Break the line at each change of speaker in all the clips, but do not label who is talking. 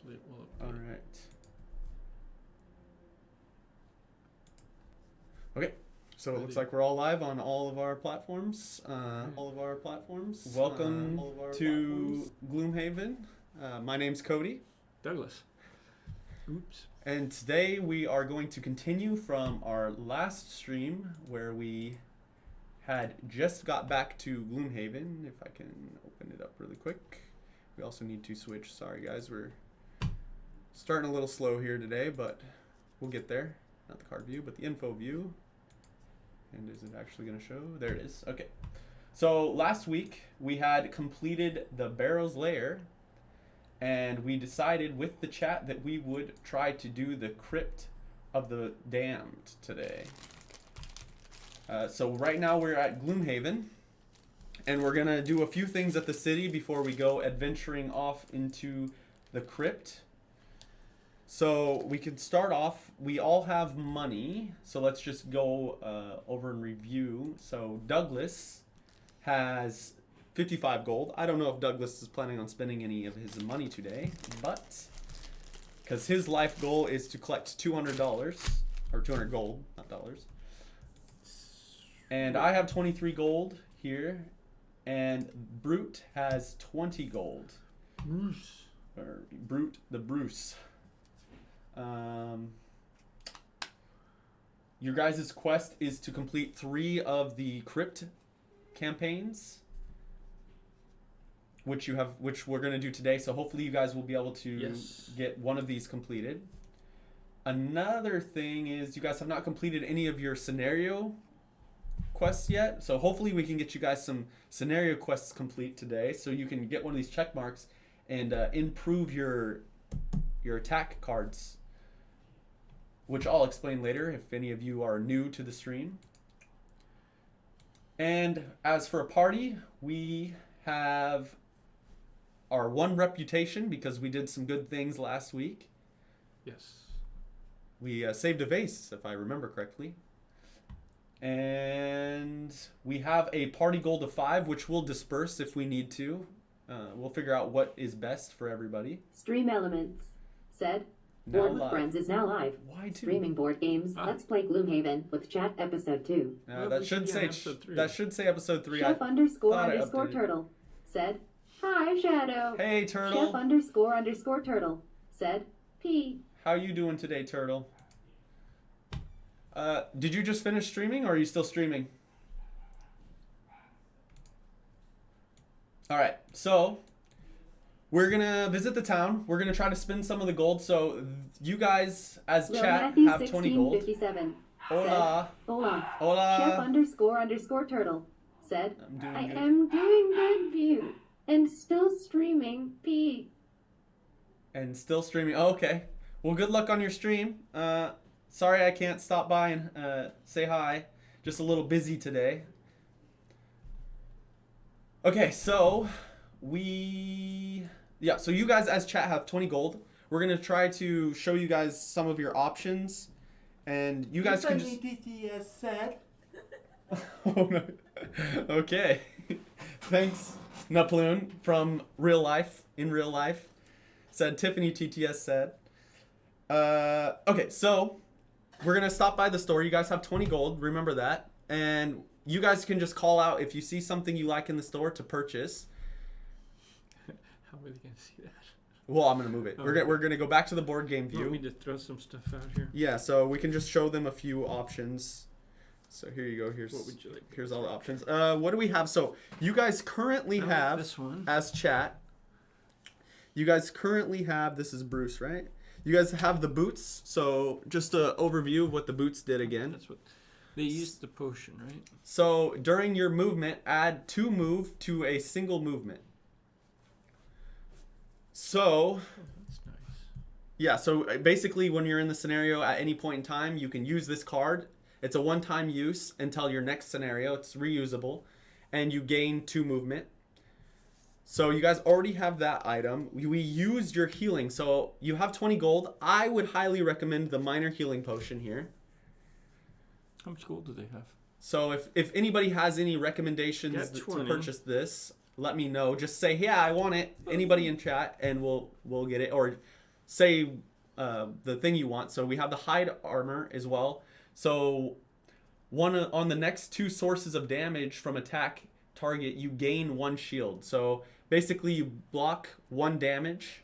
Hopefully it will update.
All right. Okay. So it looks like we're all live on all of our platforms. Welcome to Gloomhaven. My name's Cody.
Douglas. Oops.
And today we are going to continue from our last stream where we had just got back to Gloomhaven. If I can open it up really quick. We also need to switch. Sorry guys, we're starting a little slow here today, but we'll get there. Not the card view, but the info view. And is it actually going to show? There it is. Okay. So last week we had completed the Barrow's Lair, and we decided with the chat that we would try to do the Crypt of the Damned today. So right now we're at Gloomhaven, and we're going to do a few things at the city before we go adventuring off into the Crypt. So we can start off, we all have money, so let's just go over and review. So Douglas has 55 gold. I don't know if Douglas is planning on spending any of his money today, but because his life goal is to collect $200, or 200 gold, not dollars. And I have 23 gold here, and Brute has 20 gold.
Bruce.
Or Brute, the Bruce. Your guys' quest is to complete 3 of the Crypt campaigns, which we're going to do today. So hopefully you guys will be able to get one of these completed. Another thing is you guys have not completed any of your scenario quests yet. So hopefully we can get you guys some scenario quests complete today, so you can get one of these check marks and improve your attack cards, which I'll explain later if any of you are new to the stream. And as for a party, we have our 1 reputation because we did some good things last week.
Yes.
We saved a vase, if I remember correctly. And we have a party gold of 5, which we'll disperse if we need to. We'll figure out what is best for everybody.
Stream Elements said, Board with Friends is now live.
Why two?
Streaming board games. Let's play Gloomhaven with chat episode 2.
That should say episode 3.
Chef __ turtle said, Hi Shadow.
Hey Turtle.
Chef __ turtle said, P.
How you doing today, Turtle? Did you just finish streaming, or are you still streaming? All right, so we're gonna visit the town. We're gonna try to spend some of the gold. So you guys, as chat, have 20 gold.
57
Hola.
said, Hola.
Hola.
Chef __ turtle said, I
good.
am doing good view and still streaming P.
And still streaming. Oh, okay. Well, good luck on your stream. Sorry I can't stop by and say hi. Just a little busy today. Okay, so so you guys as chat have 20 gold. We're going to try to show you guys some of your options, and you guys can just... Oh, no. Okay. Thanks, Naploon from real life, in real life. Said Tiffany TTS said. Okay, so we're going to stop by the store. You guys have 20 gold, remember that. And you guys can just call out if you see something you like in the store to purchase.
How are they going to see that?
Well, I'm going to move it.
Okay.
We're going to go back to the board game
You want me
view.
to throw some stuff out here?
Yeah, so we can just show them a few options. So here you go.
What would you like?
Here's all the options. What do we have? So you guys currently
I like
have,
this one.
as chat, you guys currently have, this is Bruce, right? You guys have the boots. So just an overview of what the boots did again.
That's what they used, the potion, right?
So during your movement, add 2 move to a single movement. So,
That's nice.
yeah, so basically when you're in the scenario at any point in time, you can use this card. It's a one-time use until your next scenario. It's reusable. And you gain 2 movement. So you guys already have that item. We used your healing. So you have 20 gold. I would highly recommend the minor healing potion here.
How much gold do they have?
So if anybody has any recommendations to purchase this, let me know. Just say, yeah, I want it. Anybody in chat, and we'll get it. Or say the thing you want. So we have the hide armor as well. So on the next 2 sources of damage from attack target, you gain 1 shield. So basically you block 1 damage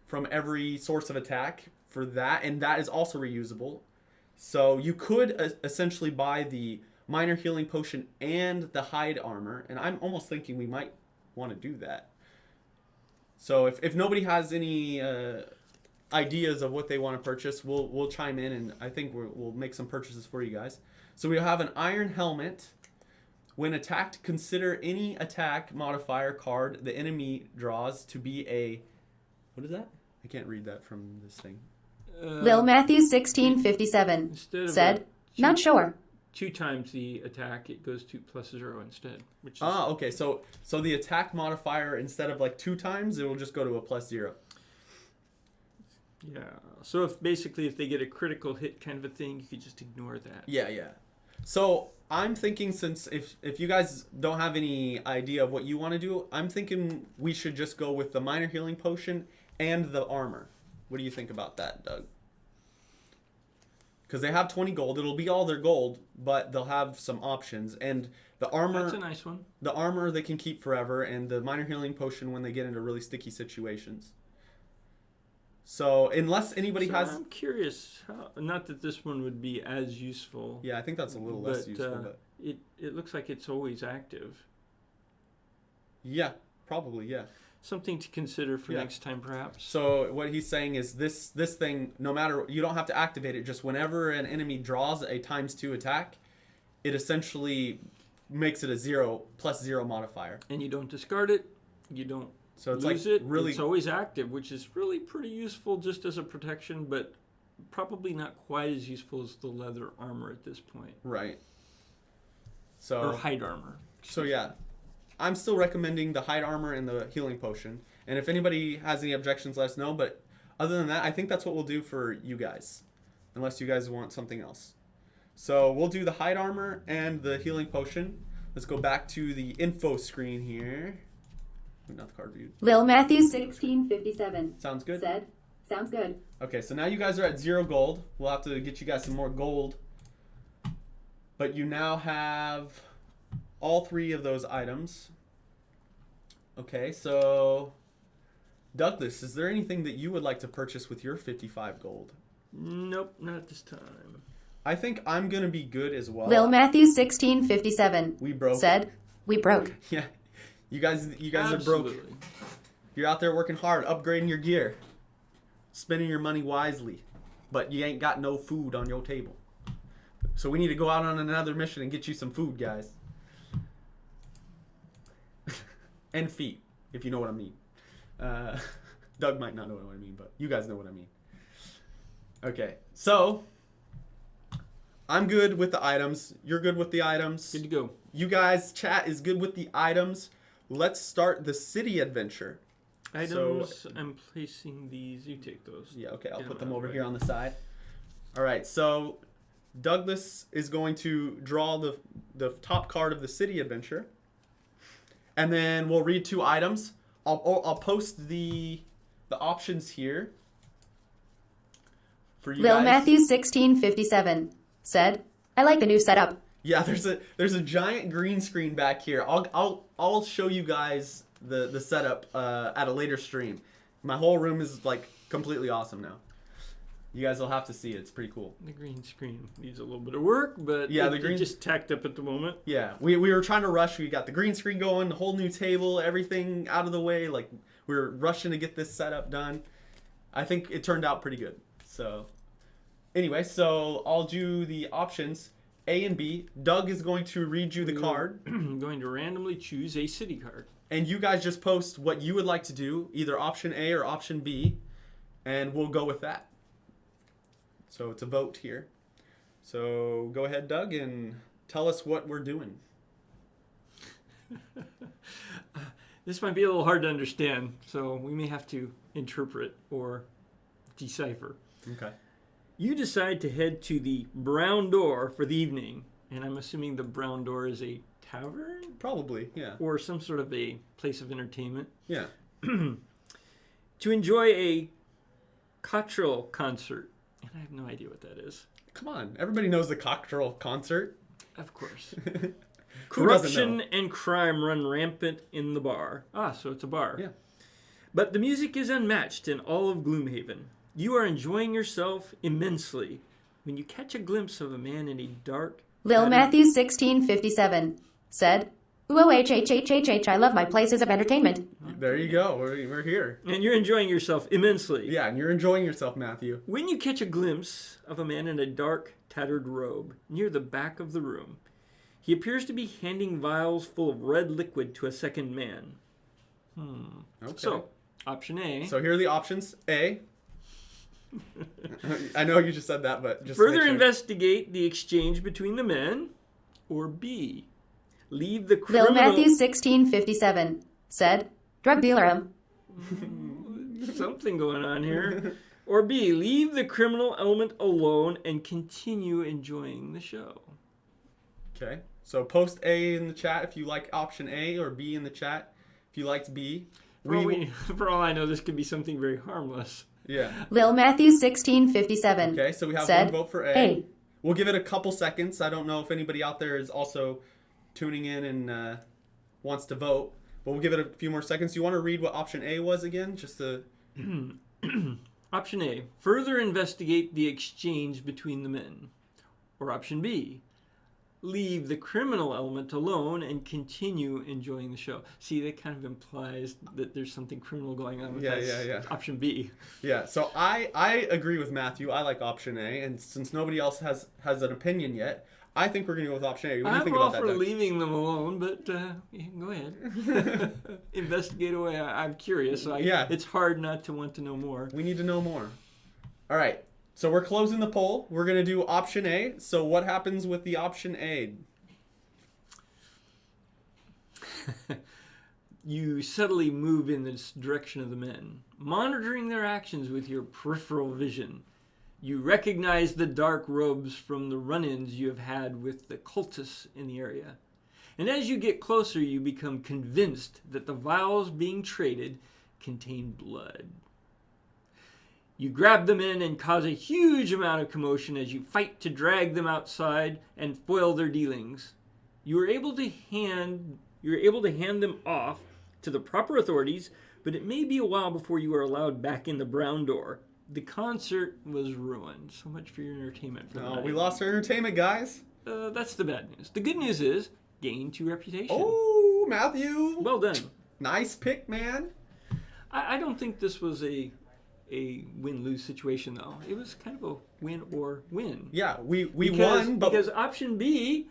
from every source of attack for that, and that is also reusable. So you could essentially buy the minor healing potion and the hide armor, and I'm almost thinking we might want to do that. So if nobody has any ideas of what they want to purchase, we'll chime in, and I think we'll make some purchases for you guys. So we have an iron helmet. When attacked, consider any attack modifier card the enemy draws to be a... What is that? I can't read that from this thing.
Lil Matthew 1657
Instead of
said, not sure.
2 times the attack, it goes to +0 instead. Which is,
Okay. So the attack modifier, instead of like 2 times, it will just go to a +0.
yeah. So if they get a critical hit kind of a thing, you could just ignore that.
Yeah. So I'm thinking, since if you guys don't have any idea of what you want to do, I'm thinking we should just go with the minor healing potion and the armor. What do you think about that, Doug? Because they have 20 gold. It'll be all their gold, but they'll have some options. And the armor...
That's a nice one.
The armor they can keep forever, and the minor healing potion when they get into really sticky situations. So unless anybody has...
I'm curious. Not that this one would be as useful.
Yeah, I think that's a little less useful. But
it looks like it's always active.
yeah, probably, yeah.
Something to consider for next time, perhaps.
So what he's saying is this thing, no matter, you don't have to activate it. Just whenever an enemy draws a ×2 attack, it essentially makes it a +0 modifier.
And you don't discard it. You don't
So it's
lose
like
it.
really...
It's always active, which is really pretty useful just as a protection, but probably not quite as useful as the leather armor at this point.
Right. So...
Or hide armor.
So yeah. I'm still recommending the hide armor and the healing potion. And if anybody has any objections, let us know. But other than that, I think that's what we'll do for you guys. Unless you guys want something else. So we'll do the hide armor and the healing potion. Let's go back to the info screen here. Not the card view.
Lil Matthew 1657
Sounds good?
said, sounds good.
Okay, so now you guys are at 0 gold. We'll have to get you guys some more gold. But you now have all 3 of those items. Okay, so Douglas, is there anything that you would like to purchase with your 55 gold?
Nope, not at this time.
I think I'm going to be good as well.
Lil Matthew 1657
We broke.
said, we broke.
Yeah. You guys
Absolutely.
are broke. You're out there working hard, upgrading your gear, spending your money wisely, but you ain't got no food on your table. So we need to go out on another mission and get you some food, guys. And feet, if you know what I mean. Doug might not know what I mean, but you guys know what I mean. Okay, so I'm good with the items. You're good with the items.
Good to go.
You guys, chat is good with the items. Let's start the city adventure.
Items, I'm placing these. You take those.
Yeah, okay, I'll
Get
put
them
them
out
over
right.
here on the side. All right, so Douglas is going to draw the top card of the city adventure. And then we'll read 2 items. I'll post the options here for you
Lil
guys.
Matthew 1657 said, I like the new setup.
Yeah, there's a giant green screen back here. I'll show you guys the setup at a later stream. My whole room is like completely awesome now. You guys will have to see it. It's pretty cool.
The green screen needs a little bit of work, but
Yeah, the
it
green-
just tacked up at the moment.
Yeah, we were trying to rush. We got the green screen going, the whole new table, everything out of the way. Like, we were rushing to get this setup done. I think it turned out pretty good. So, anyway, so I'll do the options, A and B. Doug is going to read you the card.
I'm going to randomly choose a city card.
And you guys just post what you would like to do, either option A or option B, and we'll go with that. So it's a vote here. So go ahead, Doug, and tell us what we're doing.
This might be a little hard to understand, so we may have to interpret or decipher.
Okay.
You decide to head to the Brown Door for the evening, and I'm assuming the Brown Door is a tavern
Probably, yeah.
or some sort of a place of entertainment.
Yeah.
To enjoy a Cottrell concert. And I have no idea what that is.
Come on, everybody knows the Cockerel concert.
Of course.
Who doesn't
Corruption
know?
and crime run rampant in the bar. Ah, so it's a bar.
Yeah.
But the music is unmatched in all of Gloomhaven. You are enjoying yourself immensely when you catch a glimpse of a man in a dark...
Lil Matthew 1657 said, "Ooh, I love my places of entertainment."
There you go. We're here.
And you're enjoying yourself immensely.
Yeah, and you're enjoying yourself, Matthew.
When you catch a glimpse of a man in a dark, tattered robe near the back of the room, he appears to be handing vials full of red liquid to a second man.
Okay.
So, option A.
So here are the options. A. I know you just said that, but just
Further
make sure.
investigate the exchange between the men. Or B. Leave the
Lil
criminal...
Matthew 1657 said, "Drug dealer."
Something going on here. Or B. Leave the criminal element alone and continue enjoying the show.
Okay. So post A in the chat if you like option A, or B in the chat if you liked B.
For all I know, this could be something very harmless.
Yeah.
Lil Matthew 1657
Okay, so we have
said,
one vote for A.
A.
We'll give it a couple seconds. I don't know if anybody out there is also tuning in and wants to vote, but we'll give it a few more seconds. You want to read what option A was again? Just to...
Option A. Further investigate the exchange between the men. Or option B. Leave the criminal element alone and continue enjoying the show. See, that kind of implies that there's something criminal going on with that.
Yeah.
Option B.
Yeah, so I agree with Matthew. I like option A, and since nobody else has an opinion yet, I think we're going to go with option A. What do you think
I'm all
about that,
for
Doug?
leaving them alone, but yeah, go ahead. Investigate away. I'm curious.
Yeah.
It's hard not to want to know more.
We need to know more. All right, so we're closing the poll. We're going to do option A. So what happens with the option A?
You subtly move in this direction of the men, monitoring their actions with your peripheral vision. You recognize the dark robes from the run-ins you have had with the cultists in the area. And as you get closer, you become convinced that the vials being traded contain blood. You grab the men and cause a huge amount of commotion as you fight to drag them outside and foil their dealings. You're able to hand them off to the proper authorities, but it may be a while before you are allowed back in the brown door. The concert was ruined. So much for your entertainment for the night.
We lost our entertainment, guys.
That's the bad news. The good news is, gain 2 reputation.
Oh, Matthew.
Well done.
Nice pick, man.
I don't think this was a win-lose situation, though. It was kind of a win or win.
Yeah, we won, but...
Because option B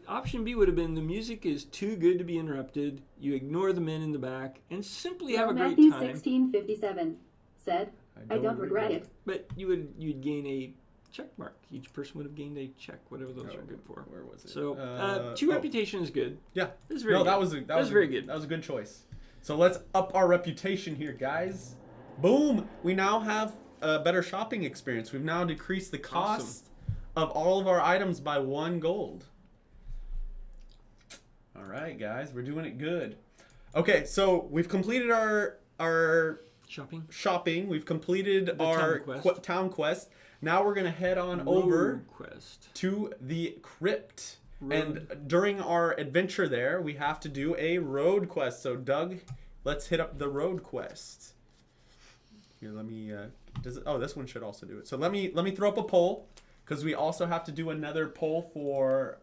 would have been the music is too good to be interrupted. You ignore the men in the back and simply have a
Lil
great
Matthew
time.
1657 said, "I don't regret it."
But you'd gain a check mark. Each person would have gained a check, whatever those are good for.
Where was it?
So 2 reputation is good.
Yeah.
That's very good.
That was
very good.
That was a good choice. So let's up our reputation here, guys. Boom! We now have a better shopping experience. We've now decreased the cost of all of our items by 1 gold. All right, guys, we're doing it good. Okay, so we've completed our shopping. We've completed our town quest. Now we're gonna head on over to the crypt. And during our adventure there, we have to do a road quest. So Doug, let's hit up the road quest. Here, let me. This one should also do it. So let me throw up a poll, because we also have to do another poll for.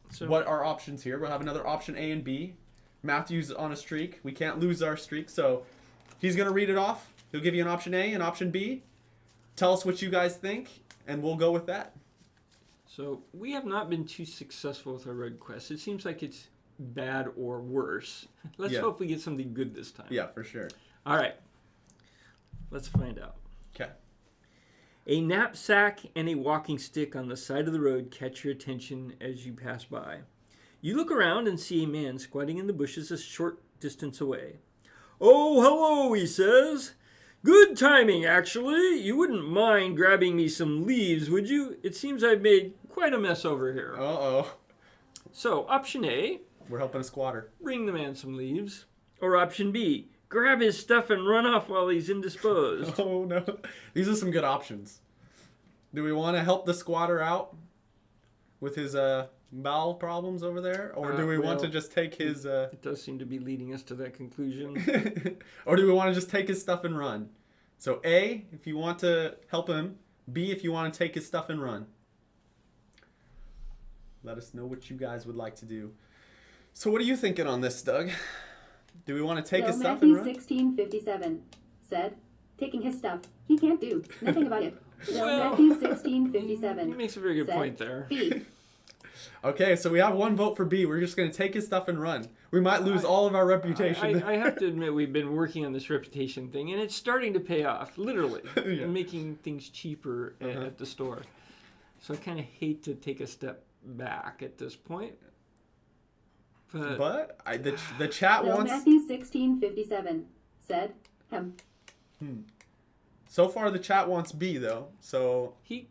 So what are options here? We'll have another option A and B. Matthew's on a streak. We can't lose our streak, so he's gonna read it off. He'll give you an option A and option B. Tell us what you guys think, and we'll go with that.
So we have not been too successful with our road quest. It seems like it's bad or worse. Let's hope we get something good this time.
Yeah, for sure.
All right. Let's find out.
Okay.
A knapsack and a walking stick on the side of the road catch your attention as you pass by. You look around and see a man squatting in the bushes a short distance away. "Oh, hello," he says. "Good timing, actually. You wouldn't mind grabbing me some leaves, would you? It seems I've made quite a mess over here."
Uh-oh.
So, option A.
We're helping a squatter.
Bring the man some leaves. Or option B. grab his stuff and run off while he's indisposed.
Oh no. These are some good options. Do we want to help the squatter out with his bowel problems over there? Or do we want to just take his...
It does seem to be leading us to that conclusion.
Or do we want to just take his stuff and run? So A, if you want to help him. B, if you want to take his stuff and run. Let us know what you guys would like to do. So what are you thinking on this, Doug? Do we want to take his stuff and run?
1657 said, taking his stuff. He can't do nothing about it. Matthew 1657.
He makes a very good point there.
B.
Okay, so we have one vote for B. We're just going to take his stuff and run. We might lose all of our reputation.
I have to admit, we've been working on this reputation thing, and it's starting to pay off, literally,
Yeah.
and making things cheaper at the store. So I kind of hate to take a step back at this point.
But the chat wants...
Matthew 1657 said,
So far, the chat wants B, though. So
He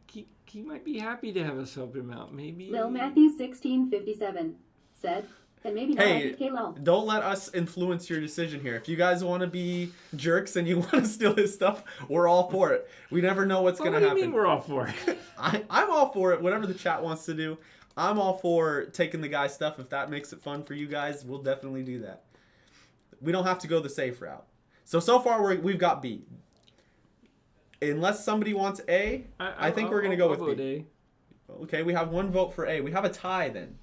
might be happy to have us help him out. Maybe.
Lil Matthew 1657 said, and maybe not
Hey,
KLOL.
don't let us influence your decision here. If you guys want to be jerks and you want to steal his stuff, we're all for it. We never know what's going to happen.
What do you mean we're all for it?
I'm all for it. Whatever the chat wants to do, I'm all for taking the guy's stuff. If that makes it fun for you guys, we'll definitely do that. We don't have to go the safe route. So far we've got B. Unless somebody wants A, I think we're going to go with B.
A.
Okay, we have one vote for A. We have a tie then.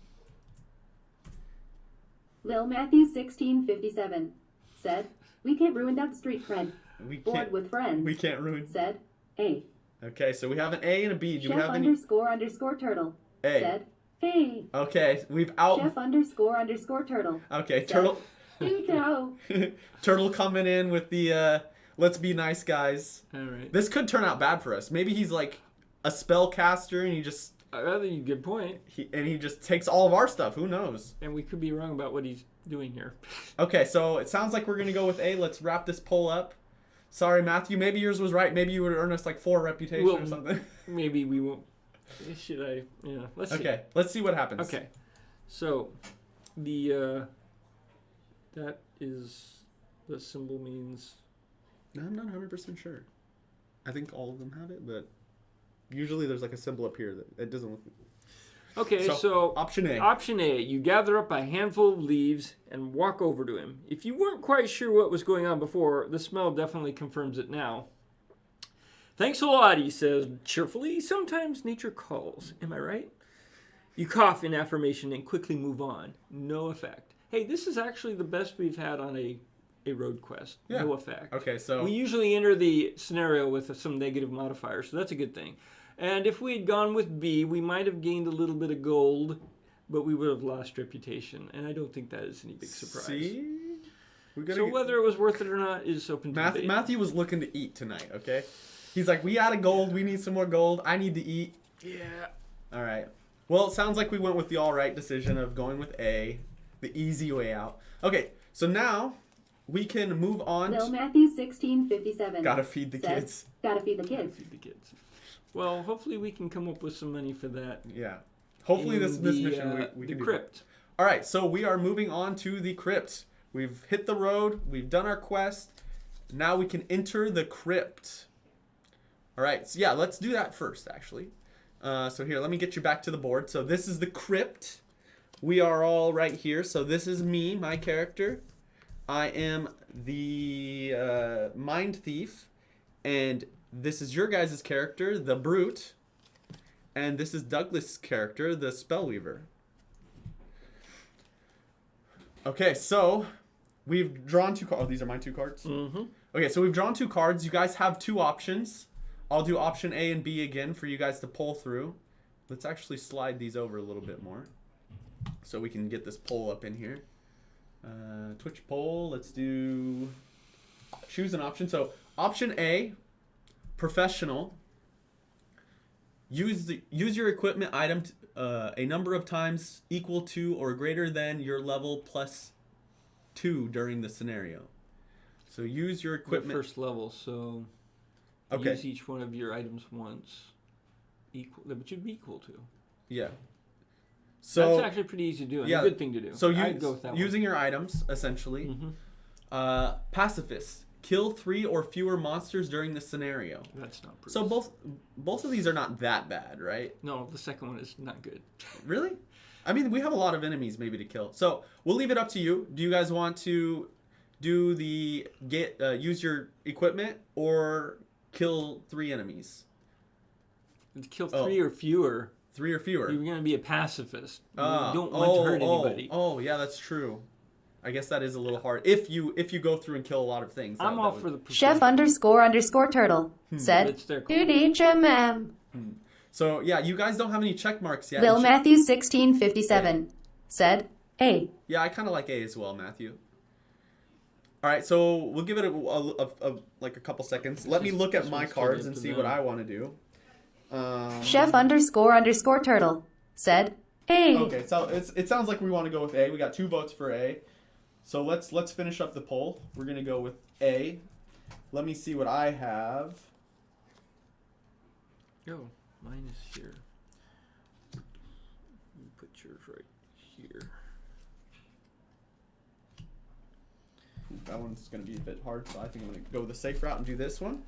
Lil Matthew 1657 said, we can't ruin that street cred. Bored with friends.
We can't ruin.
Said, A.
Okay, so we have an A and a B. Do
Chef
we have any?
_ turtle.
A.
Said, A.
Okay, we've out.
Chef _ turtle.
Okay,
said,
turtle.
No.
Turtle coming in with the let's be nice guys.
All right.
This could turn out bad for us. Maybe he's like a spellcaster and he just
I think you good point.
he just takes all of our stuff. Who knows?
And we could be wrong about what he's doing here.
Okay, so it sounds like we're gonna go with A. Let's wrap this poll up. Sorry, Matthew. Maybe yours was right. Maybe you would earn us like 4 reputation or something.
Maybe we won't. Should I? Yeah. Let's see.
Okay, let's see what happens.
Okay. So, the that is the symbol means.
No, I'm not 100% sure. I think all of them have it, but usually there's like a symbol up here that it doesn't look.
Okay, so
option A.
Option A, you gather up a handful of leaves and walk over to him. If you weren't quite sure what was going on before, the smell definitely confirms it now. Thanks a lot, he says cheerfully. Sometimes nature calls. Am I right? You cough in affirmation and quickly move on. No effect. Hey, this is actually the best we've had on a road quest.
Yeah.
No effect.
Okay, so
we usually enter the scenario with some negative modifiers, so that's a good thing. And if we had gone with B, we might have gained a little bit of gold, but we would have lost reputation. And I don't think that is any big surprise.
See?
So whether it was worth it or not is open to debate.
Matthew was looking to eat tonight, okay? He's like, we out of gold. We need some more gold. I need to eat.
Yeah.
All right. Well, it sounds like we went with the all right decision of going with A, the easy way out. Okay, so now we can move on.
Lil Matthew 1657.
Gotta feed the kids.
Gotta feed the kids.
Feed the kids. Well, hopefully we can come up with some money for that.
Yeah. Hopefully this mission we can do.
The crypt.
All right, so we are moving on to the crypt. We've hit the road. We've done our quest. Now we can enter the crypt. All right, so yeah, let's do that first, actually. So here, let me get you back to the board. So this is the crypt. We are all right here. So this is me, my character. I am the mind thief, and this is your guys' character, the brute, and this is Douglas' character, the spellweaver. Okay, so we've drawn 2 cards. Oh, these are my 2 cards?
Mm-hmm.
Okay, so we've drawn 2 cards. You guys have 2 options. I'll do option A and B again for you guys to pull through. Let's actually slide these over a little bit more so we can get this poll up in here. Twitch poll, let's do choose an option. So option A, professional. Use your equipment item a number of times equal to or greater than your level plus 2 during the scenario. So use your equipment.
The first level, so
okay.
Use each one of your items once. Equal, but you'd be equal to.
Yeah. So
that's actually pretty easy to do. And
yeah,
a good thing to do.
So
I'd go with that
using your items essentially.
Mm-hmm.
Pacifist. Kill 3 or fewer monsters during the scenario.
That's not proof.
So both of these are not that bad, right?
No, the second one is not good.
Really? I mean, we have a lot of enemies maybe to kill. So we'll leave it up to you. Do you guys want to do the use your equipment or kill 3 enemies?
Kill 3 or fewer.
3 or fewer.
You're going to be a pacifist. You don't want to hurt anybody.
Oh, yeah, that's true. I guess that is a little hard. If you go through and kill a lot of things.
I'm all for the
Chef _ turtle said,
It's their call.
Good HMM.
So, yeah, you guys don't have any check marks yet.
Lil Matthew 1657 said, A.
Yeah, I kind of like A as well, Matthew. All right, so we'll give it like a couple seconds. Let me look at my cards and see what I want to do.
Chef _ turtle said, A.
Okay, so it sounds like we want to go with A. We got 2 votes for A. So let's finish up the poll. We're gonna go with A. Let me see what I have.
Oh, mine is here. You put yours right here.
That one's gonna be a bit hard, so I think I'm gonna go the safe route and do this one.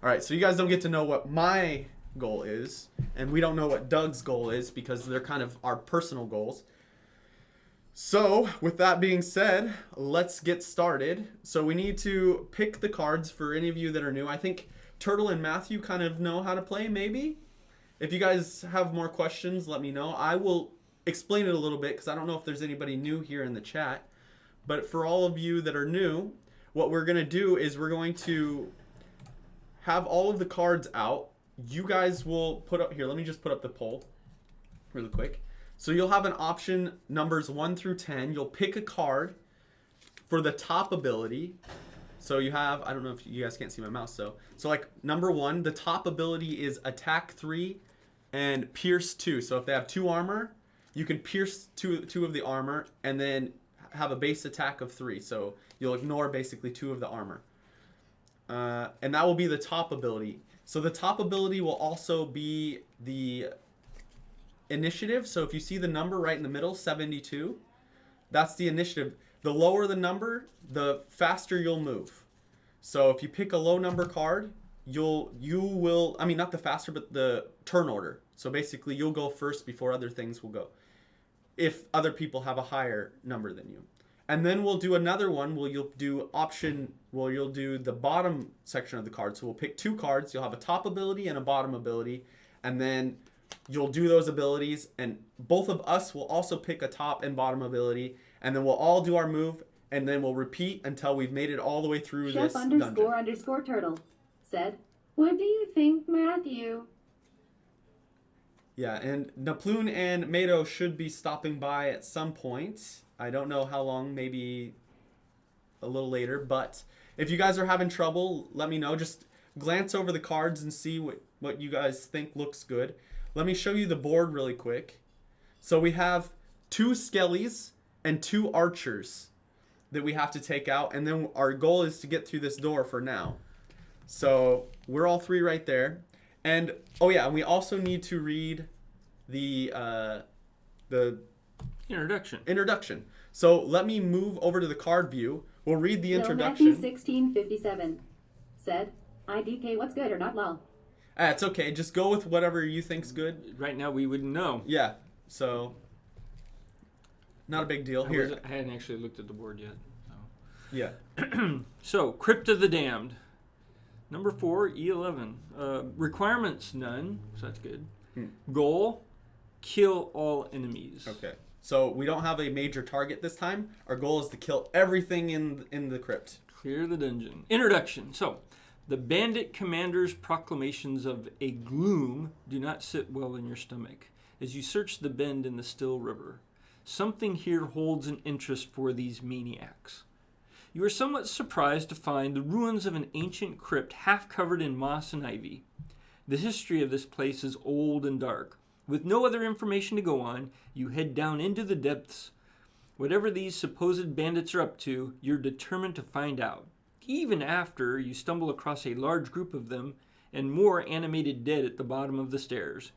All right, so you guys don't get to know what my goal is, and we don't know what Doug's goal is because they're kind of our personal goals. So, with that being said, let's get started. So we need to pick the cards for any of you that are new. I think Turtle and Matthew kind of know how to play, maybe. If you guys have more questions, let me know. I will explain it a little bit because I don't know if there's anybody new here in the chat. But for all of you that are new, what we're going to do is we're going to have all of the cards out. You guys will put up, here, let me just put up the poll really quick. So you'll have an option numbers 1 through 10. You'll pick a card for the top ability. So you have, I don't know if you guys can't see my mouse, so like number 1, the top ability is attack 3 and pierce 2. So if they have 2 armor, you can pierce two of the armor and then have a base attack of 3. So you'll ignore basically 2 of the armor. And that will be the top ability. So the top ability will also be the initiative. So if you see the number right in the middle, 72, that's the initiative. The lower the number, the faster you'll move. So if you pick a low number card, you will, I mean, not the faster, but the turn order. So basically you'll go first before other things will go, if other people have a higher number than you. And then we'll do another one where you'll do you'll do the bottom section of the card. So we'll pick 2 cards. You'll have a top ability and a bottom ability. And then you'll do those abilities. And both of us will also pick a top and bottom ability. And then we'll all do our move. And then we'll repeat until we've made it all the way through
Chef
this dungeon.
_ turtle said, What do you think, Matthew?
Yeah, and Naploon and Mado should be stopping by at some point. I don't know how long, maybe a little later. But if you guys are having trouble, let me know. Just glance over the cards and see what you guys think looks good. Let me show you the board really quick. So we have 2 skellies and 2 archers that we have to take out. And then our goal is to get through this door for now. So we're all 3 right there. And, oh yeah, and we also need to read the introduction. So let me move over to the card view. We'll read the introduction.
Matthew 1657 said, IDK, what's good or not lol?
It's okay. Just go with whatever you think's good.
Right now we wouldn't know.
Yeah. So, not a big deal. Here.
I hadn't actually looked at the board yet. So.
Yeah.
So, Crypt of the Damned. Number 4, E11. Requirements, none. So that's good. Goal, kill all enemies.
Okay. So we don't have a major target this time. Our goal is to kill everything in the crypt.
Clear the dungeon. Introduction. So, the bandit commander's proclamations of a gloom do not sit well in your stomach as you search the bend in the still river. Something here holds an interest for these maniacs. You are somewhat surprised to find the ruins of an ancient crypt half covered in moss and ivy. The history of this place is old and dark. With no other information to go on, you head down into the depths. Whatever these supposed bandits are up to, you're determined to find out, even after you stumble across a large group of them and more animated dead at the bottom of the stairs.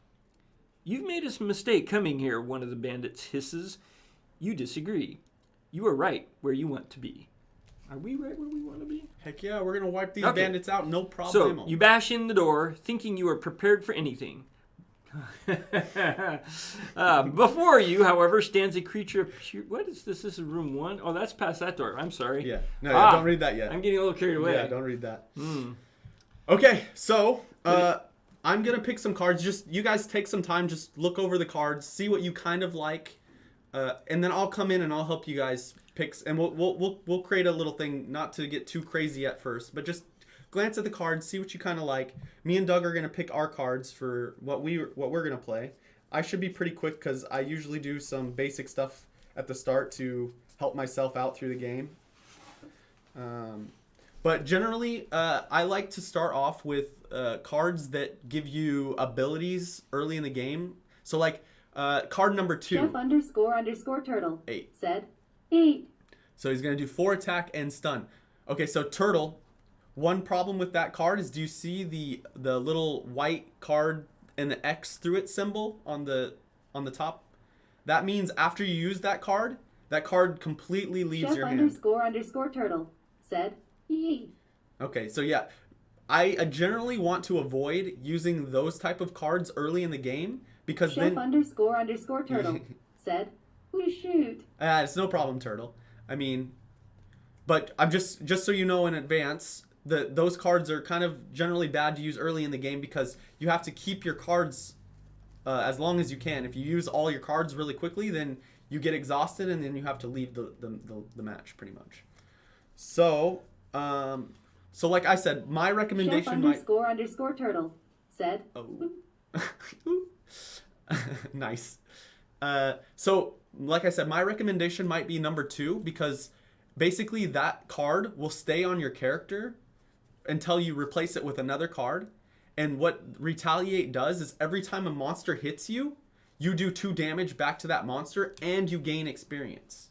You've made a mistake coming here, one of the bandits hisses. You disagree. You are right where you want to be. Are we right where we want to be?
Heck yeah, we're going to wipe these
Okay.
bandits out. No problem.
So, you bash in the door, thinking you are prepared for anything. Before you, however, stands a creature of pure... What is this? This is room 1? Oh, that's past that door. I'm sorry.
Yeah. No, yeah, don't read that yet.
I'm getting a little carried away.
Yeah, don't read that. Okay, so I'm going to pick some cards. Just you guys take some time. Just look over the cards. See what you kind of like. And then I'll come in and I'll help you guys pick. And we'll create a little thing, not to get too crazy at first, but just glance at the cards, see what you kind of like. Me and Doug are gonna pick our cards for what we're gonna play. I should be pretty quick because I usually do some basic stuff at the start to help myself out through the game. But generally, I like to start off with cards that give you abilities early in the game. So like card number 2.
Chef__turtle
8.
said 8.
So he's gonna do 4 attack and stun. Okay, so turtle. One problem with that card is, do you see the little white card and the X through it symbol on the top? That means after you use that card completely leaves your hand.
Chef__turtle said 8.
Okay, so yeah, I generally want to avoid using those type of cards early in the game because
Chef__turtle said, "We shoot."
It's no problem, turtle. I mean, but I'm just so you know in advance. Those cards are kind of generally bad to use early in the game because you have to keep your cards as long as you can. If you use all your cards really quickly, then you get exhausted and then you have to leave the match pretty much. So, so like I said, my recommendation
Chef__turtle said,
"Oh, nice." So like I said, my recommendation might be number 2 because basically that card will stay on your character until you replace it with another card. And what Retaliate does is every time a monster hits you, you do 2 damage back to that monster and you gain experience.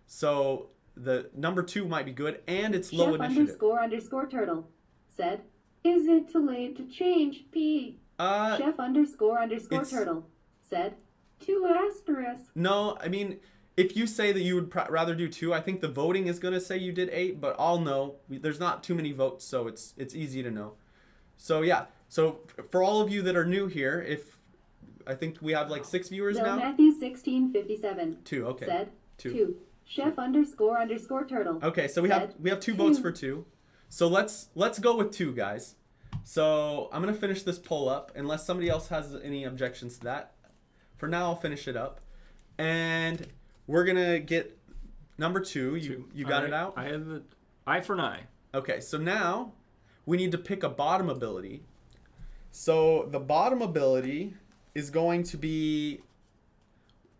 So the number 2 might be good and it's low initiative.
Chef__turtle said, "Is it too late to change P?" Chef__turtle said, 2 *.
No, I mean, if you say that you would rather do 2, I think the voting is going to say you did 8, but I'll know. There's not too many votes, so it's easy to know. So yeah, so for all of you that are new here, I think we have like 6 viewers
Bill
now.
Matthew 1657
2, okay.
said
2.
Chef__turtle.
Okay, so we have 2 votes for 2. So let's go with 2, guys. So I'm going to finish this poll up unless somebody else has any objections to that. For now, I'll finish it up. And we're going to get number 2. You got it out?
I have the eye for an eye.
Okay, so now we need to pick a bottom ability. So the bottom ability is going to be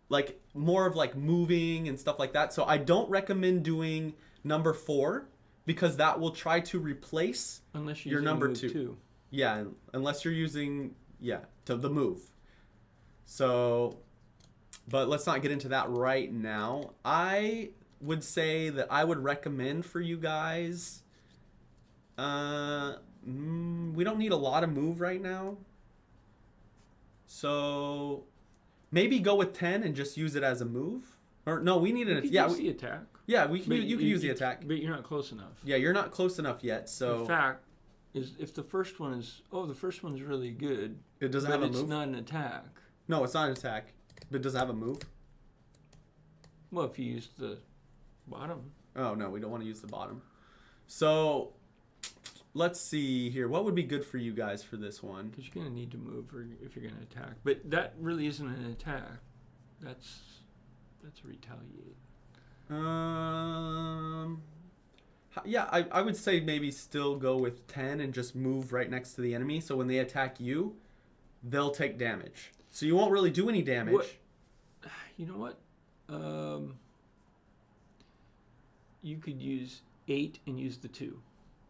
like more of like moving and stuff like that. So I don't recommend doing number 4 because that will try to replace your number 2. Yeah, unless you're using the move. So, but let's not get into that right now. I would say that I would recommend for you guys. We don't need a lot of move right now. So maybe go with 10 and just use it as a move. Or no, we need an
use the attack.
Yeah, you can use the attack.
But you're not close enough.
Yeah, you're not close enough yet. So
in fact, if the first one is the first one's really good.
It doesn't have a move.
It's not an attack.
No, it's not an attack. But it doesn't have a move.
Well, if you use the bottom.
Oh no, we don't want to use the bottom. So let's see here. What would be good for you guys for this one?
Because you're gonna need to move if you're gonna attack. But that really isn't an attack. That's a retaliate.
Yeah, I would say maybe still go with 10 and just move right next to the enemy. So when they attack you, they'll take damage. So you won't really do any damage.
What? You know what? You could use 8 and use the 2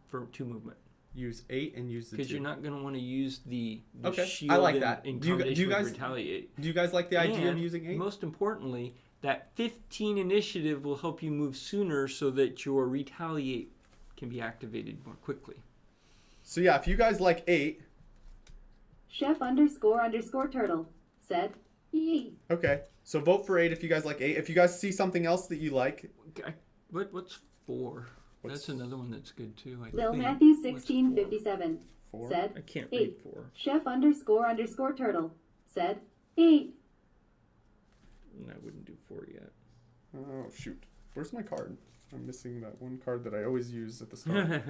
for 2 movement.
Use 8 and use the 2.
Because you're not going to want to use the
okay.
shield
I like that.
in
Do you guys
with retaliate.
Do you guys like the idea of
And
using 8?
Most importantly, that 15 initiative will help you move sooner so that your retaliate can be activated more quickly.
So yeah, if you guys like 8.
Chef__turtle said, "Yee."
Okay, so vote for 8 if you guys like 8. If you guys see something else that you like.
What's 4? That's another one that's good too. I
Lil
think.
Matthew
What's
1657
4.
said
I can't
8.
read 4.
Chef __ turtle said 8.
And I wouldn't do 4 yet.
Oh, shoot. Where's my card? I'm missing that one card that I always use at the start.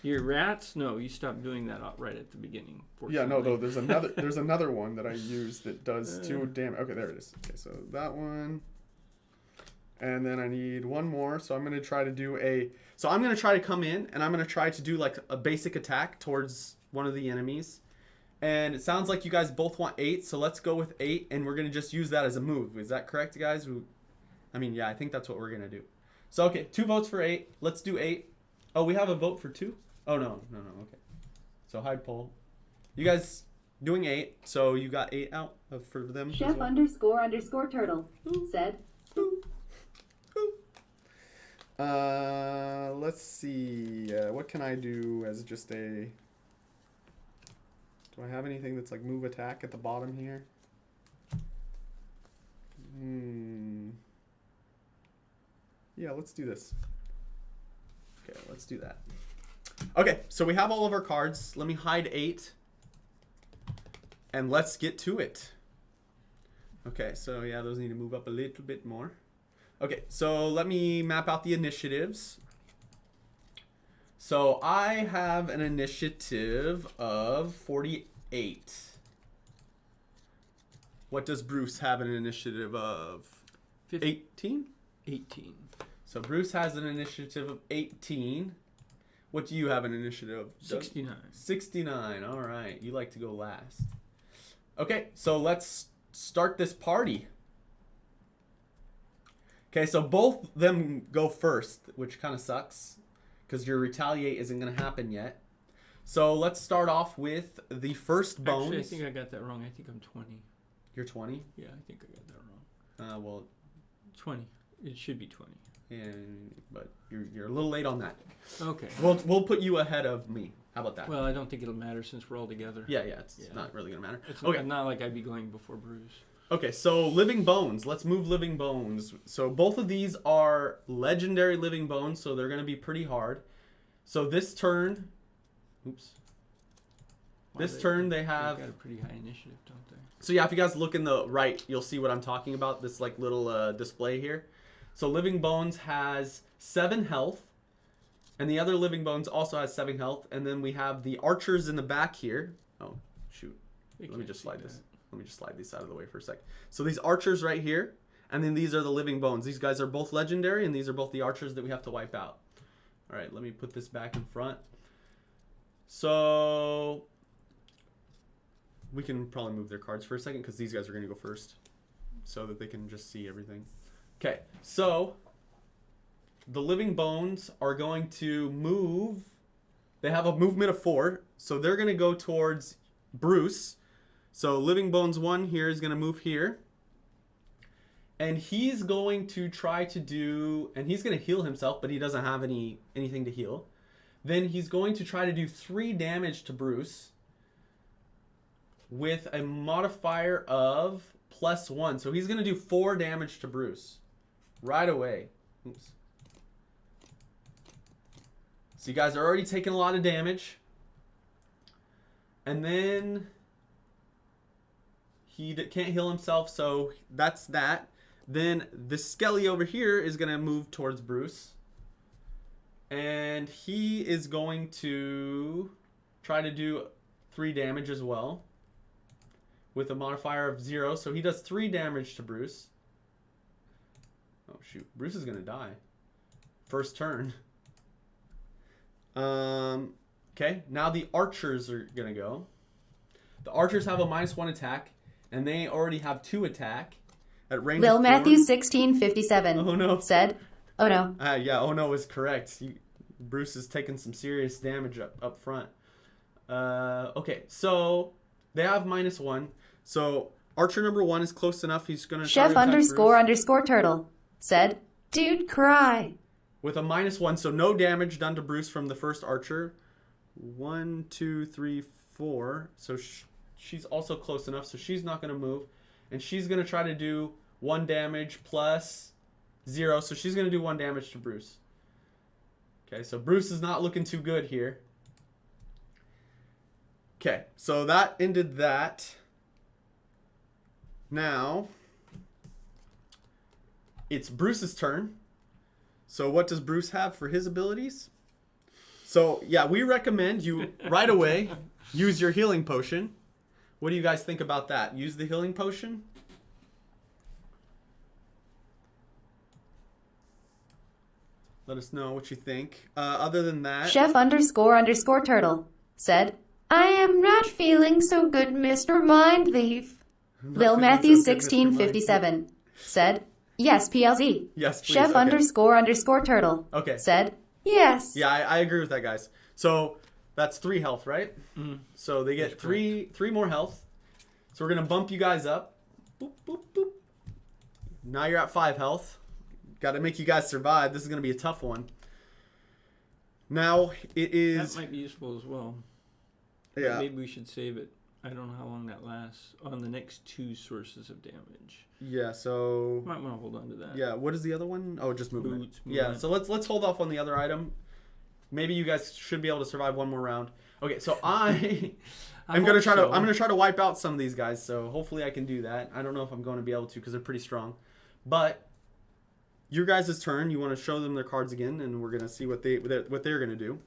Your rats? No, you stopped doing that right at the beginning.
Yeah, no, though
fortunately.
there's another one that I use that does 2 damage. Okay, there it is. Okay, so that one. And then I need one more. So I'm going to try to do I'm going to try to come in and I'm going to try to do like a basic attack towards one of the enemies. And it sounds like you guys both want 8, so let's go with 8 and we're going to just use that as a move. Is that correct, guys? I mean, yeah, I think that's what we're going to do. So, okay, 2 votes for 8. Let's do 8. Oh, we have a vote for 2? Oh, no, okay. So, hide poll. You guys doing 8, so you got 8 out for them.
Chef
well.
__ turtle said
Let's see. What can I do as just a... Do I have anything that's like move attack at the bottom here? Yeah, let's do this. Okay, let's do that. Okay, so we have all of our cards. Let me hide 8. And let's get to it. Okay, so yeah, those need to move up a little bit more. Okay, so let me map out the initiatives. So I have an initiative of 48. What does Bruce have an initiative of? 18?
18.
So Bruce has an initiative of 18. What do you have an initiative of?
69.
69. All right. You like to go last. Okay, so let's start this party. Okay, so both them go first, which kind of sucks because your retaliate isn't going to happen yet. So let's start off with the first bones.
Actually, I think I got that wrong. I think I'm 20.
You're 20?
Yeah, I think I got that wrong.
Well,
20. It should be 20.
But you're a little late on that.
Okay.
We'll put you ahead of me. How about that?
Well, I don't think it'll matter since we're all together.
Yeah, it's not really gonna matter.
It's
Okay.
not like I'd be going before Bruce.
Okay, so living bones. Let's move living bones. So both of these are legendary living bones, so they're gonna be pretty hard. So this turn, this turn they have.
They've got a pretty high initiative, don't they?
So yeah, if you guys look in the right, you'll see what I'm talking about. This like little display here. So living bones has 7 health. And the other living bones also has 7 health. And then we have the archers in the back here. Oh, shoot. Let me just slide this. Let me just slide these out of the way for a sec. So these archers right here. And then these are the living bones. These guys are both legendary. And these are both the archers that we have to wipe out. All right, let me put this back in front. So we can probably move their cards for a second because these guys are going to go first. So that they can just see everything. Okay, so the living bones are going to move. They have a movement of 4, so they're going to go towards Bruce. So living bones 1 here is going to move here. And he's going to try to do, and he's going to heal himself, but he doesn't have anything to heal. Then he's going to try to do 3 damage to Bruce with a modifier of +1. So he's going to do 4 damage to Bruce right away. Oops. So you guys are already taking a lot of damage. And then he can't heal himself, so that's that. Then the Skelly over here is going to move towards Bruce. And he is going to try to do 3 damage as well. With a modifier of 0. So he does 3 damage to Bruce. Oh shoot. Bruce is going to die. First turn. Okay. Now the archers are going to go. The archers have a -1 attack. And they already have 2 attack. At range
Lil
of 4.
Matthew 1657
Oh no.
said, "Oh no."
Yeah, oh no is correct. Bruce is taking some serious damage up front. Okay, so they have -1. So archer number 1 is close enough. He's going to
Chef __ turtle said, "Dude, cry."
with a -1, so no damage done to Bruce from the first archer. 1, 2, 3, 4. So she's also close enough, so she's not going to move. And she's going to try to do 1 damage plus 0. So she's going to do 1 damage to Bruce. Okay, so Bruce is not looking too good here. Okay, so that ended that. Now, it's Bruce's turn. So what does Bruce have for his abilities? So, yeah, we recommend you right away use your healing potion. What do you guys think about that? Use the healing potion? Let us know what you think. Other than that...
Chef__turtle said, I am not feeling so good, Mr. Mindleaf. Lil Matthew 1657 said, yes, PLZ.
Yes, please.
Chef__turtle
Okay.
said, yes.
Yeah, I agree with that, guys. So that's 3 health, right? So they get three more health. So we're gonna bump you guys up. Boop, boop, boop. Now you're at 5 health. Got to make you guys survive. This is gonna be a tough one. Now it is.
That might be useful as well.
Yeah.
Maybe we should save it. I don't know how long that lasts on the next 2 sources of damage.
Yeah. So.
Might want to hold on to that.
Yeah. What is the other one? Oh, just movement.
Boots,
Yeah.
movement.
So let's hold off on the other item. Maybe you guys should be able to survive one more round. Okay. So I'm gonna try to wipe out some of these guys. So hopefully I can do that. I don't know if I'm going to be able to because they're pretty strong, but. Your guys' turn. You want to show them their cards again, and we're gonna see what they're gonna do.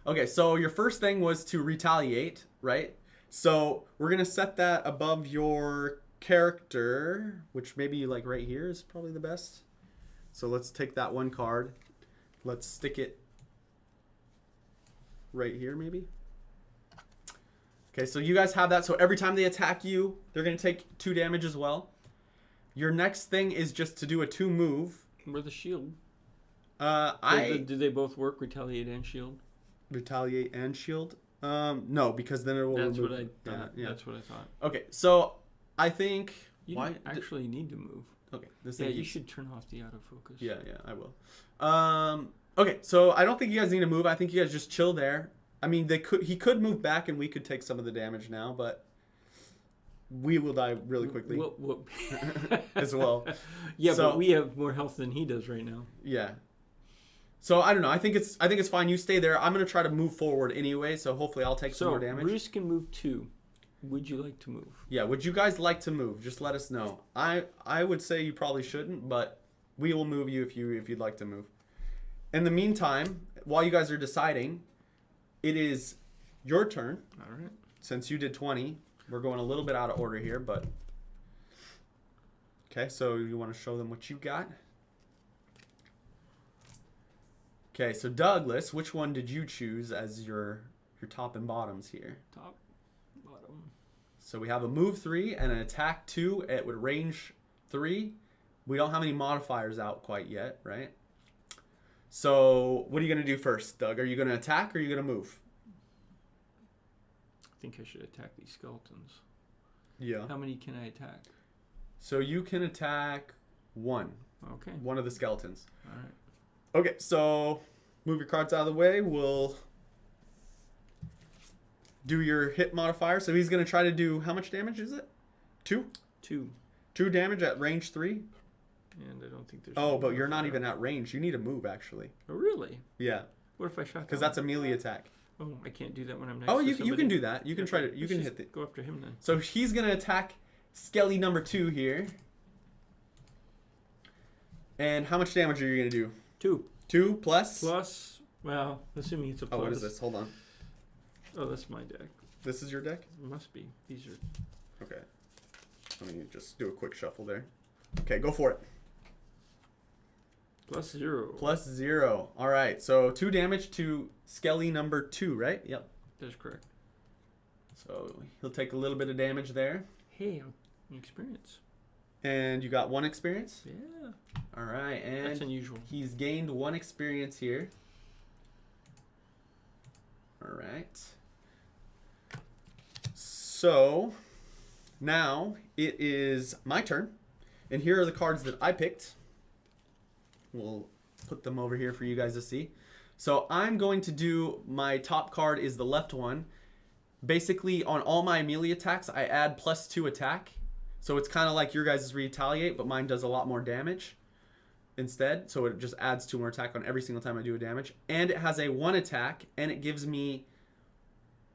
Okay, so your first thing was to retaliate, right? So we're gonna set that above your character, which maybe like right here is probably the best. So let's take that one card. Let's stick it right here, maybe. Okay, so you guys have that. So every time they attack you, they're gonna take 2 damage as well. Your next thing is just to do a 2 move.
Where's the shield?
Do
they both work? Retaliate and shield?
Retaliate and shield? No, because then it will.
That's
remove,
what I.
yeah.
That's what I thought.
Okay, so I think.
You don't actually need to move.
Okay, this
Yeah,
thing
you
keeps-
should turn off the autofocus.
Yeah, I will. Okay, so I don't think you guys need to move. I think you guys just chill there. I mean, he could move back, and we could take some of the damage now, but. We will die really quickly as well.
Yeah,
so,
but we have more health than he does right now.
Yeah. So I don't know. I think it's fine. You stay there. I'm gonna try to move forward anyway. So hopefully I'll take some more damage.
Bruce can move 2. Would you like to move?
Yeah. Would you guys like to move? Just let us know. I would say you probably shouldn't, but we will move you if you'd like to move. In the meantime, while you guys are deciding, it is your turn.
All right.
Since you did 20. We're going a little bit out of order here, but... Okay, so you want to show them what you got? Okay, so Douglas, which one did you choose as your top and bottoms here?
Top, bottom.
So we have a move 3 and an attack 2 at with range 3. We don't have any modifiers out quite yet, right? So what are you going to do first, Doug? Are you going to attack or are you going to move?
I think I should attack these skeletons.
Yeah.
How many can I attack?
So you can attack 1.
Okay.
One of the skeletons.
All right.
Okay, so move your cards out of the way. We'll do your hit modifier. So he's going to try to do, how much damage is it? 2?
2.
2 damage at range 3?
And I don't think there's...
Oh, but you're not even at range. You need to move, actually.
Oh, really?
Yeah.
What if I shot
Because
down?
that's a melee attack.
Oh, I can't do that when I'm next
Oh,
to
you
somebody?
can do that. You can
Okay,
try to, you
let's
can
just
hit it.
Go after him then.
So he's going to attack Skelly number 2 here. And how much damage are you going to do?
2.
2 plus?
Plus, well, assuming it's a plus.
Oh, what is this? Hold on.
Oh, that's my deck.
This is your deck?
It must be. These are...
Okay. Let me just do a quick shuffle there. Okay, go for it.
Plus 0.
Plus 0. All right. So 2 damage to Skelly number 2, right? Yep.
That's correct.
So he'll take a little bit of damage there.
Hey, experience.
And you got 1 experience?
Yeah.
All right. And
That's unusual.
he's gained 1 experience here. All right. So now it is my turn. And here are the cards that I picked. We'll put them over here for you guys to see. So I'm going to do, my top card is the left one. Basically, on all my melee attacks, I add plus 2 attack. So it's kind of like your guys' retaliate, but mine does a lot more damage. instead. So it just adds 2 more attack on every single time I do a damage. And it has a 1 attack, and it gives me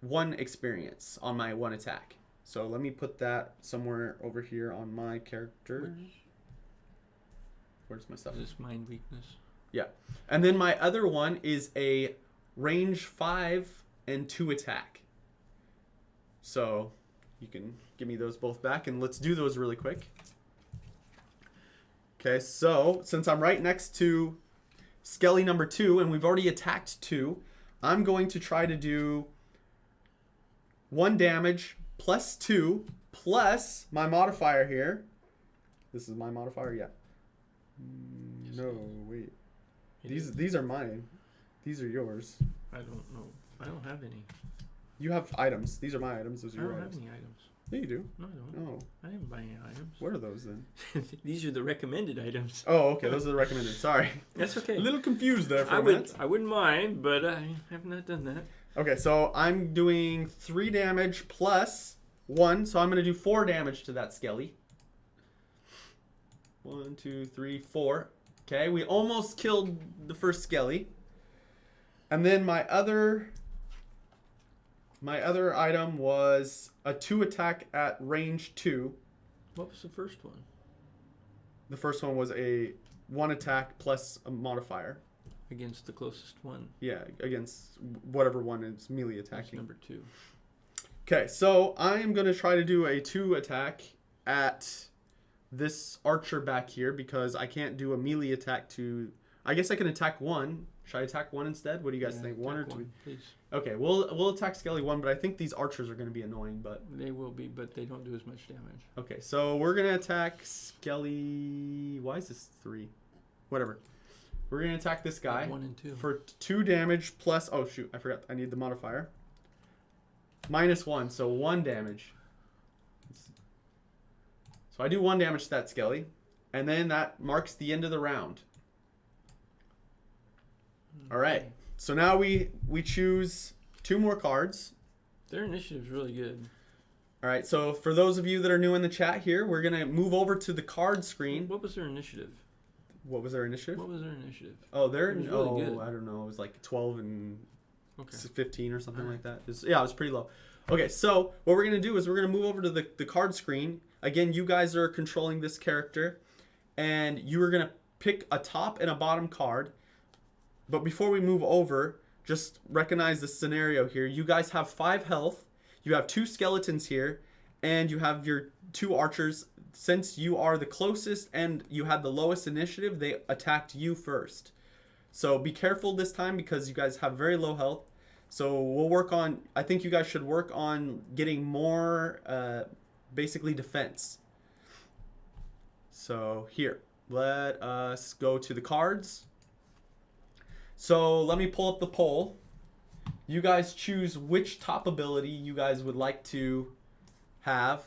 1 experience on my 1 attack. So let me put that somewhere over here on my character. Where's my stuff?
Is this mind weakness?
Yeah. And then my other one is a range 5 and 2 attack. So you can give me those both back, and let's do those really quick. Okay, so since I'm right next to Skelly number 2, and we've already attacked 2, I'm going to try to do 1 damage plus 2 plus my modifier here. This is my modifier, yeah. No, wait. These are mine. These are yours.
I don't know. I don't have any.
You have items. These are my items. Those are
I
your
don't
items.
have any items.
Yeah, you do.
No, I don't.
Oh,
I didn't buy any items.
what are those then?
These are the recommended items.
Oh, okay. Those are the recommended. Sorry.
That's okay.
A little confused there for
I
a minute.
wouldn't mind, but I have not done that.
Okay, so I'm doing 3 damage plus 1, so I'm going to do 4 damage to that Skelly. 1, 2, 3, 4. Okay, we almost killed the first Skelly. And then my other item was a 2 attack at range 2.
What was the first one?
The first one was a 1 attack plus a modifier.
Against the closest one.
Yeah, against whatever one is melee
That's
attacking.
number 2.
Okay, so I am going to try to do a 2 attack at this archer back here because I can't do a melee attack to... I guess I can attack 1. Should I attack 1 instead? What do you guys think? 1 or 2?
Please.
Okay, we'll attack Skelly 1, but I think these archers are going to be annoying, but...
They will be, but they don't do as much damage.
Okay, so we're going to attack Skelly... Why is this 3? Whatever. We're going to attack this guy
1 and 2.
for 2 damage plus... Oh, shoot. I forgot. I need the modifier. -1, so 1 damage. So I do 1 damage to that Skelly. And then that marks the end of the round. All right. So now we choose 2 more cards.
Their initiative's really good.
All right. So for those of you that are new in the chat here, we're going to move over to the card screen.
What was their initiative?
What was their initiative?
What was their initiative?
Oh, they're...
It was really good.
I don't know. It was like 12 and...
Okay.
15 or something
Alright.
like that. Yeah, it was pretty low. Okay, so what we're going to do is we're going to move over to the card screen. Again, you guys are controlling this character. And you are going to pick a top and a bottom card. But before we move over, just recognize the scenario here. You guys have 5 health. You have 2 skeletons here. And you have your 2 archers. Since you are the closest and you had the lowest initiative, they attacked you first. So be careful this time because you guys have very low health. So we'll work on... I think you guys should work on getting more, basically, defense. So here, let us go to the cards. So let me pull up the poll. You guys choose which top ability you guys would like to have.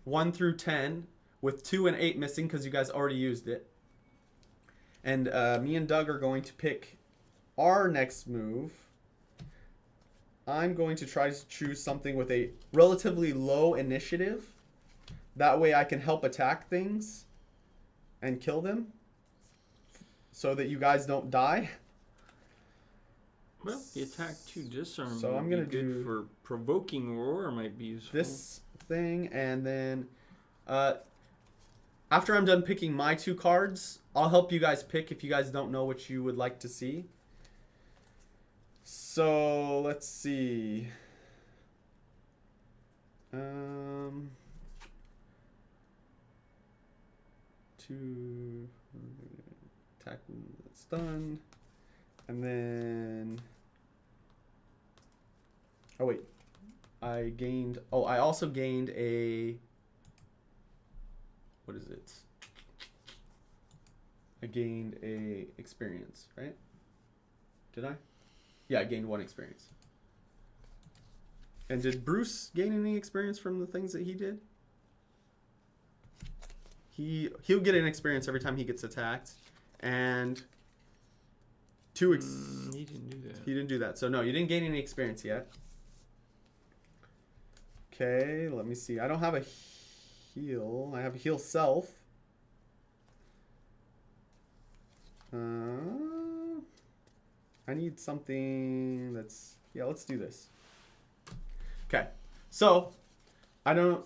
1 through 10, with 2 and 8 missing because you guys already used it. And me and Doug are going to pick our next move. I'm going to try to choose something with a relatively low initiative. That way I can help attack things and kill them so that you guys don't die.
Well, the attack 2 disarm
So
would
I'm
be
gonna
good
do
for provoking roar might be useful.
This thing, and then after I'm done picking my 2 cards, I'll help you guys pick if you guys don't know what you would like to see. So let's see. Two attack, that's done, and then oh wait, I also gained a, what is it? I gained a experience, right? Did I? Yeah, I gained 1 experience. And did Bruce gain any experience from the things that he did? He'll get an experience every time he gets attacked, and 2
he didn't do that.
He didn't do that. So no, you didn't gain any experience yet. Okay, let me see. I don't have a heal. I have a heal self. I need something that's... Yeah, let's do this. Okay. So, I don't...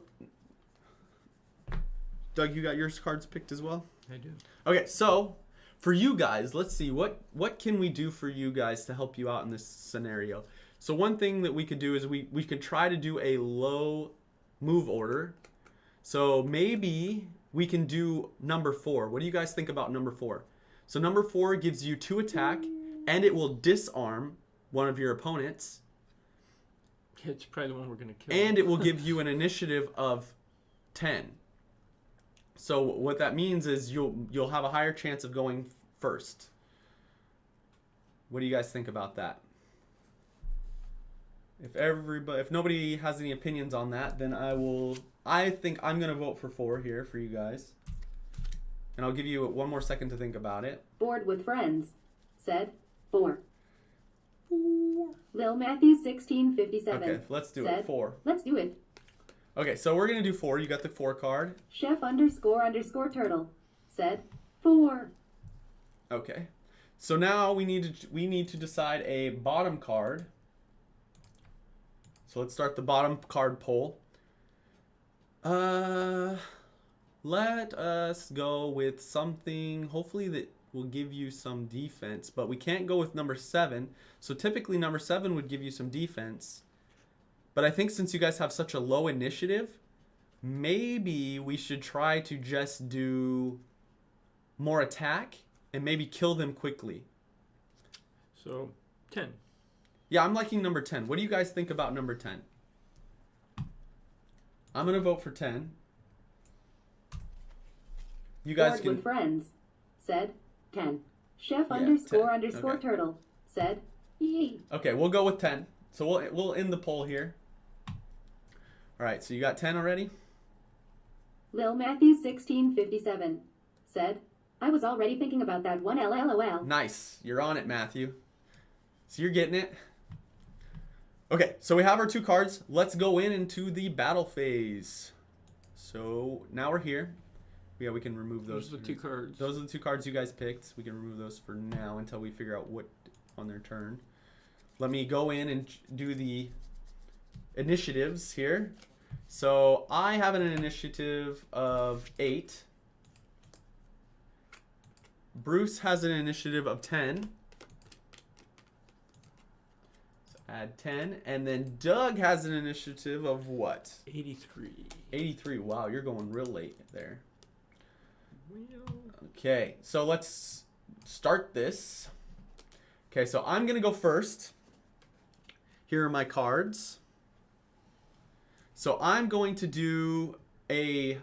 Doug, you got your cards picked as well?
I do.
Okay, so for you guys, let's see. What can we do for you guys to help you out in this scenario? So one thing that we could do is we could try to do a low move order. So maybe we can do number 4. What do you guys think about number 4? So number 4 gives you 2 attack, and it will disarm one of your opponents.
It's probably the one we're going to kill.
And it will give you an initiative of 10. So what that means is you'll have a higher chance of going first. What do you guys think about that? If nobody has any opinions on that, then I think I'm going to vote for 4 here for you guys. And I'll give you one more second to think about it.
Bored with friends, said 4. Lil Matthew 1657.
Okay, let's do
said,
it. 4.
Let's do it.
Okay, so we're going to do 4. You got the 4 card.
Chef__turtle said 4.
Okay. So now we need to decide a bottom card. So let's start the bottom card poll. Let us go with something hopefully that will give you some defense, but we can't go with number 7. So typically number 7 would give you some defense. But I think since you guys have such a low initiative, maybe we should try to just do more attack and maybe kill them quickly.
So, 10.
Yeah, I'm liking number 10. What do you guys think about number 10? I'm going to vote for 10. You guys
Bored
can...
with friends, said 10. Chef
Yeah,
___
10. Okay.
turtle said yee.
Okay, we'll go with 10. So we'll end the poll here. All right, so you got 10 already?
Lil Matthew 1657 said, I was already thinking about that one LLOL.
Nice. You're on it, Matthew. So you're getting it. Okay, so we have our 2 cards. Let's go into the battle phase. So now we're here. Yeah, we can remove those.
Those are the 2 cards.
Those are the 2 cards you guys picked. We can remove those for now until we figure out what on their turn. Let me go in and do the initiatives here. So I have an initiative of 8. Bruce has an initiative of 10. So add 10. And then Doug has an initiative of what?
83.
83. Wow, you're going real late there.
Well,
Okay, so let's start this. Okay, so I'm going to go first. Here are my cards. So I'm going to do a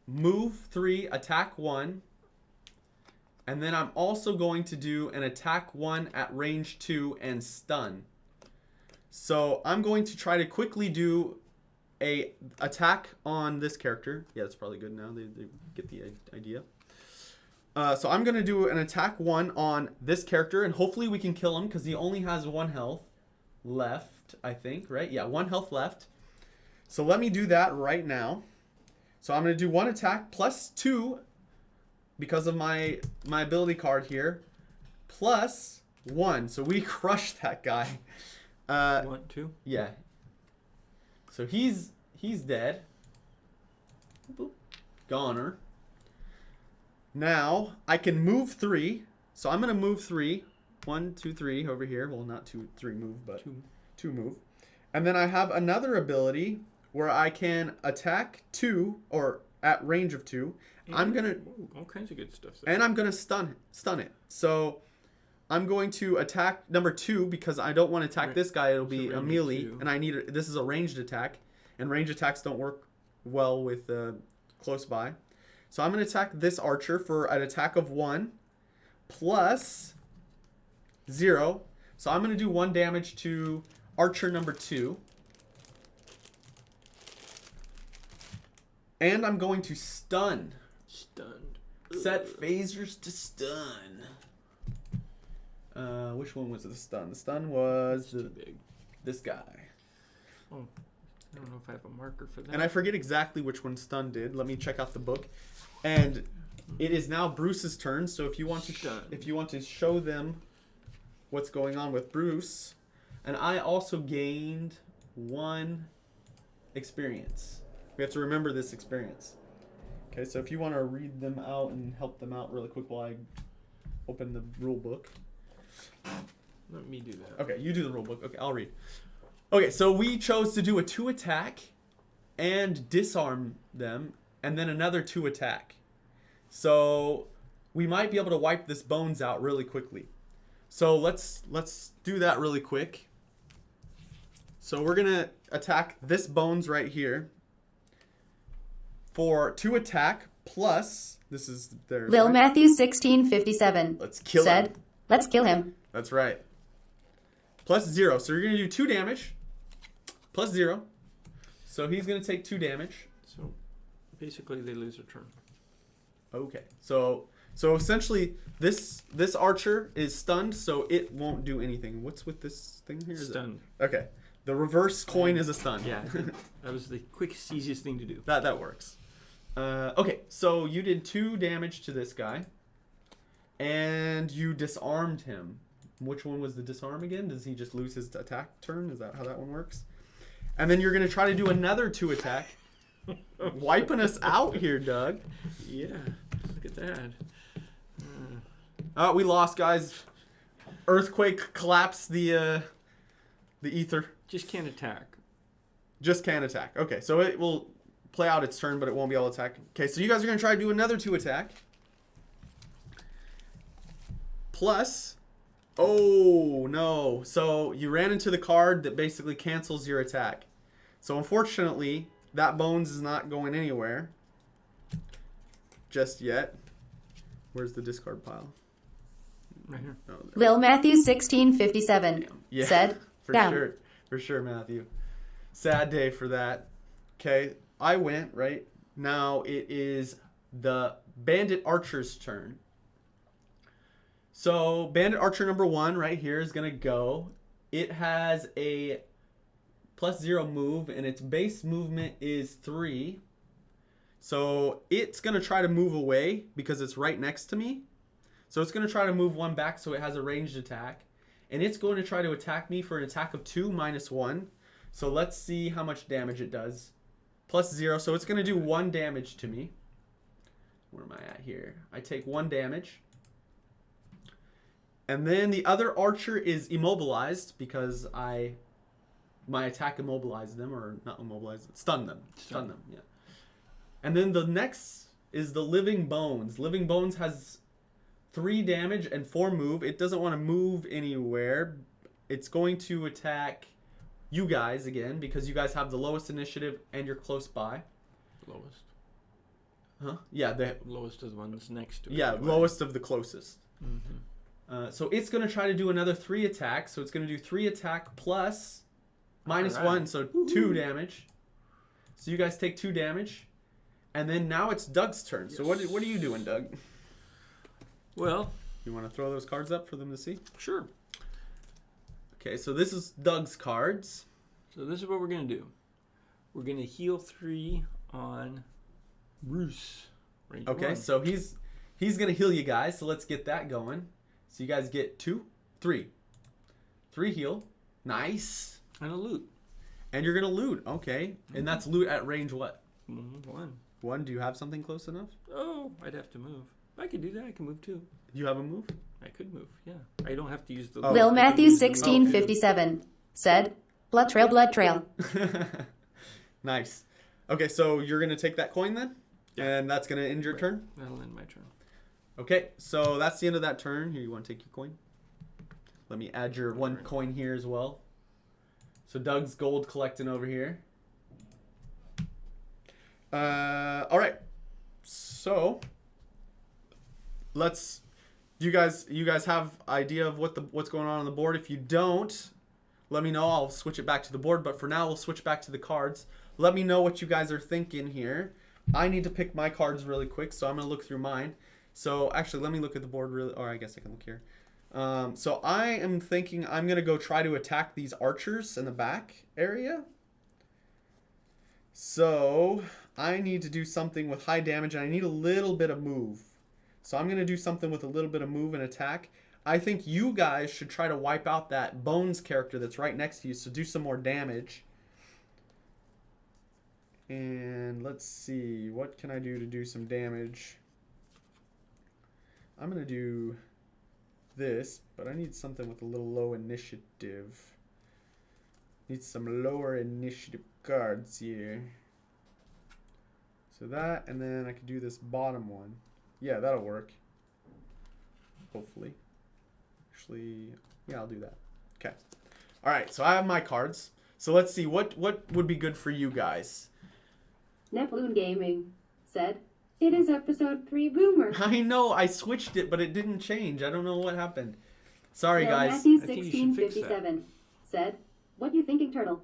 move 3, attack 1. And then I'm also going to do an attack 1 at range 2 and stun. So I'm going to try to quickly do a attack on this character. Yeah, that's probably good now. They get the idea. So I'm going to do an attack 1 on this character, and hopefully we can kill him because he only has 1 health left, I think, right? Yeah, 1 health left. So let me do that right now. So I'm going to do 1 attack plus 2 because of my ability card here, plus 1. So we crushed that guy.
1, 2.
Yeah. So he's dead. Boop. Goner. Now I can move 3. So I'm gonna move 3. 1, 2, 3 over here. Well, not 2, 3 move, but 2 move. And then I have another ability where I can attack 2 or at range of 2.
And
I'm gonna
all kinds of good stuff there.
and I'm gonna stun it. So I'm going to attack number 2 because I don't want to attack this guy. It'll be a melee, and I need this is a ranged attack, and ranged attacks don't work well with close by. So I'm going to attack this archer for an attack of 1 plus 0. So I'm going to do 1 damage to archer number 2. And I'm going to stun.
Stunned.
Set phasers to stun. Which one was the stun? The stun was
Too big.
this guy.
Oh, I don't know if I have a marker for that.
And I forget exactly which one stun did. Let me check out the book. And It is now Bruce's turn. So if you want to show them what's going on with Bruce, and I also gained 1 experience. We have to remember this experience. Okay, so if you want to read them out and help them out really quick while I open the rule book.
Let me do that.
Okay, you do the rule book. Okay, I'll read. Okay, so we chose to do a 2 attack and disarm them, and then another 2 attack. So we might be able to wipe this bones out really quickly. So let's do that really quick. So we're gonna attack this bones right here for 2 attack plus. This is their.
Lil Matthew 1657
Let's kill
said,
him.
"Let's kill him."
That's right. Plus 0. So you're gonna do 2 damage. Plus 0. So he's gonna take 2 damage.
So basically, they lose a turn.
Okay. So essentially, this archer is stunned, so it won't do anything. What's with this thing here?
Stunned.
Okay. The reverse coin is a stun.
Yeah, that was the quickest, easiest thing to do.
That works. Okay, so you did 2 damage to this guy, and you disarmed him. Which one was the disarm again? Does he just lose his attack turn? Is that how that one works? And then you're going to try to do another 2 attack. Wiping us out here, Doug.
Yeah, look at that.
We lost, guys. Earthquake collapsed the ether.
Just can't attack.
Just can't attack. Okay, so it will play out its turn, but it won't be able to attack. Okay, so you guys are going to try to do another 2 attack. Plus, oh no. So you ran into the card that basically cancels your attack. So unfortunately, that bones is not going anywhere just yet. Where's the discard pile?
Right here.
Oh, there.
Lil Matthew 1657
Yeah,
said,
for
"Down."
sure. For sure, Matthew. Sad day for that. Okay, I went, right? Now it is the Bandit Archer's turn. So Bandit Archer number 1 right here is going to go. It has a plus 0 move, and its base movement is 3. So it's going to try to move away because it's right next to me. So it's going to try to move 1 back so it has a ranged attack. And it's going to try to attack me for an attack of 2 minus 1. So let's see how much damage it does. Plus 0. So it's going to do 1 damage to me. Where am I at here? I take 1 damage. And then the other archer is immobilized because my attack immobilized them, or not immobilized, stunned them. Stun them, yeah. And then the next is the Living Bones. Living Bones has 3 damage and 4 move. It doesn't want to move anywhere. It's going to attack you guys again because you guys have the lowest initiative and you're close by.
Lowest.
Huh? Yeah, the
Lowest is the one that's next to it.
yeah,
anyway.
lowest of the closest.
Mm-hmm.
So it's going to try to do another 3 attack. So it's going to do 3 attack plus minus
Alright.
1, so 2 damage. So you guys take 2 damage. And then now it's Doug's turn. So what are you doing, Doug?
Well,
You want to throw those cards up for them to see?
sure.
Okay, so this is Doug's cards.
So this is what we're going to do. We're going to heal 3 on Bruce. Range
Okay,
1.
so he's going to heal you guys. So let's get that going. So you guys get 2, 3. 3 heal. Nice.
And a loot.
And you're going to loot. Okay. And that's loot at range what?
1.
1. Do you have something close enough?
Oh, I'd have to move. I could do that. I can move too.
You have a move?
I could move, yeah. I don't have to use the...
Oh.
Lil
I can
Matthew
use the loot.
1657 said, "Blood trail, blood trail."
Nice. Okay, so you're going to take that coin then?
Yeah.
And that's going to end your turn?
That'll end my turn.
Okay, so that's the end of that turn. Here, you want to take your coin? Let me add your 1 coin here as well. So Doug's gold collecting over here. All right. So let's. You guys have idea of what's going on the board? If you don't, let me know. I'll switch it back to the board. But for now, we'll switch back to the cards. Let me know what you guys are thinking here. I need to pick my cards really quick, so I'm gonna look through mine. So actually, let me look at the board really. Or I guess I can look here. So I am thinking I'm gonna go try to attack these archers in the back area. So I need to do something with high damage, and I need a little bit of move. So I'm going to do something with a little bit of move and attack. I think you guys should try to wipe out that Bones character that's right next to you. So do some more damage. And let's see. What can I do to do some damage? I'm going to do this, but I need something with a little low initiative. Need some lower initiative cards here. So that, and then I could do this bottom one. Yeah, that'll work. Hopefully. Actually, yeah, I'll do that. Okay. All right, so I have my cards. So let's see, what would be good for you guys?
Neploon Gaming said, "It is episode 3 Boomer."
I know, I switched it, but it didn't change. I don't know what happened. Sorry,
Bill
guys.
Matthew
I think you should fix that.
1657 said, "What you thinking, Turtle?"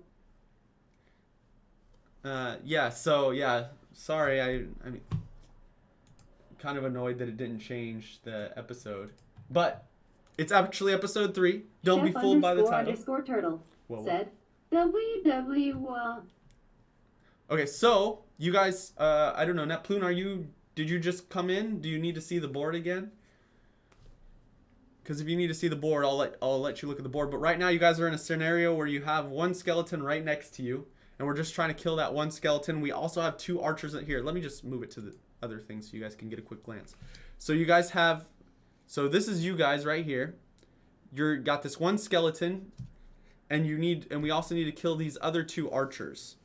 Yeah, so, yeah, sorry, I mean, kind of annoyed that it didn't change the episode. But it's actually episode 3. Don't be fooled by the title.
_ Turtle
Whoa, whoa.
said, "WW."
Okay, so, you guys, I don't know, Neploon, did you just come in? Do you need to see the board again? Because if you need to see the board, I'll let you look at the board. But right now, you guys are in a scenario where you have one skeleton right next to you. And we're just trying to kill that one skeleton. We also have 2 archers in here. Let me just move it to the other thing so you guys can get a quick glance. So you guys have... So this is you guys right here. You're got this one skeleton. And we also need to kill these other 2 archers.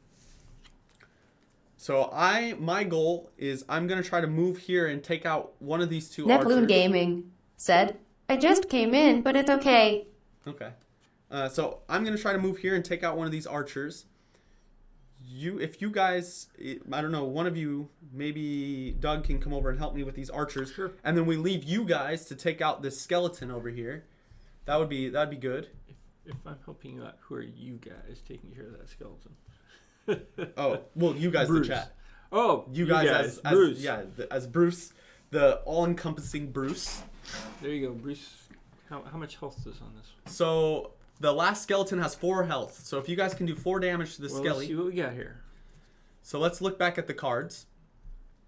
So my goal is I'm going to try to move here and take out one of these 2 archers.
Neploon Gaming said, "I just came in, but it's okay."
Okay. So I'm going to try to move here and take out one of these archers. If you guys, I don't know, one of you, maybe Doug can come over and help me with these archers.
Sure.
And then we leave you guys to take out this skeleton over here. That'd be good.
If I'm helping you out, who are you guys taking care of that skeleton?
Oh, well, you guys,
Bruce.
the chat.
Oh,
You guys as
Bruce.
Yeah, as Bruce, the all-encompassing Bruce.
There you go, Bruce. How much health is on this?
So the last skeleton has 4 health. So if you guys can do 4 damage to this
Well, let's see
skelly.
what we got here.
So let's look back at the cards.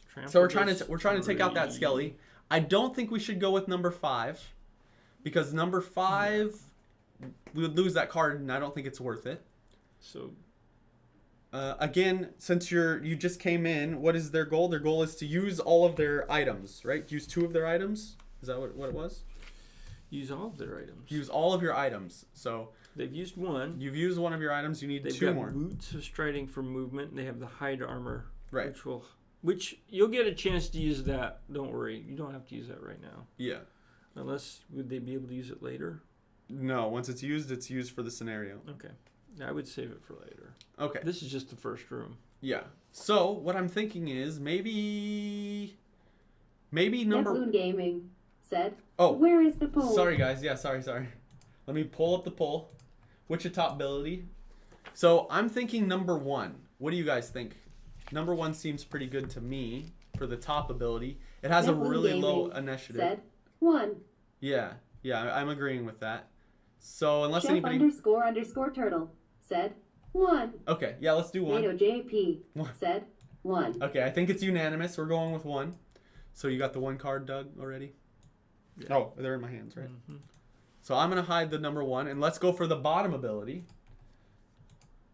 Trample
So we're trying
this
to take out that
tree.
skelly. I don't think we should go with number 5 because number 5 we would lose that card and I don't think it's worth it.
So
again, since you just came in, what is their goal? Their goal is to use all of their items, right? Use 2 of their items. Is that what it was?
use all of their items.
Use all of your items. So
They've used one.
you've used one of your items. You need
They've
2
got
more.
boots of striding for movement. And they have the hide armor,
Right.
which you'll get a chance to use that. Don't worry, you don't have to use that right now.
Yeah.
Unless would they be able to use it later?
No, once it's used for the scenario.
Okay, I would save it for later.
Okay.
This is just the first room.
Yeah. So what I'm thinking is maybe number.
Neploon Gaming said,
Oh,
"Where is the poll?"
sorry guys. Yeah, sorry. Let me pull up the poll. Wichita ability. So I'm thinking number 1. What do you guys think? Number 1 seems pretty good to me for the top ability. It has a
Neploon
really
Gaming
low initiative.
said, 1.
Yeah, I'm agreeing with that. So unless
Chef
anybody.
_ Turtle said, 1.
Okay, yeah, let's do 1.
Nato JP
One.
said, 1.
Okay, I think it's unanimous. We're going with 1. So you got the 1 card, Doug, already?
Yeah.
Oh, they're in my hands, right?
Mm-hmm.
So I'm going to hide the number 1, and let's go for the bottom ability.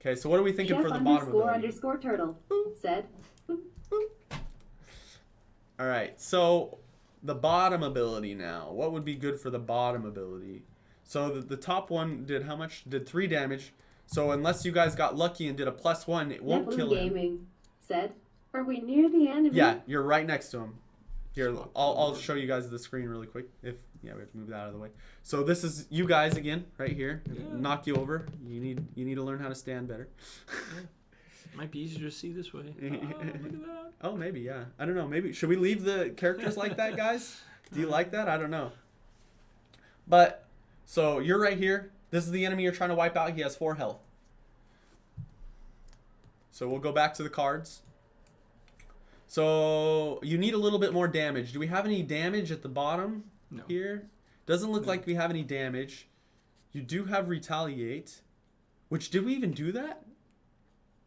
Okay, so what are we thinking
Chef
for the bottom ability?
_ Turtle said,
All right, so the bottom ability now. What would be good for the bottom ability? So the top one did how much? Did 3 damage. So unless you guys got lucky and did a +1, it won't
Neploon
kill him.
Gaming said, "Are we near the enemy?"
Yeah, you're right next to him. Here, I'll show you guys the screen really quick. We have to move that out of the way. So this is you guys again, right here.
Yeah.
Knock you over. You need to learn how to stand better.
Might be easier to see this way. Oh, look at that.
Oh, maybe, yeah. I don't know. Maybe should we leave the characters like that, guys? Do you like that? I don't know. But so you're right here. This is the enemy you're trying to wipe out. He has 4 health. So we'll go back to the cards. So you need a little bit more damage. Do we have any damage at the bottom
No.
here? Doesn't look like we have any damage. You do have retaliate. Which, did we even do that?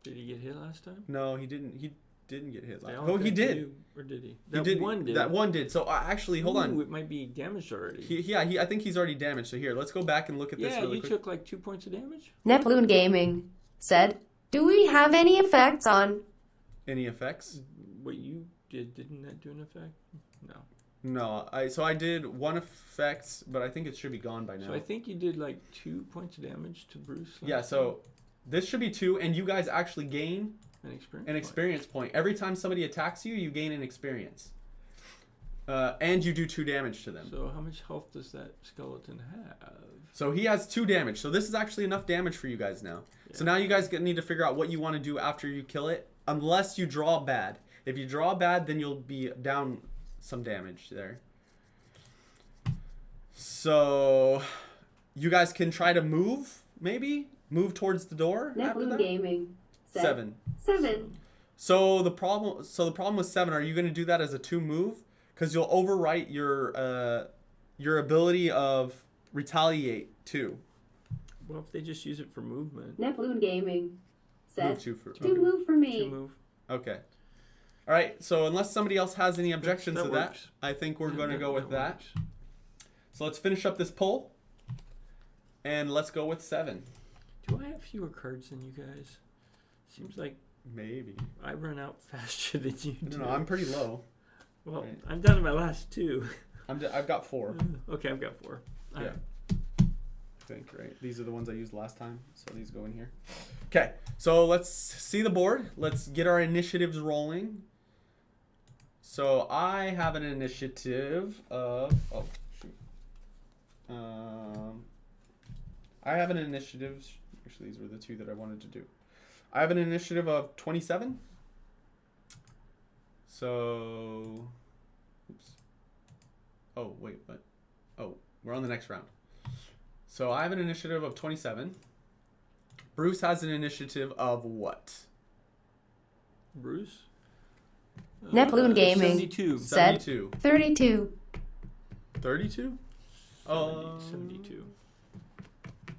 Did he get hit last time?
No, he didn't. didn't get hit
They
last.
all
Oh, he
got
did.
two, or did he?
He
That
did.
one did.
That one did. So actually, hold on.
It might be damaged already.
I think he's already damaged. So here, let's go back and look at this
Yeah,
really
you
quick.
took like 2 points of damage.
Neptune Gaming said, "Do we have any effects on?"
Any effects?
What you did, didn't that do an effect? No.
No, I did one effects, but I think it should be gone by now.
So I think you did like 2 points of damage to Bruce.
Yeah, so this should be 2, and you guys actually gain
an
experience point. Every time somebody attacks you, you gain an experience. And you do 2 damage to them.
So how much health does that skeleton have?
So he has 2 damage. So this is actually enough damage for you guys now. Yeah. So now you guys need to figure out what you want to do after you kill it, unless you draw bad. If you draw bad, then you'll be down some damage there. So you guys can try to move, maybe? Move towards the door after
Neptune
that?
Gaming said
7. So the problem with 7, are you going to do that as a 2 move? Because you'll overwrite your ability of retaliate 2.
Well, if they just use it for movement.
Neptune Gaming said,
Move 2 for
move for me.
2 move.
Okay. All right. So unless somebody else has any objections to that,
works.
I think we're going to go with that.
works.
So let's finish up this poll, and let's go with 7.
Do I have fewer cards than you guys? Seems like
Maybe.
I run out faster than you do.
No, I'm pretty low.
Well,
right.
I'm down to my last 2.
I've got 4.
Okay, I've got 4.
Yeah.
Alright.
I think, right? These are the ones I used last time, so these go in here. Okay, so let's see the board. Let's get our initiatives rolling. So I have an initiative of... Oh, shoot. I have an initiative... Actually, these were the 2 that I wanted to do. I have an initiative of 27. So... Oops. Oh, wait, what? Oh, we're on the next round. So I have an initiative of 27. Bruce has an initiative of what?
Bruce?
Neptune Gaming
72.
said
72.
32.
32?
72.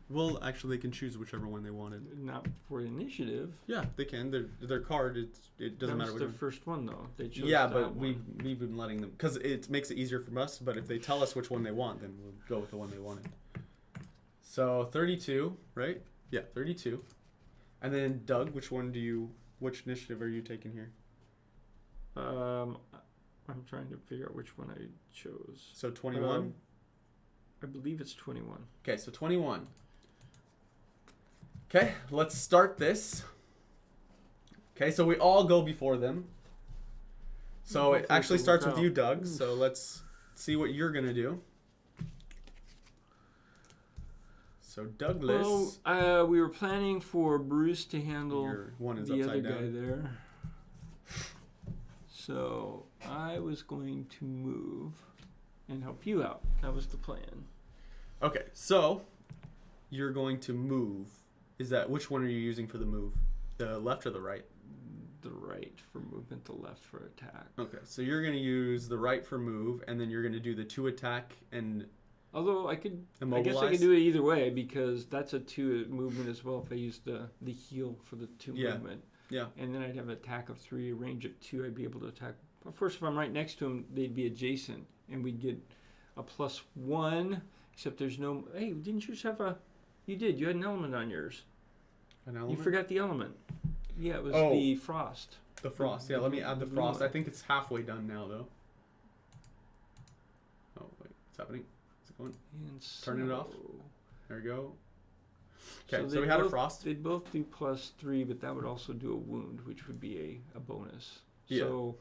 Well, actually, they can choose whichever one they wanted.
Not for initiative.
Yeah, they can. Their card, it doesn't matter
That was
which
their
one.
first one, though. They chose
Yeah,
that
but
one.
we've been letting them... Because it makes it easier for us, but if they tell us which one they want, then we'll go with the one they wanted. So 32, right? Yeah, 32. And then Doug, which initiative are you taking here?
I'm trying to figure out which one I chose.
So 21?
I believe it's 21.
Okay, so 21. Okay, let's start this. Okay, so we all go before them. So it actually starts with you, Doug. So let's see what you're going to do. So Douglas...
Well, we were planning for Bruce to handle
Your one is
the other
upside
guy
down.
there. So I was going to move and help you out. That was the plan.
Okay, so you're going to move. Which one are you using for the move? The left or the right?
The right for movement, the left for attack.
Okay, so you're going to use the right for move, and then you're going to do the 2 attack and
Although I guess I
immobilize.
could do it either way because that's a 2 movement as well if I use the heal for the 2 movement.
Yeah.
And then I'd have an attack of 3, a range of 2. I'd be able to attack. Of course, if I'm right next to him, they'd be adjacent, and we'd get a +1. Except there's no. Hey, didn't you just have a? You did. You had an element on yours.
An element?
You forgot the element. Yeah, it was
Oh.
the frost.
The frost. Yeah, let me add the
blue
frost.
one.
I think it's halfway done now, though. Oh, wait. What's happening? Is it going?
And
Turning it off?
so-
There we go. Okay, so
they
we had a
both-
frost.
They'd both do +3, but that would also do a wound, which would be a bonus.
Yeah.
So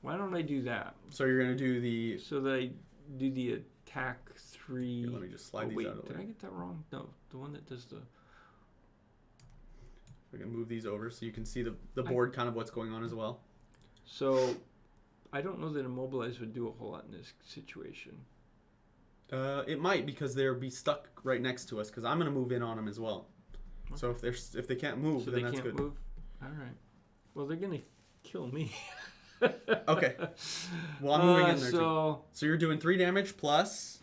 why don't I do that?
So you're going to do the...
So that I do the attack 3.
Here, let me just slide these
wait,
out of the
did
way.
I get that wrong? No, the one that does the.
We're going to move these over so you can see the board, kind of what's going on as well.
So I don't know that immobilize would do a whole lot in this situation.
It might, because they'll be stuck right next to us, because I'm going to move in on them as well. So if they can't move,
So
then
they
that's
can't
good.
move. All right. Well, they're gonna kill me.
Okay. Well, I'm moving in there too.
So
So you're doing 3 damage plus...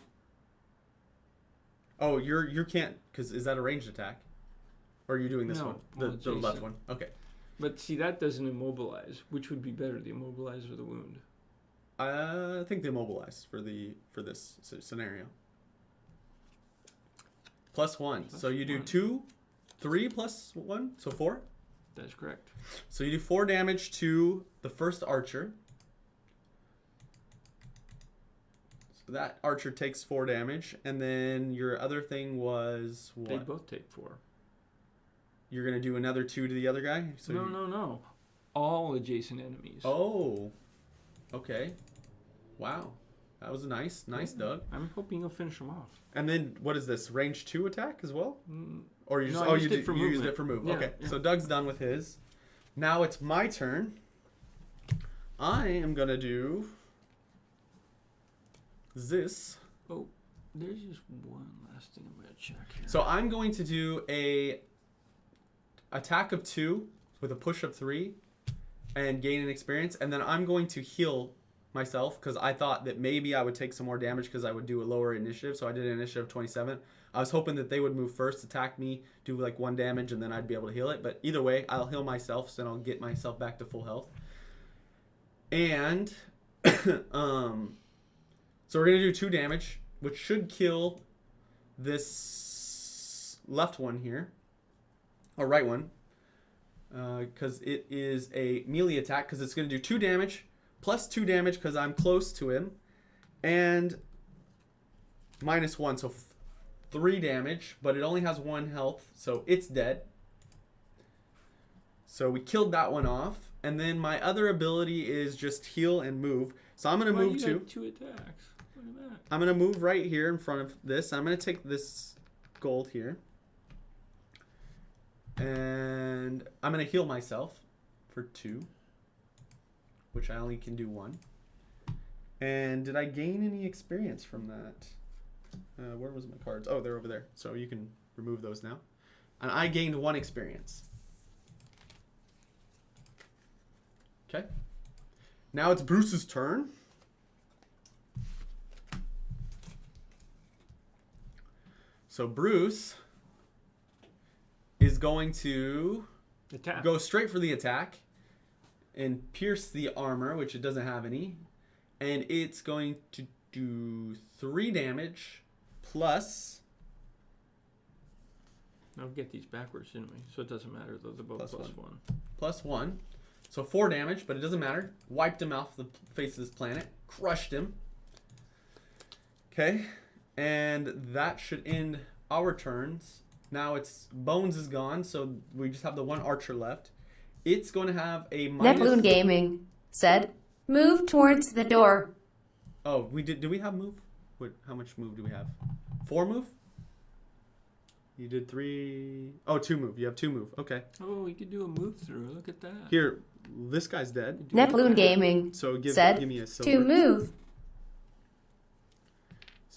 Oh, you can't, because is that a ranged attack? Or are you doing this
No,
one?
well,
The left
adjacent.
one. Okay.
But see, that doesn't immobilize. Which would be better, the immobilize or the wound?
I think the immobilize for this scenario. +1.
Plus
so you do
one.
2, 3 plus 1, so 4.
That's correct.
So you do 4 damage to the first archer. So that archer takes 4 damage, and then your other thing was what?
They both take 4.
You're gonna do another 2 to the other guy. So
No. All adjacent enemies.
Oh, okay. Wow, that was nice, Doug.
I'm hoping you'll finish them off.
And then what is this? Range 2 attack as well? Or you
No,
just,
I
oh,
used
you
it for
you used
movement.
it for move.
Yeah,
Okay,
yeah.
so Doug's done with his. Now it's my turn. I am gonna do this.
Oh, there's just one last thing I'm gonna check here.
So I'm going to do a attack of 2 with a push of 3 and gain an experience, and then I'm going to heal myself because I thought that maybe I would take some more damage because I would do a lower initiative. So I did an initiative of 27. I was hoping that they would move first, attack me, do like 1 damage, and then I'd be able to heal it. But either way, I'll heal myself, so then I'll get myself back to full health. And so we're gonna do 2 damage, which should kill this left one here, or right one, because it is a melee attack. Because it's gonna do 2 damage plus 2 damage because I'm close to him, and -1, so 3 damage. But it only has 1 health, so it's dead. So we killed that one off. And then my other ability is just heal and move. So I'm going to
Well,
move
you
to...
got 2 attacks. Look at that.
I'm going to move right here in front of this. I'm going to take this gold here. And I'm going to heal myself for 2. Which I only can do 1. And did I gain any experience from that? Where was my cards? Oh, they're over there. So you can remove those now. And I gained 1 experience. Okay. Now it's Bruce's turn. So Bruce is going to
Attack.
go straight for the attack and pierce the armor, which it doesn't have any. And it's going to do 3 damage plus...
I'll get these backwards, didn't we? So it doesn't matter, though. They're both
Plus
plus 1.
+1. So 4 damage, but it doesn't matter. Wiped him off the face of this planet. Crushed him. Okay. And that should end our turns. Now it's Bones is gone, so we just have the 1 archer left. It's going to have a
Neploon Gaming said, move towards the door.
Oh, we did. Do we have move? What? How much move do we have? 4 move? You did 3. Oh, 2 move. You have 2 move. Okay.
Oh, you could do a move through. Look at that.
Here, this guy's dead.
Neploon Gaming
So give
said,
me a silver.
to move.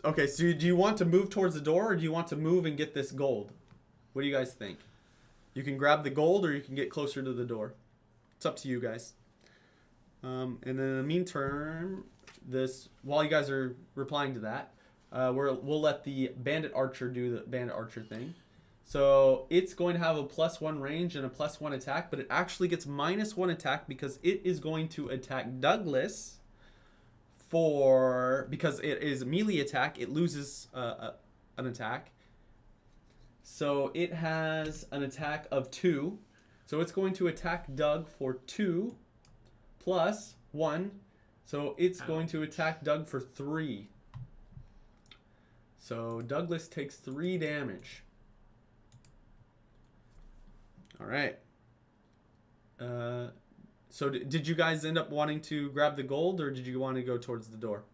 Okay, so do you want to move towards the door, or do you want to move and get this gold? What do you guys think? You can grab the gold, or you can get closer to the door. It's up to you guys. And then in the meantime, while you guys are replying to that, we'll let the bandit archer do the bandit archer thing. So it's going to have a +1 range and a +1 attack, but it actually gets -1 attack because it is going to attack Douglas. Because it is a melee attack, it loses an attack. So it has an attack of 2. So it's going to attack Doug for 2 plus 1. So it's going to attack Doug for 3. So Douglas takes 3 damage. All right. So did you guys end up wanting to grab the gold, or did you want to go towards the door?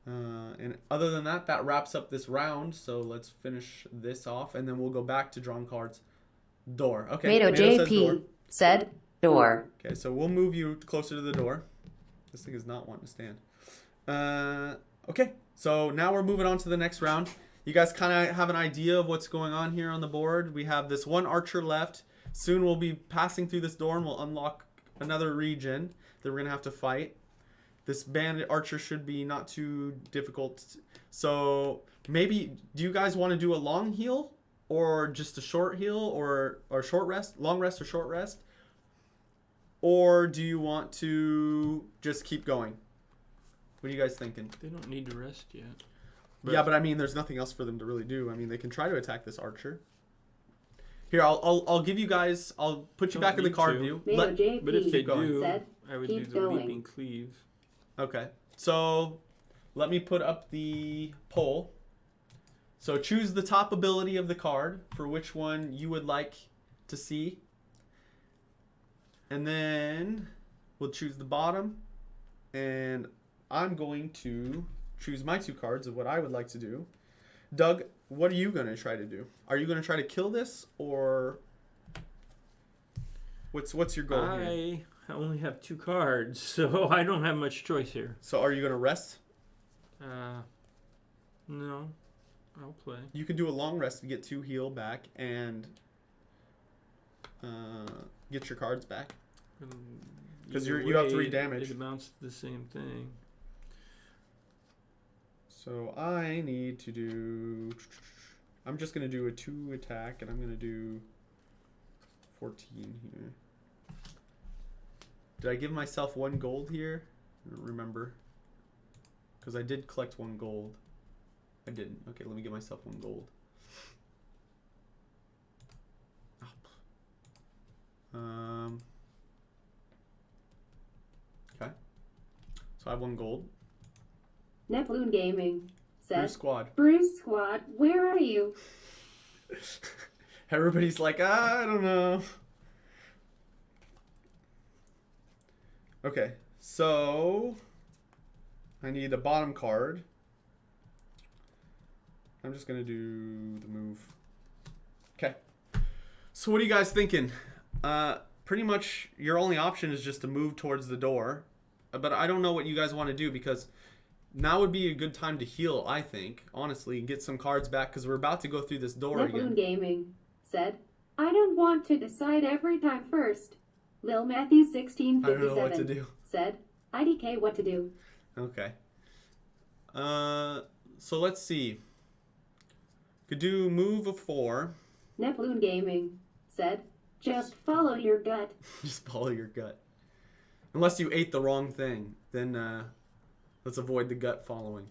And other than that, that wraps up this round. So let's finish this off, and then we'll go back to drawing cards. Door. Okay.
Mato
says door.
JP said, door.
Okay, so we'll move you closer to the door. This thing is not wanting to stand. Okay, so now we're moving on to the next round. You guys kind of have an idea of what's going on here on the board. We have this 1 archer left. Soon we'll be passing through this door and we'll unlock another region that we're going to have to fight. This bandit archer should be not too difficult. So maybe, do you guys want to do a long heal? or just a short heal, or short rest, long rest or short rest? Or do you want to just keep going? What are you guys thinking?
They don't need to rest yet.
Yeah, but I mean, there's nothing else for them to really do. I mean, they can try to attack this archer. Here, I'll give you guys. I'll put you back in the card view.
Mayo JP
But if they
going.
do,
said,
I would do
keep
the
going.
leaping cleave.
Okay, so let me put up the poll. So choose the top ability of the card for which one you would like to see. And then we'll choose the bottom. And I'm going to choose my 2 cards of what I would like to do. Doug, what are you going to try to do? Are you going to try to kill this, or what's your goal here?
I only have 2 cards, so I don't have much choice here.
So are you going to rest?
No. I'll play.
You can do a long rest to get 2 heal back and get your cards back. Because
Either
you have
way,
3 damage.
It amounts to the same thing.
So I need to do... I'm just going to do a 2 attack, and I'm going to do 14 here. Did I give myself 1 gold here? I don't remember. Because I did collect 1 gold. I didn't. Okay, let me give myself 1 gold. Okay. So I have 1 gold.
Neploon Gaming said,
Bruce Squad.
Bruce Squad, where are you?
Everybody's like, I don't know. Okay, so I need a bottom card. I'm just gonna do the move. Okay. So what are you guys thinking? Pretty much your only option is just to move towards the door. But I don't know what you guys want to do, because now would be a good time to heal, I think, honestly, and get some cards back, because we're about to go through this door
Neploon
again.
Gaming said, I don't want to decide every time first. Lil Matthew
I don't know what to
1657
do.
said, IDK what to do.
Okay. So let's see. Could do move of 4.
Neploon Gaming said, just follow your gut.
Just follow your gut. Unless you ate the wrong thing, then let's avoid the gut following.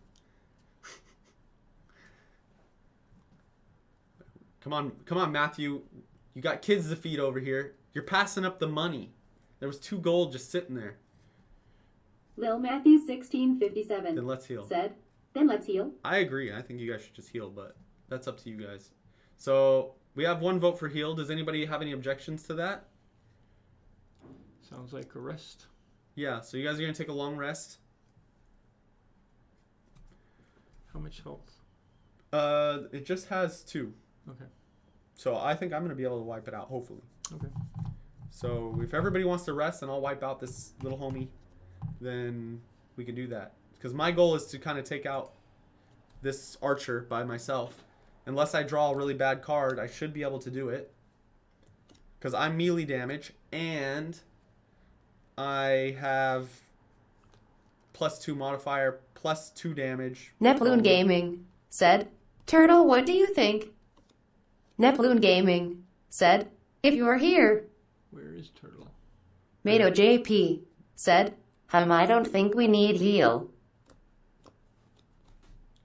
Come on, Matthew. You got kids to feed over here. You're passing up the money. There was 2 gold just sitting there.
Lil Matthew 1657
Then let's heal.
said, then let's heal.
I agree. I think you guys should just heal, but that's up to you guys. So we have 1 vote for heal. Does anybody have any objections to that?
Sounds like a rest.
Yeah, so you guys are going to take a long rest.
How much health?
It just has 2.
Okay.
So I think I'm going to be able to wipe it out, hopefully.
Okay.
So if everybody wants to rest and I'll wipe out this little homie, then we can do that. Because my goal is to kind of take out this archer by myself. Unless I draw a really bad card, I should be able to do it. Because I'm melee damage and I have +2 modifier, +2 damage.
Neploon Gaming said, Turtle, what do you think? Neploon Gaming said, if you are here.
Where is Turtle?
Mato JP said, I don't think we need heal.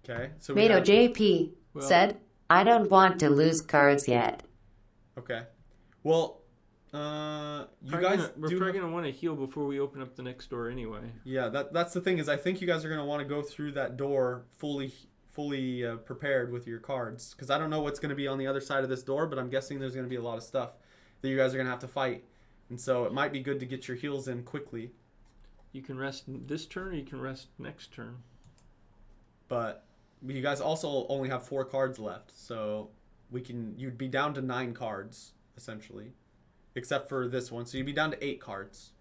Okay. So we
Mato
have,
JP said, I don't want to lose cards yet.
okay. Well, you guys
We're
do.
probably gonna want to heal before we open up the next door anyway.
Yeah, that's the thing, is I think you guys are going to want to go through that door fully prepared with your cards, because I don't know what's going to be on the other side of this door, but I'm guessing there's going to be a lot of stuff that you guys are going to have to fight, and so it might be good to get your heals in quickly.
You can rest this turn, or you can rest next turn.
But you guys also only have 4 cards left, so you'd be down to 9 cards essentially, except for this one, so you'd be down to 8 cards.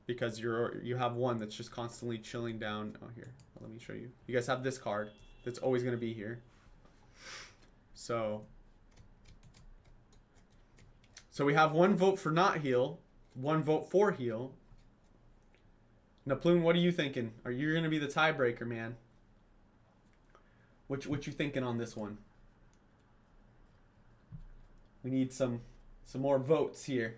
Because you have 1 that's just constantly chilling down. Oh, here, let me show you. You guys have this card that's always going to be here. So we have 1 vote for not heal, 1 vote for heal. Neploon, what are you thinking? Are you going to be the tiebreaker, man? What you thinking on this one? We need some more votes here.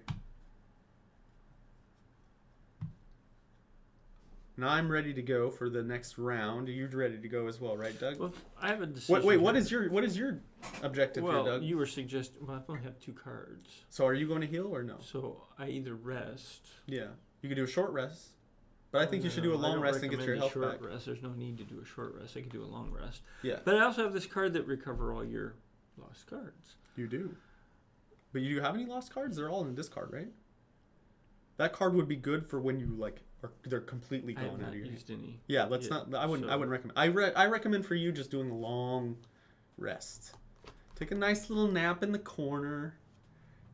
Now I'm ready to go for the next round. Are you ready to go as well, right, Doug?
Well, I have a decision.
Wait, what
here.
is your objective
Well,
here, Doug?
you were suggesting. Well, I only have 2 cards,
So are you going to heal or no?
so I either rest.
Yeah, you could do a short rest, but I think you should do a
I
long
don't
rest and get your
recommend a
health
short
back.
rest. There's no need to do a short rest. I could do a long rest.
Yeah,
But I also have this card that recover all your lost cards.
you do. But you do have any lost cards? They're all in the discard, right? That card would be good for when you they're completely
I
gone
have
out
not
of your hand.
used any.
Yeah, let's
Yeah,
not. I wouldn't
so-
recommend. I recommend for you just doing a long rest. Take a nice little nap in the corner.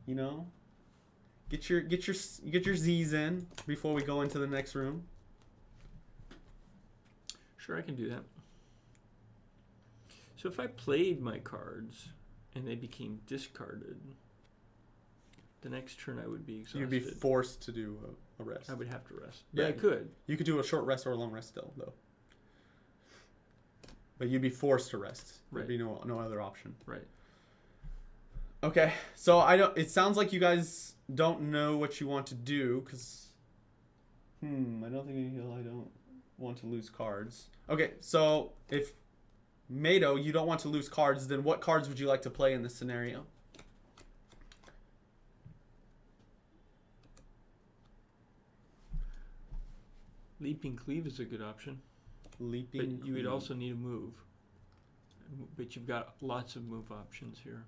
You know, get your Z's in before we go into the next room.
Sure, I can do that. So if I played my cards and they became discarded, the next turn I would be exhausted.
You'd be forced to do a rest.
I would have to rest. But
Yeah.
I could.
You could do a short rest or a long rest still, though. But you'd be forced to rest. There'd
Right.
be no other option.
Right.
Okay, so I don't. It sounds like you guys don't know what you want to do, because. I don't think I don't want to lose cards. Okay, so if Mado, you don't want to lose cards, then what cards would you like to play in this scenario?
Leaping Cleave is a good option.
Leaping.
But you would
Cleave.
also need a move. But you've got lots of move options here.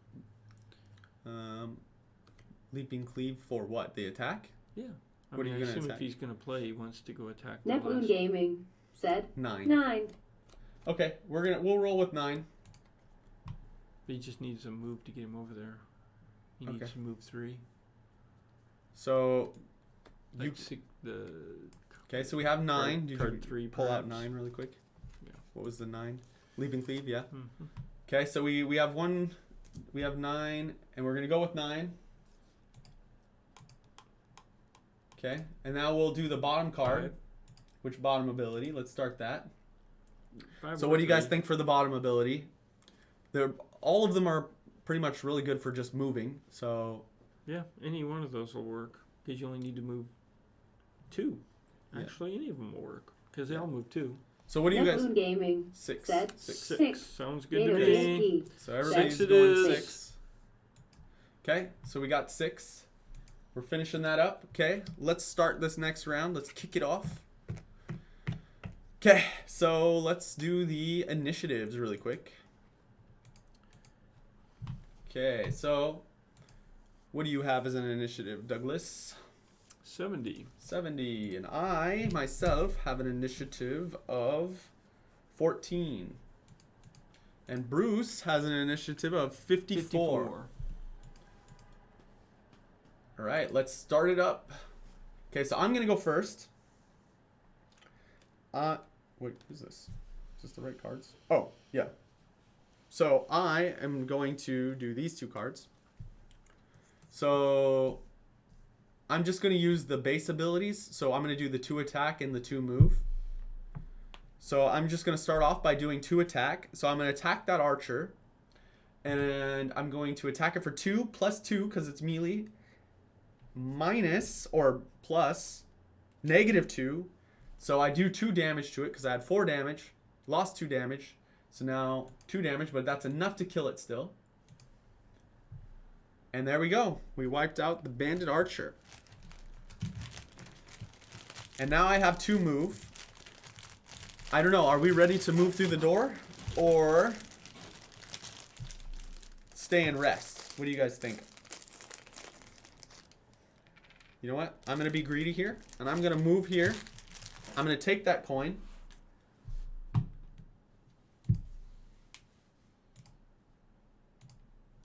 Leaping Cleave for what? The attack?
Yeah.
What are you
I
gonna
assume
attack?
if he's going to play, he wants to go attack the
Neptune
last.
Gaming said
9.
9.
Okay, we'll roll with 9.
But he just needs a move to get him over there. He needs
Okay.
to move 3.
So you
Like the
okay? So we have 9. Did
card
you
3
pull out
perhaps.
9 really quick?
Yeah.
What was the 9? Leaping Cleave, yeah.
Mm-hmm.
Okay, so we have 1. We have 9, and we're gonna go with 9. Okay, and now we'll do the bottom card.
5.
Which bottom ability? Let's start that.
5
So
or
what do you guys
3.
think for the bottom ability? All of them are pretty much really good for just moving. So
Yeah, any one of those will work because you only need to move 2.
Yeah.
Actually, any of them will work because they all move 2.
so what do you guys?
Neptune Gaming
6.
said
6.
6 sounds good to
Nato
me.
DSP.
So everybody's
6 it
going
is.
6. Okay, so we got 6. We're finishing that up. Okay, let's start this next round. Let's kick it off. Okay, so let's do the initiatives really quick. Okay, so what do you have as an initiative, Douglas?
70.
70. And I, myself, have an initiative of 14. And Bruce has an initiative of 54. All right, let's start it up. Okay, so I'm going to go first. Wait, who's this? Is this the right cards? Oh, yeah. So I am going to do these 2 cards. So I'm just going to use the base abilities. So I'm going to do the 2 attack and the 2 move. So I'm just going to start off by doing 2 attack. So I'm going to attack that archer. And I'm going to attack it for 2 plus 2 because it's melee. Minus or plus -2. So I do 2 damage to it because I had 4 damage. Lost 2 damage. So now 2 damage, but that's enough to kill it still. And there we go. We wiped out the bandit archer. And now I have 2 move. I don't know. Are we ready to move through the door? Or stay and rest? What do you guys think? You know what? I'm going to be greedy here. And I'm going to move here. I'm going to take that coin.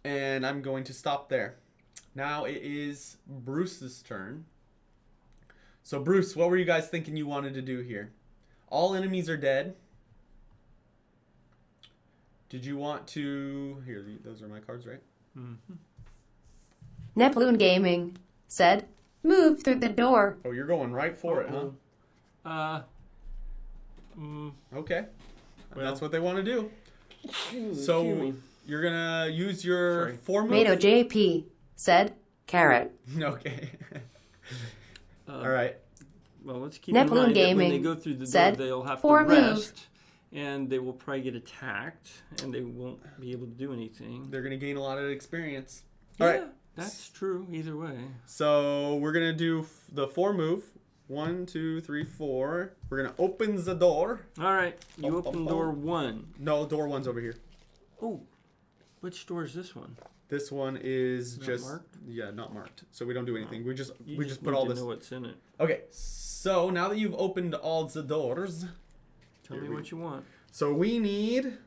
And I'm going to stop there. Now it is Bruce's turn. So Bruce, what were you guys thinking you wanted to do here? All enemies are dead. Did you want to... Here, those are my cards, right?
Mm-hmm.
Neptune Gaming said, "Move through the door."
Oh, you're going right for it, huh?
Uh-oh.
Okay.
Well.
That's what they want to do.
Excuse
So
me.
You're gonna use your
Sorry.
4 move.
Mato JP said, carrot.
Okay. All right.
Well, let's keep
Neptune
in mind that when they
Gaming
go through the door,
said,
they'll have to
4
rest,
moves.
and they will probably get attacked, and they won't be able to do anything.
They're gonna gain a lot of experience.
Yeah,
All right.
that's true. Either way.
So we're gonna do the 4 move. 1, 2, 3, 4. We're gonna open the door.
All right, you
Oh,
open
oh,
door
oh.
1.
No, door 1's over here.
Oh, which door is this one?
This one is
Not
just
marked?
yeah, not marked. So we don't do anything. We just
You
we just put
need
all
to
this.
know what's in it.
Okay. So now that you've opened all the doors,
Tell
Here
me
we-
what you want.
so we need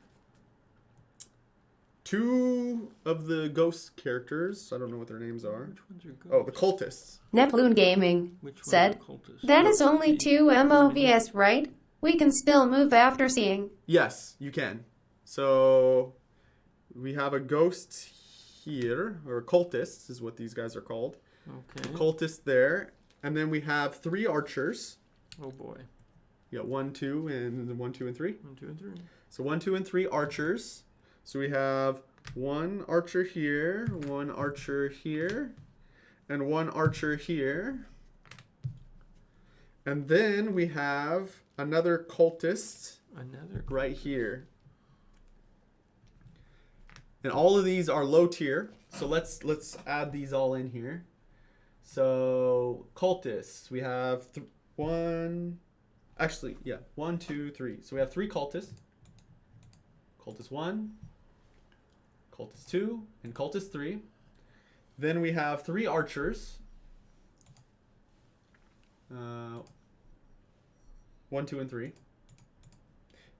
2 of the ghost characters. I don't know what their names are.
Which ones are good?
Oh, the cultists.
Neptune Gaming
Which ones
said,
are cultists?
that is only 2 MOVs, right? We can still move after seeing.
Yes, you can. So we have a ghost here, or cultists is what these guys are called.
Okay.
Cultist there, and then we have 3 archers.
Oh boy.
Yeah, 1, 2, and then 1, 2, and 3.
1, 2, and 3.
So 1, 2, and 3 archers. So we have 1 archer here, 1 archer here, and 1 archer here. And then we have another cultist
Another.
right here. And all of these are low tier. So let's add these all in here. So cultists, we have 1, 2, 3. So we have 3 cultists. Cultist 1, Cultist 2, and Cultist 3. Then we have 3 archers. 1, 2, and 3.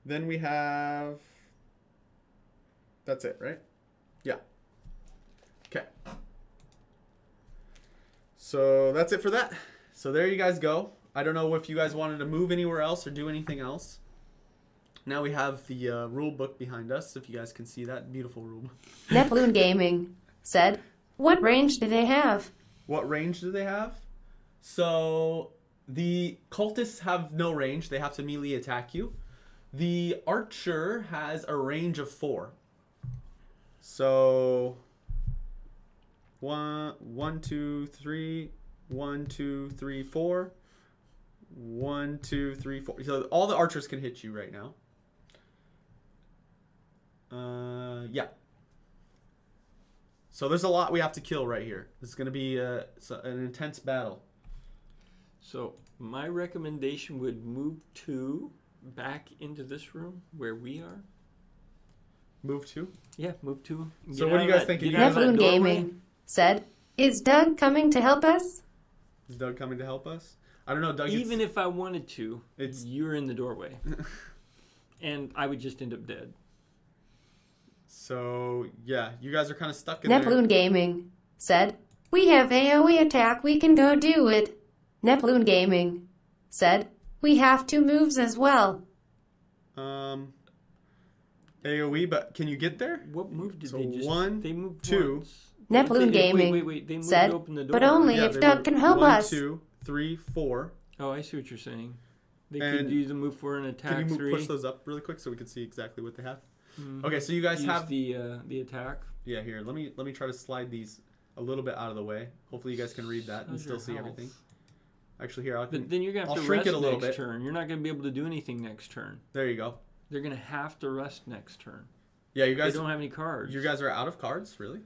Then we have... That's it, right? Yeah. Okay. So that's it for that. So there you guys go. I don't know if you guys wanted to move anywhere else or do anything else. Now we have the rule book behind us, if you guys can see that beautiful rule book.
Neptune Gaming said, what range do they have?
What range do they have? So the cultists have no range. They have to melee attack you. The archer has a range of 4. So 1, 2, 3, 1, 2, 3, 4. 1, 2, 3, 4. So all the archers can hit you right now. Yeah. So there's a lot we have to kill right here. This is going to be an intense battle.
So my recommendation would move 2 back into this room where we are.
Move 2.
Yeah, move 2.
So what do you guys think?
Neptune Gaming said, is Doug coming to help us?
Is Doug coming to help us? I don't know, Doug.
Even if I wanted to,
it's-
you're in the doorway. And I would just end up dead.
So, yeah, you guys are kind of stuck in
Neptune Gaming said, we have AoE attack, we can go do it. Neptune Gaming said, we have 2 moves as well.
there. AoE, but can you get there?
What move did
So
they just...
1,
they moved
2.
once.
Neptune
Wait,
Gaming
wait. They moved
said,
to open the door.
but only
Yeah,
if
they
Doug
moved
can help
1,
us.
2, 3, 4.
Oh, I see what you're saying. They
And
could do the move 4 and attack
Can you
3.
push those up really quick so we can see exactly what they have?
Mhm.
Okay, so you guys
Use
have
the attack.
Yeah, here. Let me try to slide these a little bit out of the way. Hopefully you guys can read that and
How's
still
your
see
health?
everything. Actually, here,
But then you're gonna have
I'll
to
shrink
rest
it a little
next
bit.
turn. You're not gonna be able to do anything next turn.
there you go.
They're gonna have to rest next turn.
Yeah, you
They
guys
don't have any cards.
you guys are out of cards, really?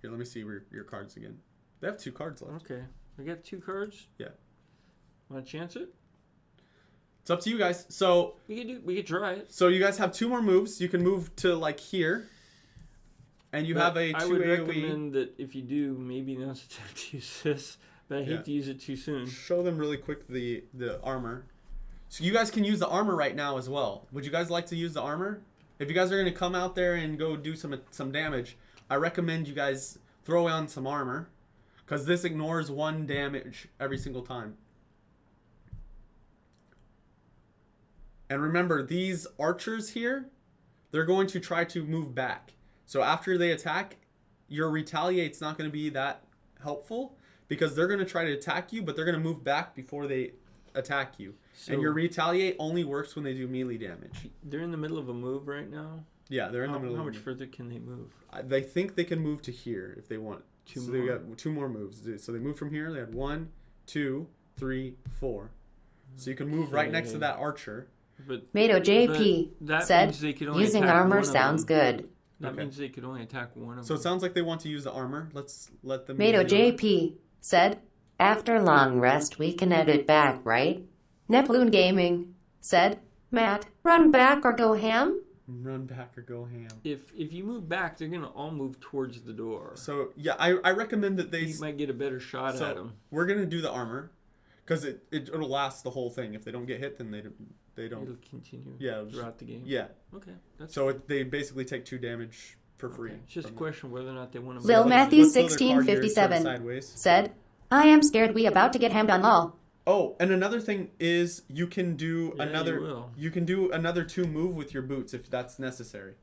Here, let me see your cards again. They have 2 cards left.
Okay, we got 2 cards.
Yeah.
Want to chance it?
It's up to you guys. So
We could try it.
you guys have 2 more moves. You can move to like here. And you
But
have a 2
I would
AoE.
recommend that if you do, maybe now's the time to use this. But I hate
Yeah.
to use it too soon.
Show them really quick the armor. So you guys can use the armor right now as well. Would you guys like to use the armor? If you guys are going to come out there and go do some damage, I recommend you guys throw on some armor. Because this ignores 1 damage every single time. And remember, these archers here, they're going to try to move back. So after they attack, your retaliate's not going to be that helpful. Because they're going to try to attack you, but they're going to move back before they attack you.
So
And your retaliate only works when they do melee damage.
they're in the middle of a move right now.
Yeah, they're in the middle.
How
of
much
the
further can they move?
They think they can move to here if they want.
Two
so
more.
they got 2 more moves. So they moved from here. They had 1, 2, 3, 4. So you can move right next to
Okay.
that archer.
But
Mato JP
that
said,
means they could only
using
attack
armor
one of
sounds
them.
good.
That
Okay.
means they could only attack one of
So it
them.
sounds like they want to use the armor. Let's let them.
Mato
use the armor.
JP said, after long rest we can edit back, right? Neploon Gaming said, Matt, run back or go ham?
Run back or go ham.
If you move back, they're gonna all move towards the door.
So yeah, I recommend that they.
You might get a better shot at them.
We're gonna do the armor, because it'll last the whole thing. If they don't get hit, then they don't.
It'll continue
Yeah,
throughout the game.
Yeah.
Okay. That's
So they basically take 2 damage for free.
okay. It's just a
from
question of whether or not they want to
Lil
move.
Matthew
Let's throw their card here and turn it
1657
sideways.
said, I am scared we about to get hammed on lol.
Oh, and another thing is you can do
Yeah,
another.
you will.
You can do another 2 move with your boots if that's necessary.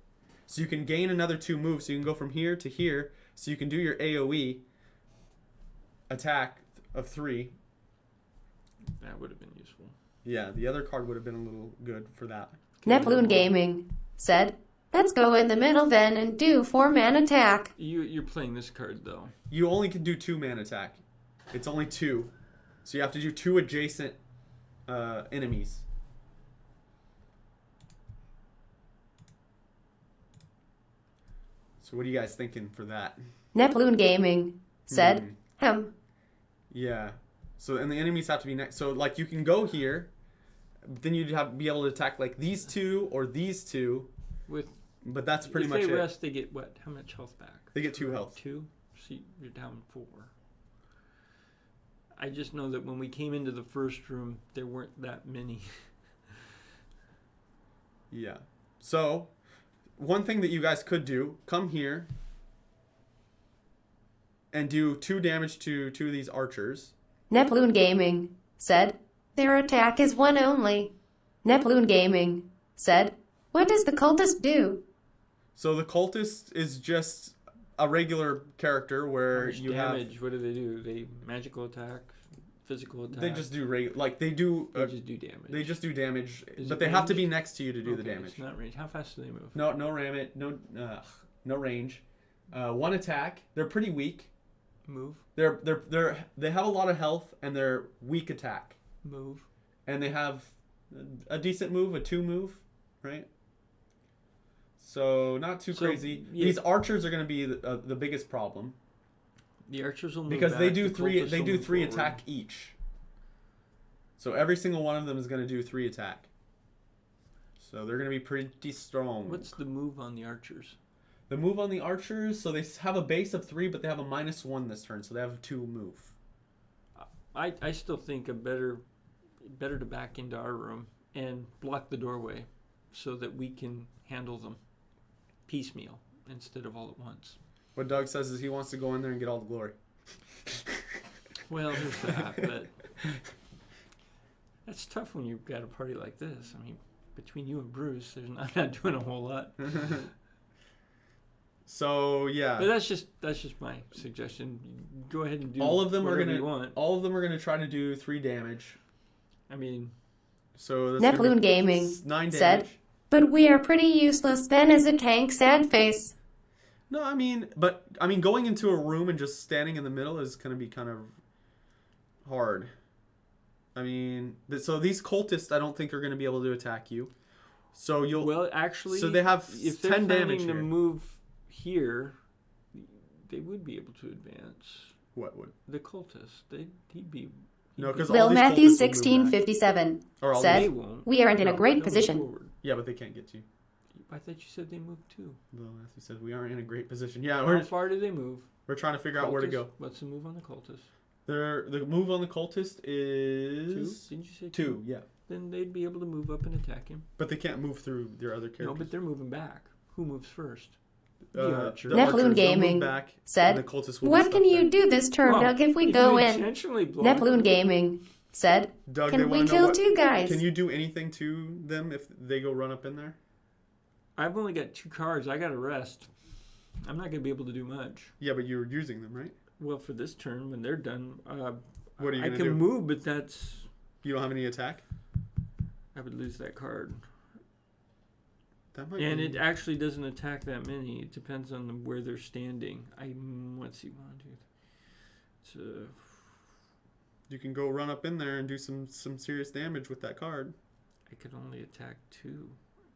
So you can gain another 2 moves. So you can go from here to here. So you can do your AOE attack of 3.
That would have been useful.
Yeah, the other card would have been a little good for that.
Neploon Gaming said, let's go in the middle then and do 4-man attack.
You're playing this card though.
You only can do 2-man attack. It's only 2. So you have to do 2 adjacent enemies. So what are you guys thinking for that?
Neploon Gaming said,
Yeah. So and the enemies have to be next. So like you can go here, but then you'd have be able to attack like these 2 or these 2.
With
But that's pretty
if
much
they
it.
rest, they get what? How much health back?
They get 2 health.
2. See, you're down 4. I just know that when we came into the first room, there weren't that many.
Yeah. So one thing that you guys could do, come here and do 2 damage to 2 of these archers.
Neploon Gaming said, their attack is 1 only. Neploon Gaming said, what does the cultist do?
So the cultist is just a regular character
How
where
much
you
damage? What do? They magical attack, physical attack.
they just do
They just do damage.
they just do damage,
Is
but
it
they have to
ranged?
be next to you to do the
Okay,
damage.
It's not range. How fast do they move?
No ram it, no range. 1 attack. They're pretty weak.
Move.
They have a lot of health and they're weak attack.
Move.
And they have a decent move, a 2 move, right? So not too
So,
crazy.
yeah.
These archers are going to be the biggest problem
The archers will move
because
back,
they do
the
3.
cultists
They
will
do
move
3
forward.
attack each. So every single one of them is going to do 3 attack. So they're going to be pretty strong.
What's the move on the archers?
The move on the archers? So they have a base of 3, but they have a -1 this turn, so they have a 2 move.
I still think better to back into our room and block the doorway so that we can handle them piecemeal instead of all at once.
What Doug says is he wants to go in there and get all the glory.
Well, there's that, but that's tough when you've got a party like this. I mean, between you and Bruce, there's not doing a whole lot.
So yeah,
But that's just my suggestion. Go ahead and do
all of them are
whatever
gonna
you want.
all of them are gonna try to do 3 damage.
I mean,
So that's gonna
Neploon
be
Gaming
9
said,
damage.
but we are pretty useless then as a tank, sad face.
No, I mean, going into a room and just standing in the middle is gonna be kind of hard. I mean, so these cultists, I don't think are gonna be able to attack you. So you'll
well, actually,
So they have
if they're
10 damage
planning to
here.
move here, they would be able to advance.
What would?
The cultist, he'd be.
No, 'cause
Lil
all these
Matthew
cultists will move back.
1657
Or all
They
said,
won't.
we aren't in a
They'll-
great
they'll move
position.
forward.
Yeah, but they can't get you.
I thought you said they moved too.
Lil Matthew said we aren't in a great position. Yeah,
How far do they move?
we're trying to figure out where to
Cultist?
go.
What's the move on the cultist?
The move on the cultist
2?
is
Didn't you say
2. Yeah,
Then they'd be able to move up and attack him.
but they can't move through their other characters.
No, but they're moving back. Who moves first?
The
archer.
archers,
Neploon
they'll move
Gaming
back,
said,
and the cultists will be
what
stuck
can you
there.
do this turn,
Well,
Doug, if we
if
go
you
in?
intentionally block
Neploon Gaming said,
Doug, they
can we
wanna know
kill
what-
2 guys?
Can you do anything to them if they go run up in there?
I've only got 2 cards. I got to rest. I'm not going to be able to do much.
Yeah, but you're using them, right?
Well, for this turn, when they're done,
What are you
I
gonna
can
do?
move, but that's
You don't have any attack.
I would lose that card.
That might
And
be...
it actually doesn't attack that many. It depends on where they're standing. Let's see, one, two. It's
You can go run up in there and do some serious damage with that card.
I could only attack 2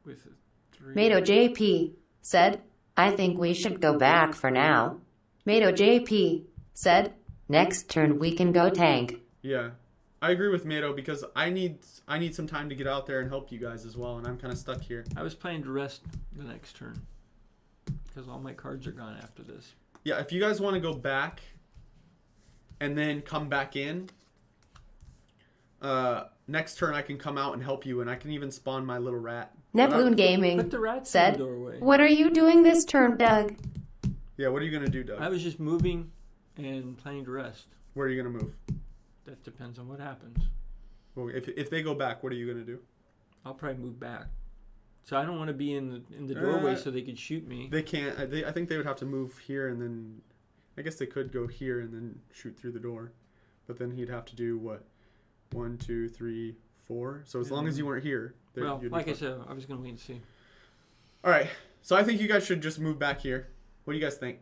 with a 3.
Mato JP said, I think we should go back for now. Mato JP said, next turn we can go tank.
Yeah. I agree with Mato because I need some time to get out there and help you guys as well, and I'm kind of stuck here.
I was planning to rest the next turn because all my cards are gone after this.
Yeah, if you guys want to go back and then come back in, next turn I can come out and help you, and I can even spawn my little rat.
Neploon Gaming
Put the rats
said,
in the doorway.
what are you doing this turn, Doug?
Yeah, what are you going to do, Doug?
I was just moving and planning to rest.
Where are you going to move?
That depends on what happens.
Well, if they go back, what are you going to do?
I'll probably move back. So I don't want to be in the doorway so they could shoot me.
They can't. I think they would have to move here and then... I guess they could go here and then shoot through the door. But then he'd have to do what? 1, 2, 3, 4. So as long as you weren't here...
Well, like I said, I was going to wait and see.
All right. So I think you guys should just move back here. What do you guys think?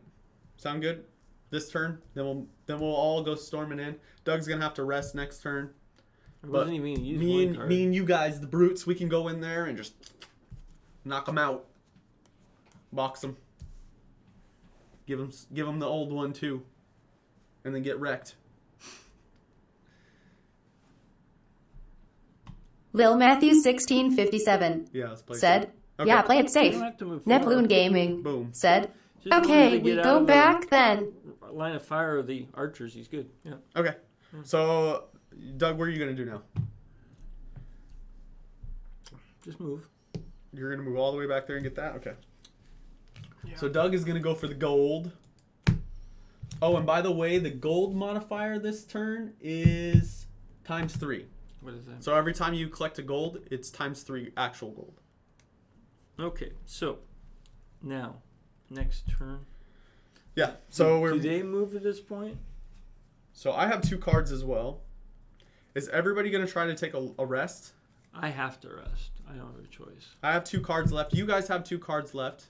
Sound good? This turn? Then we'll all go storming in. Doug's going to have to rest next turn.
I wasn't even going to use
Me
one card.
and you guys, the brutes, we can go in there and just knock them out. Box them. Give them the old one too. And then get wrecked.
Lil Matthew 1657
Yeah, let's play.
said,
Okay.
yeah, play it
You
safe.
don't have to move
Neploon
forward.
Gaming
Boom.
said,
Just as long as
okay,
they
we
get out
go
of the
back then.
line of fire of the archers, he's good. Yeah.
Okay. So, Doug, what are you going to do now?
Just move.
You're going to move all the way back there and get that? Okay.
Yeah.
So Doug is going to go for the gold. Oh, and by the way, the gold modifier this turn is ×3.
What is that?
So every time you collect a gold, it's ×3 actual gold.
Okay, so now, next turn.
Yeah. So
Do they move at this point?
So I have 2 cards as well. Is everybody going to try to take a rest?
I have to rest. I don't have a choice.
I have 2 cards left. You guys have 2 cards left.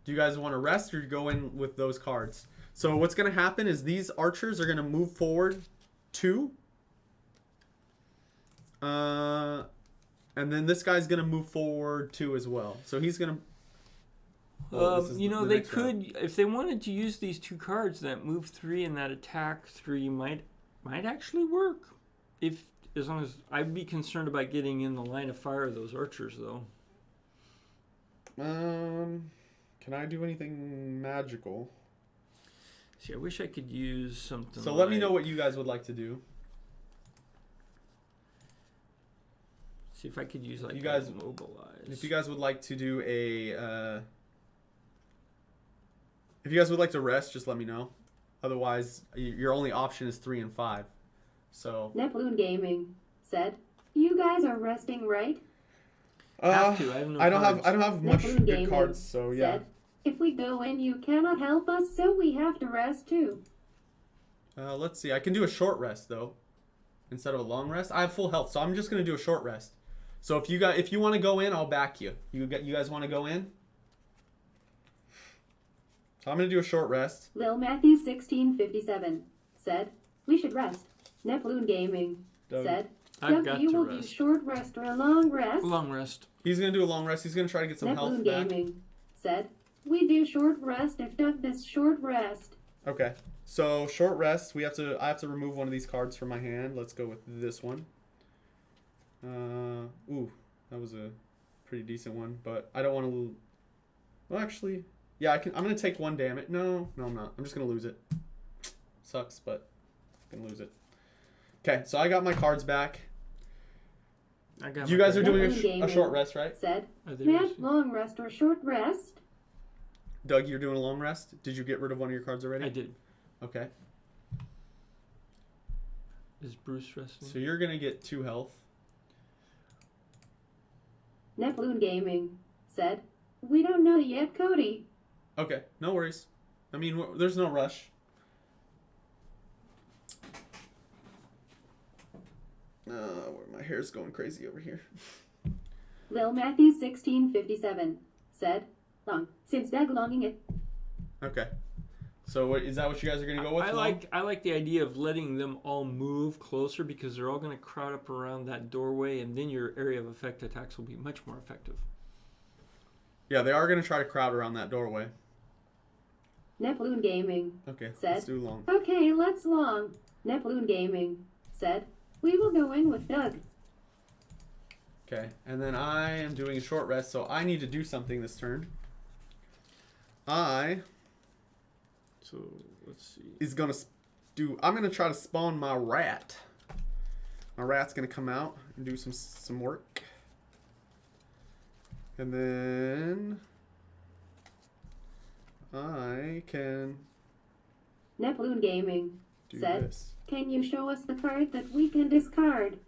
Do you guys want to rest or go in with those cards? So what's going to happen is these archers are going to move forward 2. And then this guy's going to move forward 2 as well. So he's going to...
They could, if they wanted to use these 2 cards, that move 3 and that attack 3 might actually work. As long as I'd be concerned about getting in the line of fire of those archers, though.
Can I do anything magical?
See, I wish I could use something.
So let me know what you guys would like to do.
See if I could use
You guys
mobilize.
If you guys would like to do a... if you guys would like to rest, just let me know. Otherwise, your only option is 3 and 5. So...
Neploon Gaming said, you guys are resting, right?
Have to. I have no
I don't
cards.
have much
Neploon
good
Gaming
cards, so yeah.
said, if we go in, you cannot help us, so we have to rest too.
Let's see. I can do a short rest though, instead of a long rest. I have full health, so I'm just gonna do a short rest. So if you want to go in, I'll back you. You guys want to go in? So I'm gonna do a short rest.
Lil Matthew 1657 said, we should rest. Neploon Gaming
Doug.
said,
I've
Doug,
got
you
to
will do
rest.
short rest or a long rest.
Long rest.
He's gonna do a long rest. He's gonna try to get some health
Neploon
back.
Gaming said, we do short rest if Doug does short rest.
Okay. So short rest. I have to remove one of these cards from my hand. Let's go with this one. Ooh, that was a pretty decent one, but I don't want to. Well, actually, yeah, I'm gonna take 1 damage. No, I'm not. I'm just gonna lose it. Sucks, but I'm gonna lose it. Okay, so I got my cards back. You guys are doing a short rest, right?
Said,
Are they
Matt,
resting?
long rest or short rest?
Doug, you're doing a long rest. Did you get rid of one of your cards already?
I did.
Okay.
Is Bruce resting?
So you're gonna get 2 health.
Neploon Gaming said, we don't know yet, Cody.
Okay, no worries. I mean, there's no rush. My hair's going crazy over here.
Lil Matthew 1657 said, long, since Doug longing it.
Okay. So what, is that what you guys are going to go with?
I like the idea of letting them all move closer because they're all going to crowd up around that doorway, and then your area of effect attacks will be much more effective.
Yeah, they are going to try to crowd around that doorway.
Neploon Gaming
Okay,
said,
let's do long.
okay, let's long. Neploon Gaming said, we will go in with Doug.
Okay, and then I am doing a short rest, so I need to do something this turn.
So let's see.
I'm gonna try to spawn my rat. My rat's gonna come out and do some work. And then I can
Neploon Gaming
do
said,
this.
can you show us the card that we can discard?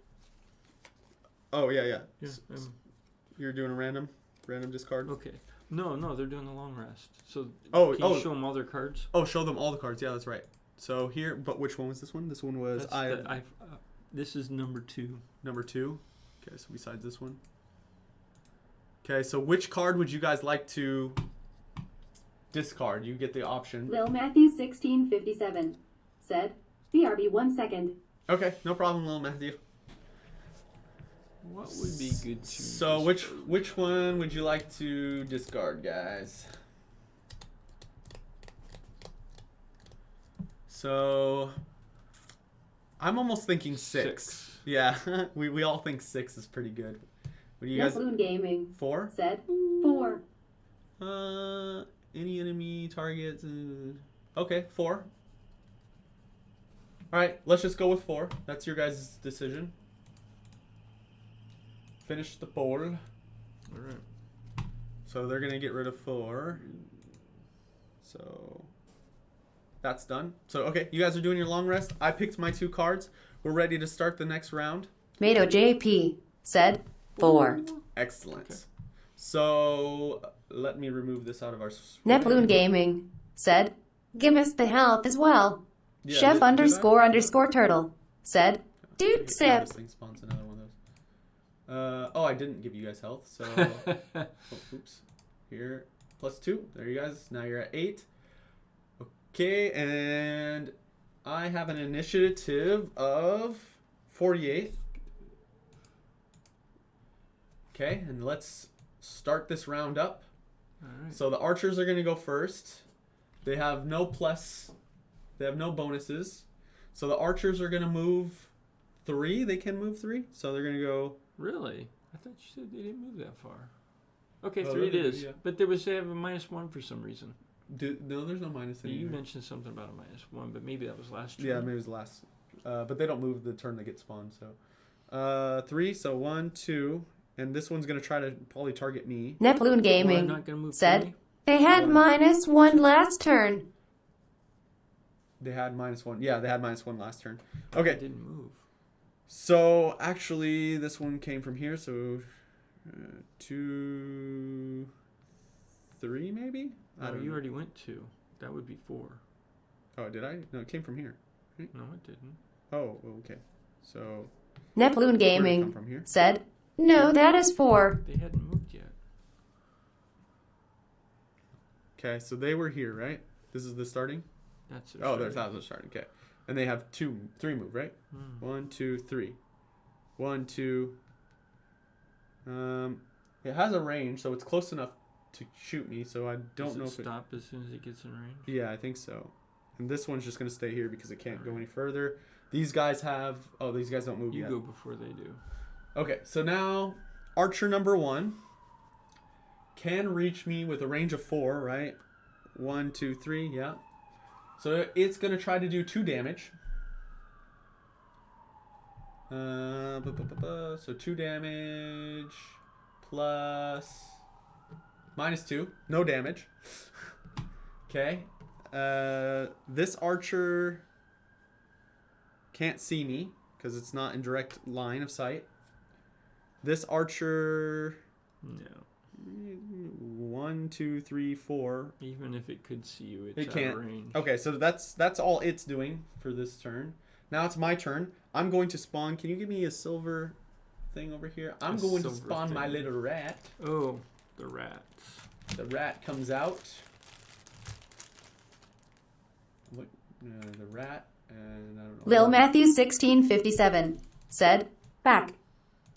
Oh yeah.
Yeah,
You're doing a random discard.
okay. No, they're doing the long rest. So
Oh,
can you show them all their cards?
Oh, show them all the cards. Yeah, that's right. So here, but which one was this one? This one was
this is number 2.
number 2. Okay, so besides this one. Okay, so which card would you guys like to discard? You get the option.
Lil Matthew 1657 said, BRB 1 second.
Okay, no problem, Lil Matthew.
What would be good to?
So which one would you like to discard, guys? So I'm almost thinking 6. Yeah, we all think 6 is pretty good. What do you guys?
Neploon Gaming
4?
said, 4.
Any enemy targets? Okay, 4. All right, let's just go with 4. That's your guys' decision. Finish the poll.
All right.
So they're gonna get rid of 4. So that's done. So okay, you guys are doing your long rest. I picked my 2 cards. We're ready to start the next round.
Mato JP said 4.
Excellent.
Okay.
So let me remove this out of our.
Neploon Gaming said, give us the health as well.
Yeah,
Chef
did I?
_ turtle said, dude
Okay,
sip.
This thing spawns another one of those. Oh, I didn't give you guys health, so. Oh, oops. Here, +2. There you guys. Now you're at 8. Okay, and I have an initiative of 48. Okay, and let's start this round up.
All right.
So the archers are going to go first. They have no bonuses. So the archers are going to move 3. They can move 3. So they're going to go.
Really? I thought you said they didn't move that far. Okay,
Oh,
3 it
they
is.
do, yeah.
But they have a -1 for some reason.
No, there's no minus
You
anymore.
mentioned something about a -1, but maybe that was last turn.
Yeah, maybe it was last. But they don't move the turn they get spawned. So 3. So 1, 2. And this one's going to try to probably target me.
Neploon
Well, I'm
Gaming
not gonna move
said,
3.
they had -1 last turn.
They had -1. Yeah, they had -1 last turn.
It
Okay.
didn't move.
So actually, this one came from here. So 2, 3 maybe? I
Oh,
don't
you
know.
already went 2. That would be 4.
Oh, did I? No, it came from here.
No, it didn't.
Oh, okay. So
Neploon
where did it come
Gaming
from here?
said, no, that is 4.
They hadn't moved yet.
Okay, so they were here, right? This is the starting.
That's
Oh, there's that was the starting. Okay, and they have 3 move, right?
Hmm.
1, 2, 3. 1, 2. It has a range, so it's close enough to shoot me. So I don't
Does
know
it
if it.
stop as soon as it gets in range.
Yeah, I think so. And this one's just gonna stay here because it can't go any further. These guys have. Oh, these guys don't move
You
yet.
go before they do.
Okay, so now archer number 1 can reach me with a range of 4, right? 1, 2, 3, yeah. So it's gonna try to do 2 damage. So 2 damage plus -2, no damage. Okay. This archer can't see me because it's not in direct line of sight. This archer,
No.
1, 2, 3, 4.
Even if it could see you, it's
It
out
can't.
of range.
Okay, so that's all it's doing for this turn. Now it's my turn. I'm going to spawn. Can you give me a silver thing over here. I'm
A
going to
silver
spawn my
thing.
little rat.
Oh, the rats.
The rat comes out. What? The rat, and I don't know.
Lil Matthew 1657 said, back.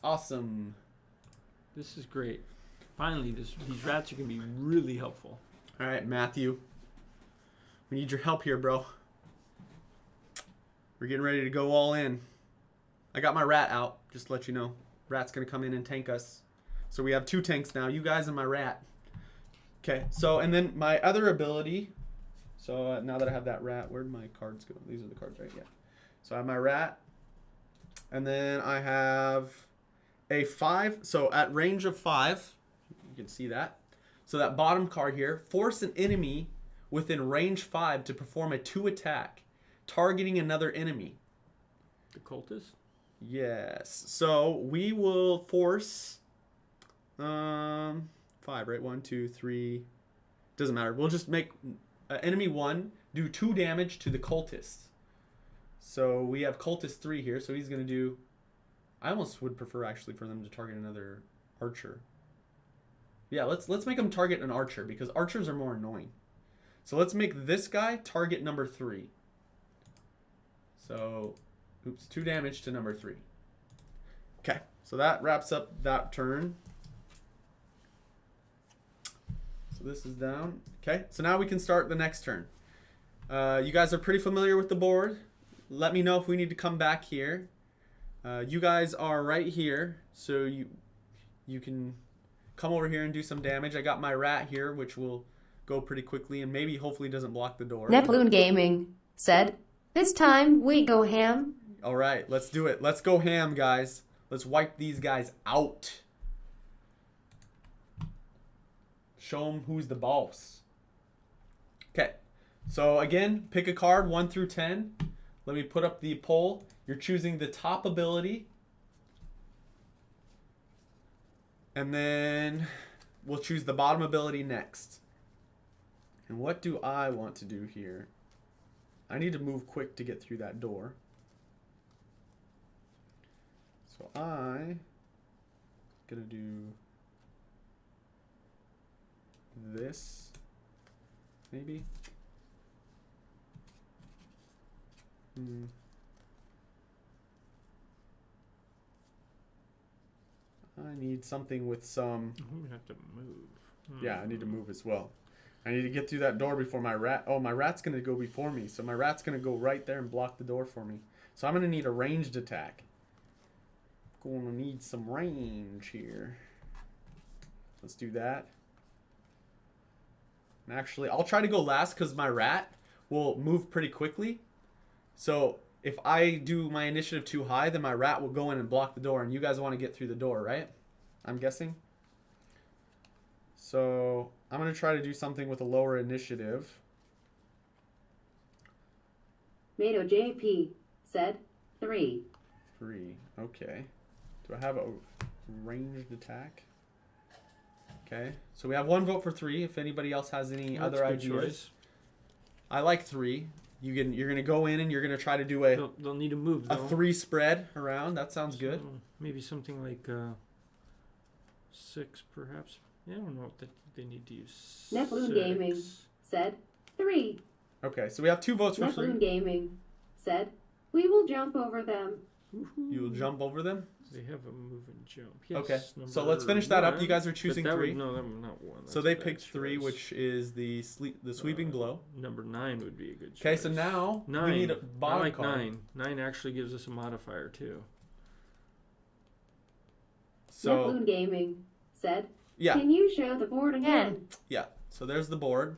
Awesome.
This is great. Finally, these rats are going to be really helpful.
All right, Matthew. We need your help here, bro. We're getting ready to go all in. I got my rat out, just to let you know. Rat's going to come in and tank us. So we have 2 tanks now, you guys and my rat. Okay, so, and then my other ability. So now that I have that rat, where'd my cards go? These are the cards, right? Yeah. So I have my rat. And then I have a 5. So at range of 5, you can see that. So that bottom card here, force an enemy within range 5 to perform a 2 attack, targeting another enemy.
The cultist?
Yes. So we will force 5, right? 1, 2, 3. Doesn't matter. We'll just make enemy 1 do 2 damage to the cultist. So we have cultist 3 here. So he's going to do... I almost would prefer actually for them to target another archer. Yeah, let's make them target an archer because archers are more annoying. So let's make this guy target number 3. So, oops, 2 damage to number 3. Okay, so that wraps up that turn. So this is down. Okay, so now we can start the next turn. You guys are pretty familiar with the board. Let me know if we need to come back here. You guys are right here, so you can come over here and do some damage. I got my rat here, which will go pretty quickly and maybe hopefully doesn't block the door.
Neploon Gaming said, this time we go ham.
All right, let's do it. Let's go ham, guys. Let's wipe these guys out. Show them who's the boss. Okay, so again, pick a card 1 through 10. Let me put up the poll. You're choosing the top ability. And then we'll choose the bottom ability next. And what do I want to do here? I need to move quick to get through that door. So I'm gonna do this, maybe. I need something with some...
We have to move.
Yeah, I need to move as well. I need to get through that door before my rat... Oh, my rat's going to go before me. So my rat's going to go right there and block the door for me. So I'm going to need a ranged attack. Going to need some range here. Let's do that. And actually, I'll try to go last because my rat will move pretty quickly. So if I do my initiative too high, then my rat will go in and block the door. And you guys want to get through the door, right? I'm guessing. So I'm going to try to do something with a lower initiative.
Mato JP said 3.
3. Okay. Do I have a ranged attack? Okay. So we have 1 vote for 3. If anybody else has any
That's
other
a good
ideas.
choice.
I like 3. You're going to go in and you're going to try to do a
They'll need to move, though.
3 spread around. That sounds good.
So maybe something like 6, perhaps. Yeah, I don't know if they need to use
Neploon
6.
Gaming said 3.
Okay, so we have 2 votes for 3.
Neploon Gaming said, we will jump over them.
Woohoo.
You will jump over them?
They have a move and jump. Yes,
Okay, so
number
let's finish that up.
1.
You guys are
But
choosing
that
3.
Would, no, that would not 1.
So
That's
they
a bad
picked 3,
choice.
which is the sweeping blow.
Number 9 would be a good choice.
Okay, so now
9.
we need a
I
bottom
like
card.
9. 9 actually gives us a modifier, too.
So,
Neploon Gaming said,
yeah.
can you show the board again?
Yeah, so there's the board.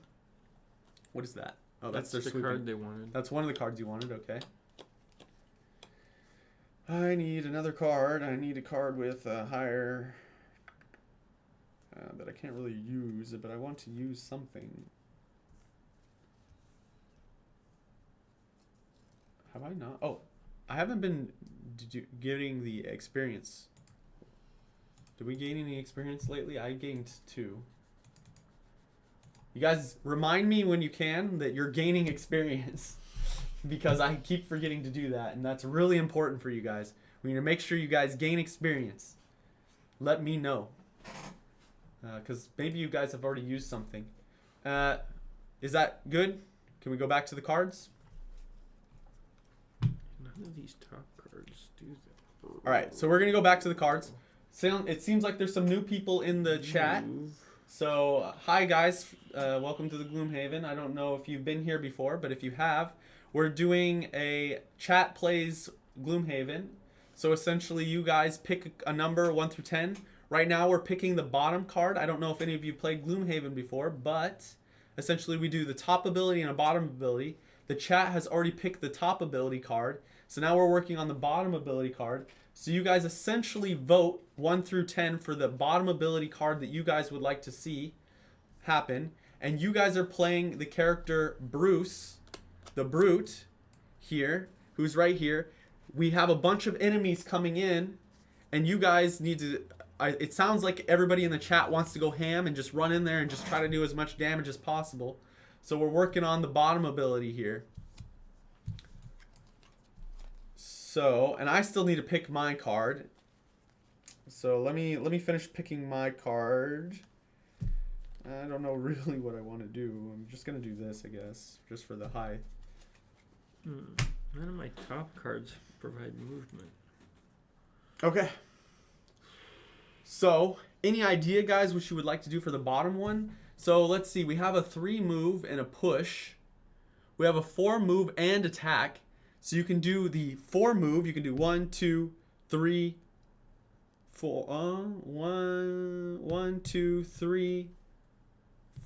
What is that? Oh, that's their
the
sweeping.
card they wanted.
That's one of the cards you wanted, okay. I need another card. I need a card with a higher... that I can't really use, but I want to use something. Have I not? Oh, I haven't been getting the experience. Did we gain any experience lately? I gained 2. You guys remind me when you can that you're gaining experience because I keep forgetting to do that, and that's really important for you guys. We need to make sure you guys gain experience. Let me know. Because maybe you guys have already used something. Is that good? Can we go back to the cards?
None of these top cards do that.
All right, so we're going to go back to the cards. It seems like there's some new people in the chat. So, hi guys. Welcome to the Gloomhaven. I don't know if you've been here before, but if you have, we're doing a chat plays Gloomhaven. So essentially you guys pick a number 1 through 10. Right now we're picking the bottom card. I don't know if any of you played Gloomhaven before, but essentially we do the top ability and a bottom ability. The chat has already picked the top ability card. So now we're working on the bottom ability card. So you guys essentially vote 1 through 10 for the bottom ability card that you guys would like to see happen. And you guys are playing the character Bruce, the Brute, here, who's right here. We have a bunch of enemies coming in, and you guys need to... it sounds like everybody in the chat wants to go ham and just run in there and just try to do as much damage as possible. So we're working on the bottom ability here. So, and I still need to pick my card. So let me finish picking my card. I don't know really what I want to do. I'm just gonna do this, I guess, just for the high.
None of my top cards provide movement.
Okay. So, any idea, guys, what you would like to do for the bottom one? So, let's see. We have a 3 move and a push. We have a 4 move and attack. So, you can do the 4 move. You can do 1, 2, 3, 4. 1, 2, 3,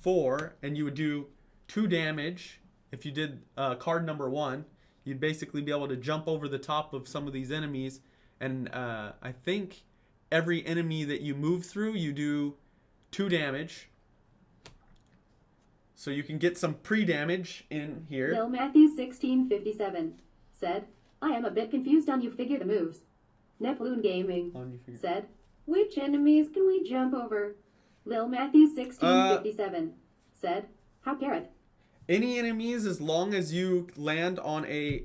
4. And you would do 2 damage. If you did card number 1, you'd basically be able to jump over the top of some of these enemies. And I think... every enemy that you move through, you do 2 damage. So you can get some pre-damage in here.
Bill Matthews 1657 said, I am a bit confused on you figure the moves. Neploon Gaming said, which enemies can we jump over? Lil Matthews 1657 said, how carrot?
Any enemies as long as you land on a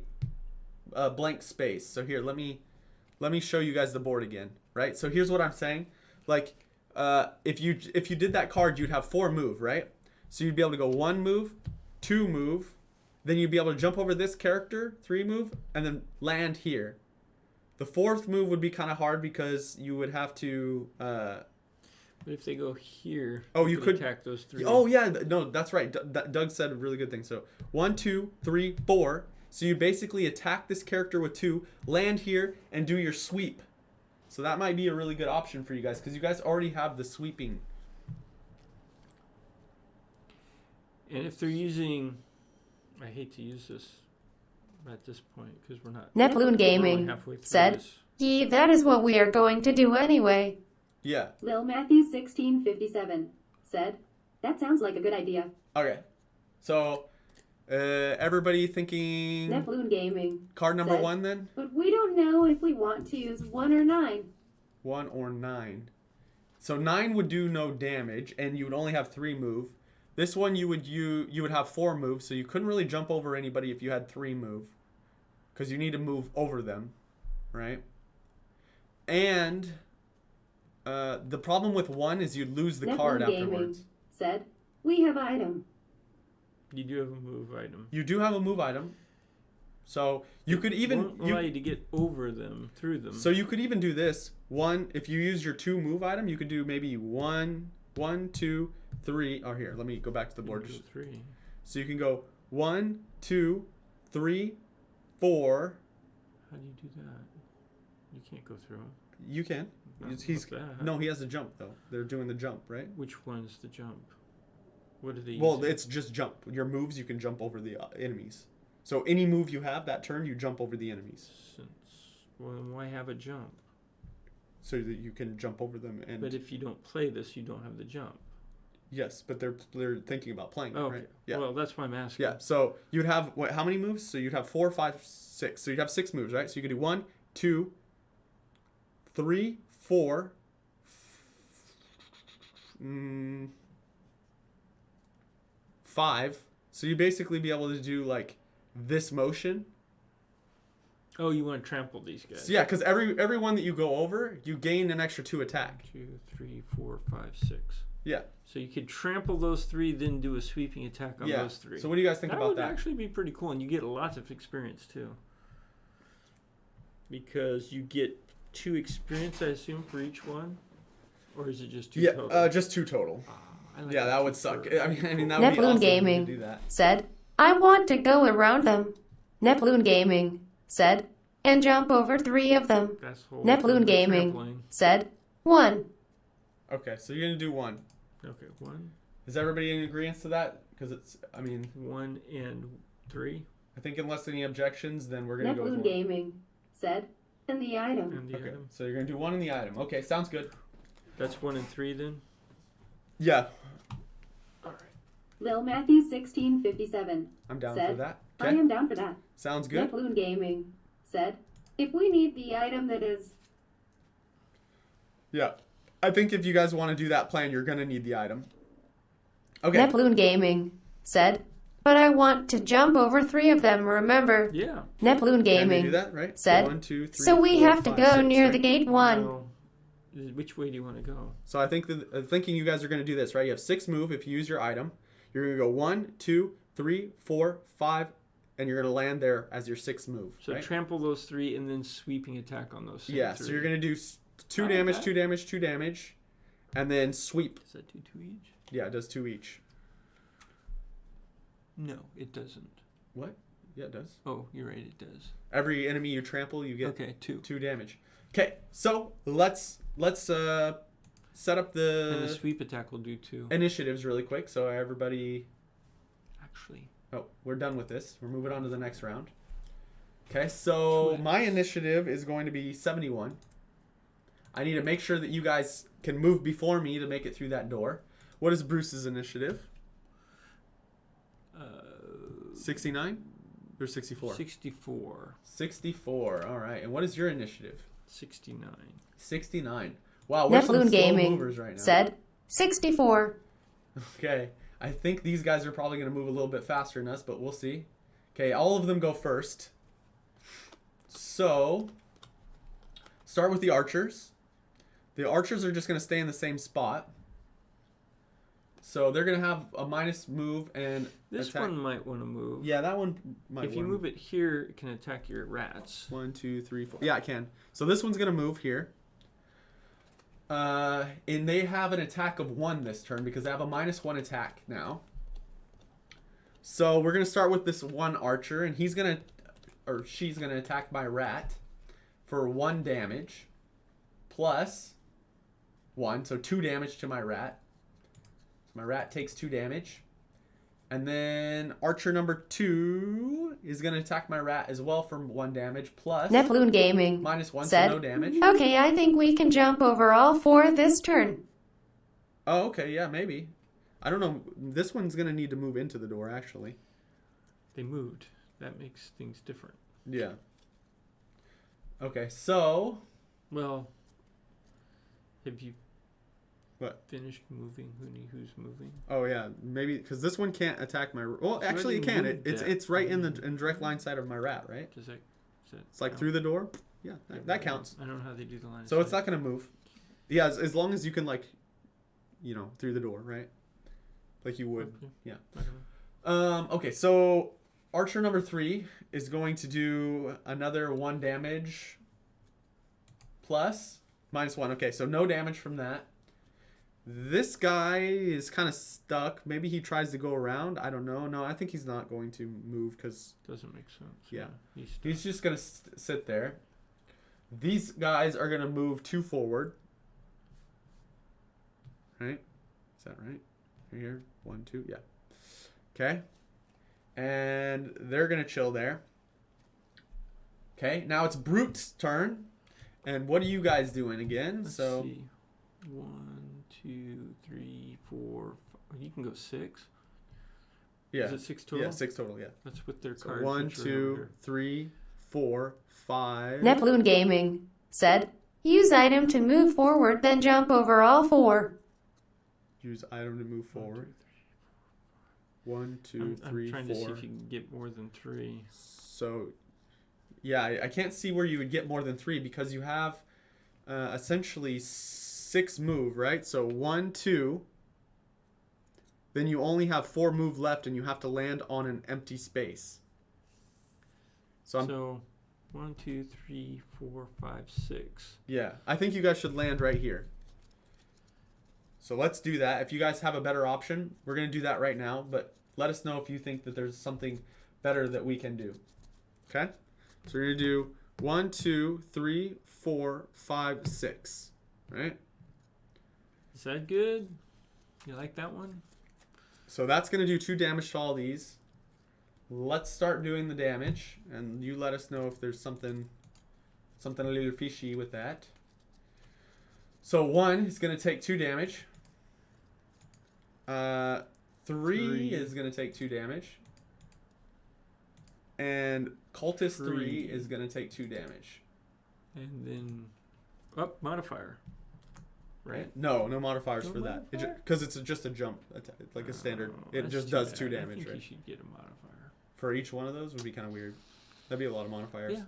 blank space. So here, let me show you guys the board again. Right, so here's what I'm saying. Like, if you did that card, you'd have 4 move, right? So you'd be able to go 1 move, 2 move, then you'd be able to jump over this character, 3 move, and then land here. The 4th move would be kind of hard because you would have to.
But if they go here,
you could
attack those 3.
Oh yeah, no, that's right. Doug said a really good thing. So 1, 2, 3, 4. So you basically attack this character with 2, land here, and do your sweep. So that might be a really good option for you guys because you guys already have the sweeping.
And if they're using, I hate to use this at this point because we're not.
Neploon Gaming said, that is what we are going to do anyway.
Yeah.
Lil Matthews 1657 said, that sounds like a good idea.
Okay. So, everybody thinking...
Neploon Gaming
card number
said,
1 then?
But we don't know if we want to use 1 or 9.
1 or 9. So 9 would do no damage, and you would only have 3 move. This one you would have 4 moves, so you couldn't really jump over anybody if you had 3 move. Because you need to move over them, right? And the problem with 1 is you lose the card afterwards.
Said, we have item.
You do have a move item.
You do have a move item. So you could even...
won't allow you to get over them, through them.
So you could even do this. 1, if you use your 2 move item, you could do maybe 1, 2, 3. Oh, here, let me go back to the board.
3.
So you can go 1, 2, 3, 4.
How do you do that? You can't go through them.
You can. No, he has a jump though. They're doing the jump, right?
Which one's the jump? What are they?
Well, it's just jump. Your moves, you can jump over the enemies. So any move you have that turn, you jump over the enemies.
Well, then why have a jump?
So that you can jump over them. And
but if you don't play this, you don't have the jump.
Yes, but they're thinking about playing it, right?
Yeah. Well, that's why I'm asking.
Yeah. So you'd have how many moves? So you'd have 4, 5, 6. So you'd have 6 moves, right? So you could do 1, 2, 3, 4, 5. So you basically be able to do like this motion.
Oh, you want to trample these guys?
So yeah, because every one that you go over, you gain an extra 2 attack.
2, 3, 4, 5, 6.
Yeah.
So you could trample those 3, then do a sweeping attack on those 3.
So what do you guys think about that?
That would actually be pretty cool, and you get lots of experience too. Because you get 2 experience, I assume, for each one, or is it just 2 total?
Yeah, just 2 total.
Like
yeah, that would suck. I mean, that would be
Neploon
awesome
Gaming
to do that.
said, I want to go around them. Neploon Gaming said, and jump over 3 of them. Neploon Gaming said, 1.
Okay, so you're going to do 1.
Okay, 1.
Is everybody in agreement to that? Because it's, I mean...
1 and 3.
I think unless any objections, then we're going to go with 1.
Neploon Gaming said, and the item.
And the
Okay,
item.
so you're going to do 1 in the item. Okay, sounds good.
That's 1 and 3 then?
Yeah.
All right.
Lil Matthew 1657
I'm down
said,
for that.
I
Okay,
am down for that.
sounds good.
Neploon Gaming said, if we need the item that is...
Yeah. I think if you guys want to do that plan, you're going to need the item. Okay.
Neploon Gaming said, but I want to jump over 3 of them, remember?
Yeah.
Neploon
Can they
Gaming
do that, right?
said,
1, 2, 3,
so we
4,
have to
5,
go
6,
near
right?
the gate 1.
No. Which way do you want to go?
So I think thinking you guys are going to do this, right? You have 6 move if you use your item. You're going to go 1, 2, 3, 4, 5, and you're going to land there as your 6th move.
So
right?
trample those 3 and then sweeping attack on those 3.
Yeah, so you're going to do 2 damage,
Okay.
2 damage, 2 damage, and then sweep.
Does that do 2 each?
Yeah, it does 2 each.
No, it doesn't.
What? Yeah, it does.
Oh, you're right, it does.
Every enemy you trample, you get
Okay, 2.
2 damage. Okay, so let's set up
And the sweep attack will do 2.
initiatives really quick. So everybody,
Actually.
oh, we're done with this. We're moving on to the next round. Okay, so my initiative is going to be 71. I need to make sure that you guys can move before me to make it through that door. What is Bruce's initiative? 69 or 64?
64.
64. All right. And what is your initiative?
69.
69. Wow, we're some
Neploon
slow
Gaming
movers right now.
said, 64.
Okay. I think these guys are probably going to move a little bit faster than us, but we'll see. Okay, all of them go first. So, start with the archers. The archers are just going to stay in the same spot. So they're going to have a minus move and
This
attack.
one might want to move.
Yeah, that one might
If you
wanna-
move it here, it can attack your rats.
1, 2, 3, 4. Yeah, it can. So this one's going to move here. And they have an attack of 1 this turn because they have a -1 attack now. So we're going to start with this one archer, and he's going to, or she's going to attack my rat for 1 damage plus 1. So 2 damage to my rat. So my rat takes 2 damage. And then archer number 2 is going to attack my rat as well for 1 damage plus
Neploon Gaming
-1,
said,
so no damage.
okay, I think we can jump over all 4 this turn.
Oh, okay, yeah, maybe. I don't know. This one's going to need to move into the door, actually.
They moved. That makes things different.
Yeah. Okay, so...
Well, have you
What?
finished moving? Who's moving?
Oh, yeah, maybe, because this one can't attack my... Well,
So
actually, it
already
can.
moved
It's
that.
it's right in the direct line side of my rat, right?
Does that?
It's like through the door. Yeah, that counts.
I don't know how they do the line. of
So it's
sight.
not going to move. Yeah, as long as you can, like, you know, through the door, right? Like you would.
Okay.
Yeah.
Okay.
Okay, so archer number 3 is going to do another 1 damage plus -1. Okay, so no damage from that. This guy is kind of stuck. Maybe he tries to go around. I don't know. No, I think he's not going to move because
Doesn't make sense.
Yeah.
He's
he's just going to sit there. These guys are going to move 2 forward. Right? Is that right? Here, 1, 2, yeah. Okay. And they're going to chill there. Okay, now it's Brute's turn. And what are you guys doing again?
Let's
so
see. 1, 2, 3, 4. You can go 6.
yeah.
Is it 6 total?
Yeah, 6 total, yeah.
That's with their
So
cards.
1,
which are
2,
over here.
3, 4, 5.
Neploon Gaming said, use item to move forward, then jump over all 4.
Use item to move forward. 1, 2,
I'm
3,
trying to see
4.
if you can get more than 3.
So Yeah, I can't see where you would get more than 3 because you have essentially 6 move, right? So 1, 2. Then you only have 4 move left, and you have to land on an empty space.
So 1, 2, 3, 4, 5, 6.
Yeah, I think you guys should land right here. So let's do that. If you guys have a better option, we're going to do that right now. But let us know if you think that there's something better that we can do. Okay? So we're going to do 1, 2, 3, 4, 5, 6. Right?
Is that good? You like that one?
So that's going to do 2 damage to all these. Let's start doing the damage. And you let us know if there's something a little fishy with that. So 1 is going to take 2 damage. 3 is going to take 2 damage. And Cultist 3 is going to take 2 damage.
And then, modifier. Right?
No modifiers
No
for that.
modifier?
Because it's just a jump, like a standard. It
That's
just
too
does
bad.
2 damage,
I think
right?
you should get a modifier.
For each one of those would be kind of weird. That'd be a lot of modifiers.
Yeah.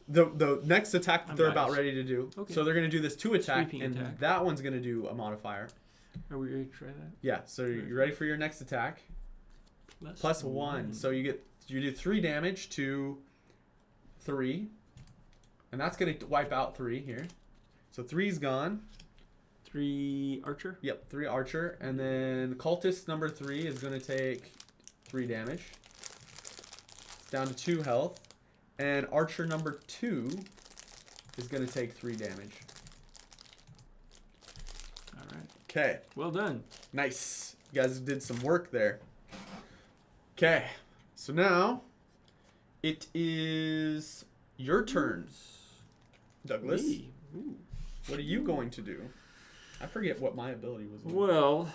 The next attack that
I'm
they're about
biased.
ready to do.
Okay.
So they're going to do this 2 attack,
Sweeping
and
attack.
that one's going to do a modifier.
Are we ready to try that?
Yeah. So you ready for your next attack? Plus 1. So you do 3 damage to 3, and that's going to wipe out 3 here. So 3's gone.
3 archer.
Yep, 3 archer, and then cultist number 3 is going to take 3 damage. It's down to 2 health, and archer number 2 is going to take 3 damage.
All right.
Okay,
Well done.
nice. You guys did some work there. Okay, so now it is your turn, Douglas.
Me. Ooh.
What are you going to do? I forget what my ability was.
Well,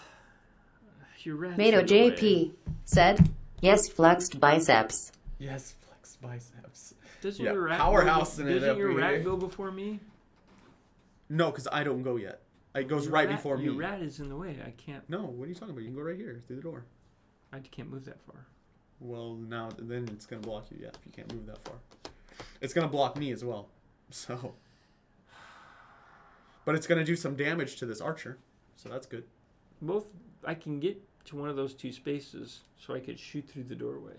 your rat.
Mato JP said, yes, flexed biceps.
Yes, flex biceps.
Doesn't
Yeah,
your rat
powerhousing it
doesn't
up
your rat
here.
go before me?
No, because I don't go yet. It goes
Your
right
rat-
before me.
Your rat is in the way. I can't.
No, what are you talking about? You can go right here through the door.
I can't move that far.
Well, now then it's gonna block you. Yeah, if you can't move that far, it's gonna block me as well. So, but it's gonna do some damage to this archer, so that's good.
Both. I can get to one of those 2 spaces, so I could shoot through the doorway.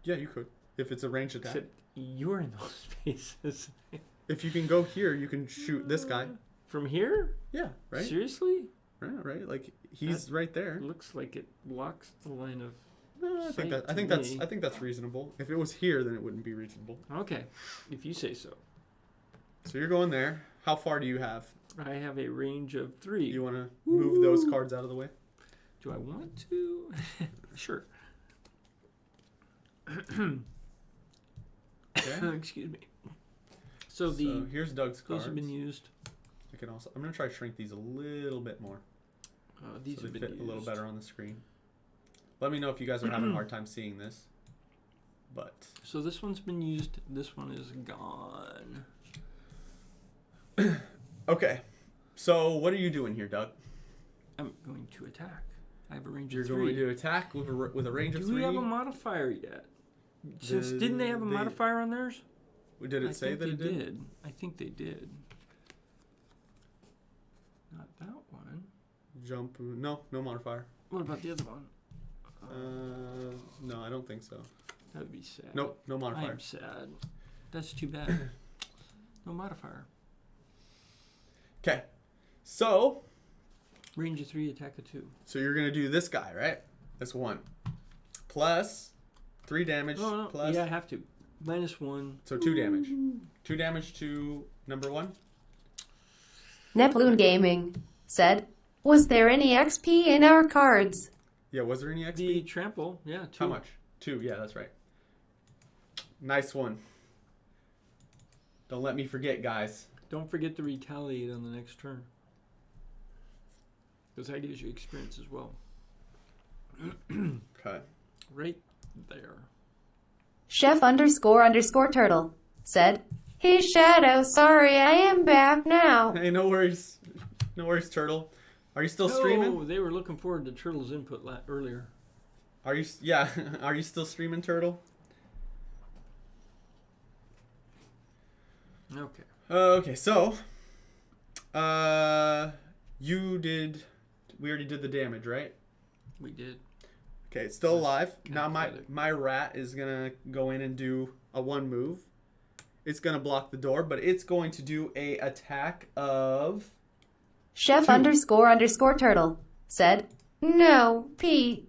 Yeah, you could if it's a ranged attack.
Except you're in those spaces.
If you can go here, you can shoot this guy.
From here?
Yeah, right.
Seriously?
Right. Like he's right there.
It looks like it blocks the line of.
No, I think
sight
that. I
to
think
me.
that's reasonable. If it was here, then it wouldn't be reasonable.
Okay, if you say so.
So you're going there. How far do you have?
I have a range of 3.
You want to move those cards out of the way?
Do I want to? Sure.
Okay.
Excuse me. So
Here's Doug's
those
cards.
have been used.
I can also. I'm gonna try to shrink these a little bit more.
These
So
have
they
been
fit
used.
a little better on the screen. Let me know if you guys are having a hard time seeing this. But
So this one's been used. This one is gone.
okay. So what are you doing here, Doug?
I'm going to attack. I have a range
You're
of 3.
going to attack with a range of
Do
3.
we have a modifier yet? Since didn't they have a modifier on theirs?
Did it
I
say
think
that
they
it did?
did. I think they did. Not that one.
Jump. No modifier.
What about the other one?
No, I don't think so.
That would be sad.
Nope, no
I
modifier.
am sad. That's too bad. No modifier.
Okay. So
Range of 3, attack of 2.
you're gonna do this guy, right? This one. Plus 3 damage.
Oh, no.
Plus.
Yeah, I have to. -1.
So 2 damage. 2 damage to number 1.
Neploon Gaming said, was there any XP in our cards?
Yeah, was there any XP?
The trample, yeah, 2.
How much? 2, yeah, that's right. Nice one. Don't let me forget, guys.
Don't forget to retaliate on the next turn. Because that gives you experience as well.
Okay.
Right there.
Chef__turtle said, hey Shadow, sorry, I am back now.
Hey, no worries. No worries, Turtle. Are you still streaming?
Oh, they were looking forward to Turtle's input earlier.
Are you? Yeah. Are you still streaming, Turtle?
Okay.
Okay, so we already did the damage, right?
We did.
Okay, it's still alive.
Kinda
Now
pathetic.
my rat is gonna go in and do a 1 move. It's gonna block the door, but it's going to do a attack of
Chef
2.
__ turtle said, "No, Pete."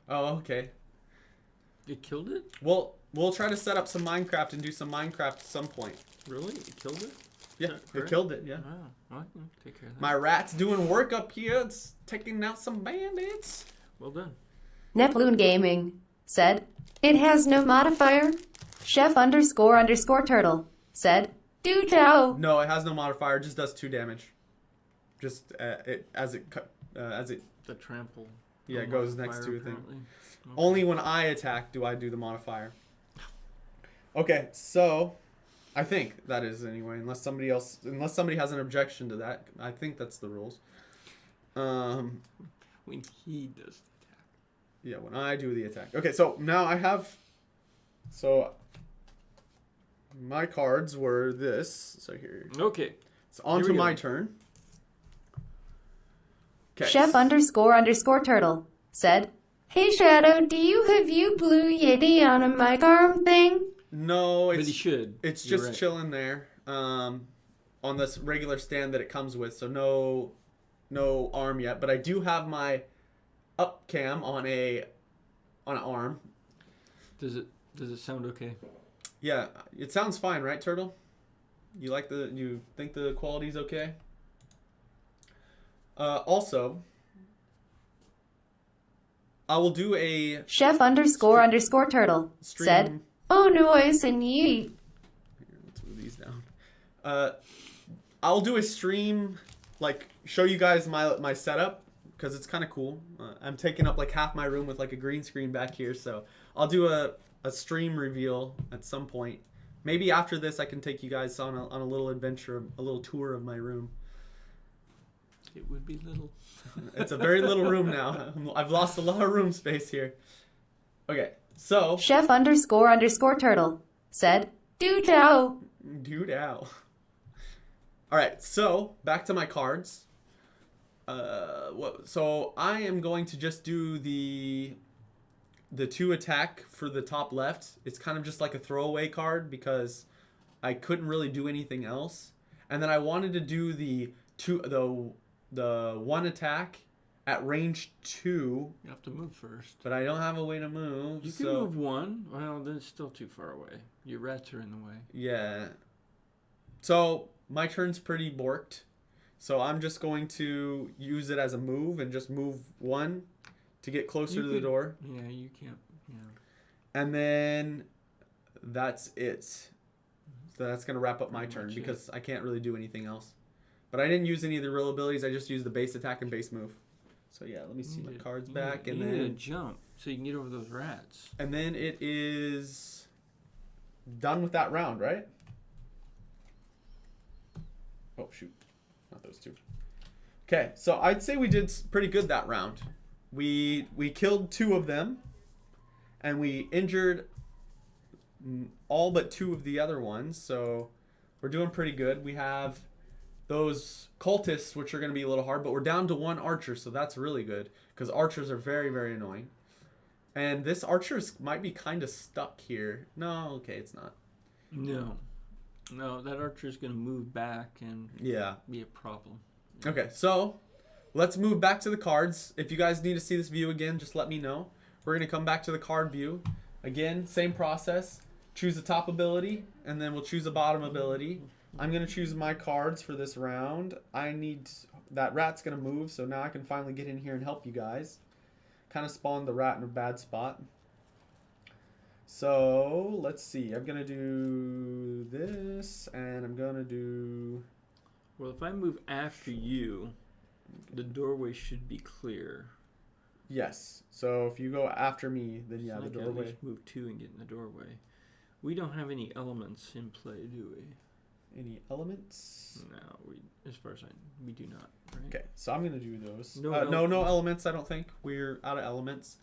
Oh, okay.
It killed it?
We'll try to set up some Minecraft and do some Minecraft at some point.
Really? It killed it?
Yeah,
that
it
correct?
killed it, yeah.
Wow. I can take care of that.
My rat's doing work up here. It's taking out some bandits.
Well done.
Neploon Gaming said, "It has no modifier." Chef __ turtle said, "Do tell."
No, it has no modifier. It just does 2 damage. Just as it
The trample.
Yeah,
No
it goes next
modifier,
to a thing.
apparently. Okay.
Only when I attack do I do the modifier. Okay, so I think that is anyway, unless somebody has an objection to that. I think that's the rules.
When he does the attack.
Yeah, when I do the attack. Okay, so now I have my cards were this. So here.
Okay.
It's on
Here
to
we
my
go.
turn. Okay.
Chef __ turtle said, "Hey Shadow, do you have you blue yeti on a mic arm thing?"
No,
But
it's
he should.
It's
You're
just
right.
chilling there, on this regular stand that it comes with. So no arm yet, but I do have my up cam on an arm.
Does it sound okay?
Yeah, it sounds fine, right, Turtle? You think the quality's okay? Also, I will do a
Chef __ turtle
stream.
said, "Oh noise and yeet."
Here, let's move these down. I'll do a stream, like show you guys my setup because it's kind of cool. I'm taking up like half my room with like a green screen back here, so I'll do a stream reveal at some point. Maybe after this, I can take you guys on a little adventure, a little tour of my room.
It would be little.
It's a very little room now. I've lost a lot of room space here. Okay, so
Chef __ turtle said, "Do tell."
dude, ow. All right, so back to my cards. So I am going to just do the 2 attack for the top left. It's kind of just like a throwaway card because I couldn't really do anything else. And then I wanted to do the 1 attack at range 2,
You have to move first.
but I don't have a way to move.
You can
so
move 1. Well, then it's still too far away. Your rats are in the way.
yeah. So my turn's pretty borked. So I'm just going to use it as a move and just move 1 to get closer to the door.
Yeah, you can't. Yeah.
And then that's it. So that's going to wrap up my
Pretty
turn
much
because I can't really do anything else. But I didn't use any of the real abilities. I just used the base attack and base move. So yeah, let me see my cards back. And
you need to
then
jump so you can get over those rats.
and then it is done with that round, right? Oh, shoot. Not those 2. Okay, so I'd say we did pretty good that round. We killed 2 of them, and we injured all but 2 of the other ones, so we're doing pretty good. We have those cultists, which are going to be a little hard, but we're down to 1 archer, so that's really good, because archers are very, very annoying. And this archer might be kind of stuck here. No, okay, it's not.
No, that archer's going to move back and
Yeah.
be a problem.
Okay, so let's move back to the cards. If you guys need to see this view again, just let me know. We're going to come back to the card view. Again, same process. Choose the top ability, and then we'll choose the bottom ability. I'm going to choose my cards for this round. That rat's going to move, so now I can finally get in here and help you guys. Kind of spawned the rat in a bad spot. So, let's see. I'm going to do this, and I'm going to do...
Well, if I move after you, the doorway should be clear.
Yes. So if you go after me, then yeah,
So
the
I can at
doorway.
least move 2 and get in the doorway. We don't have any elements in play, do we?
Any elements?
No, as far as we do not. Right?
Okay, so I'm gonna do those.
No
No elements. I don't think we're out of elements.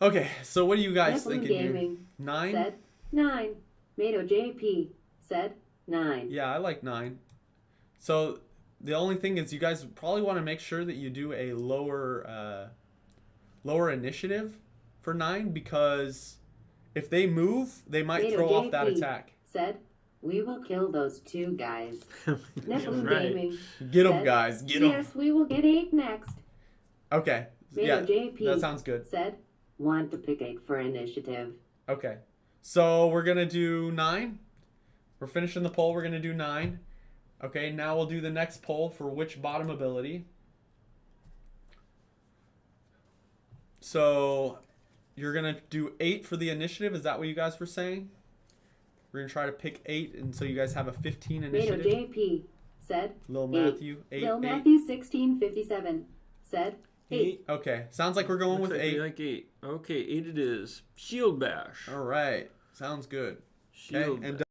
Okay, so what are you guys
Neploon
thinking here?
Gaming
9.
said, 9. Mato JP said, 9.
Yeah, I like 9. So the only thing is you guys probably want to make sure that you do a lower initiative for 9, because if they move, they might
Tomato
throw off that
JP
attack.
Said, we will kill those 2 guys. Neptune
Right.
Gaming.
Get them,
said,
guys. Get them.
Yes, we will get 8 next.
Okay.
Tomato
Yeah,
JP
that sounds good.
Said, want to pick 8 for initiative.
Okay. So we're going to do 9. We're finishing the poll. We're going to do 9. Okay, now we'll do the next poll for which bottom ability. So you're going to do 8 for the initiative. Is that what you guys were saying? We're going to try to pick 8, and so you guys have a 15
Tomato
initiative.
JP said,
Lil
8.
Matthew, 8.
Lil
8.
Matthew 1657 said, 8.
Okay, sounds like we're going
Looks
with
like
8.
we like 8. Okay, 8 it is. Shield bash.
All right, sounds good.
Shield
Okay, and
bash.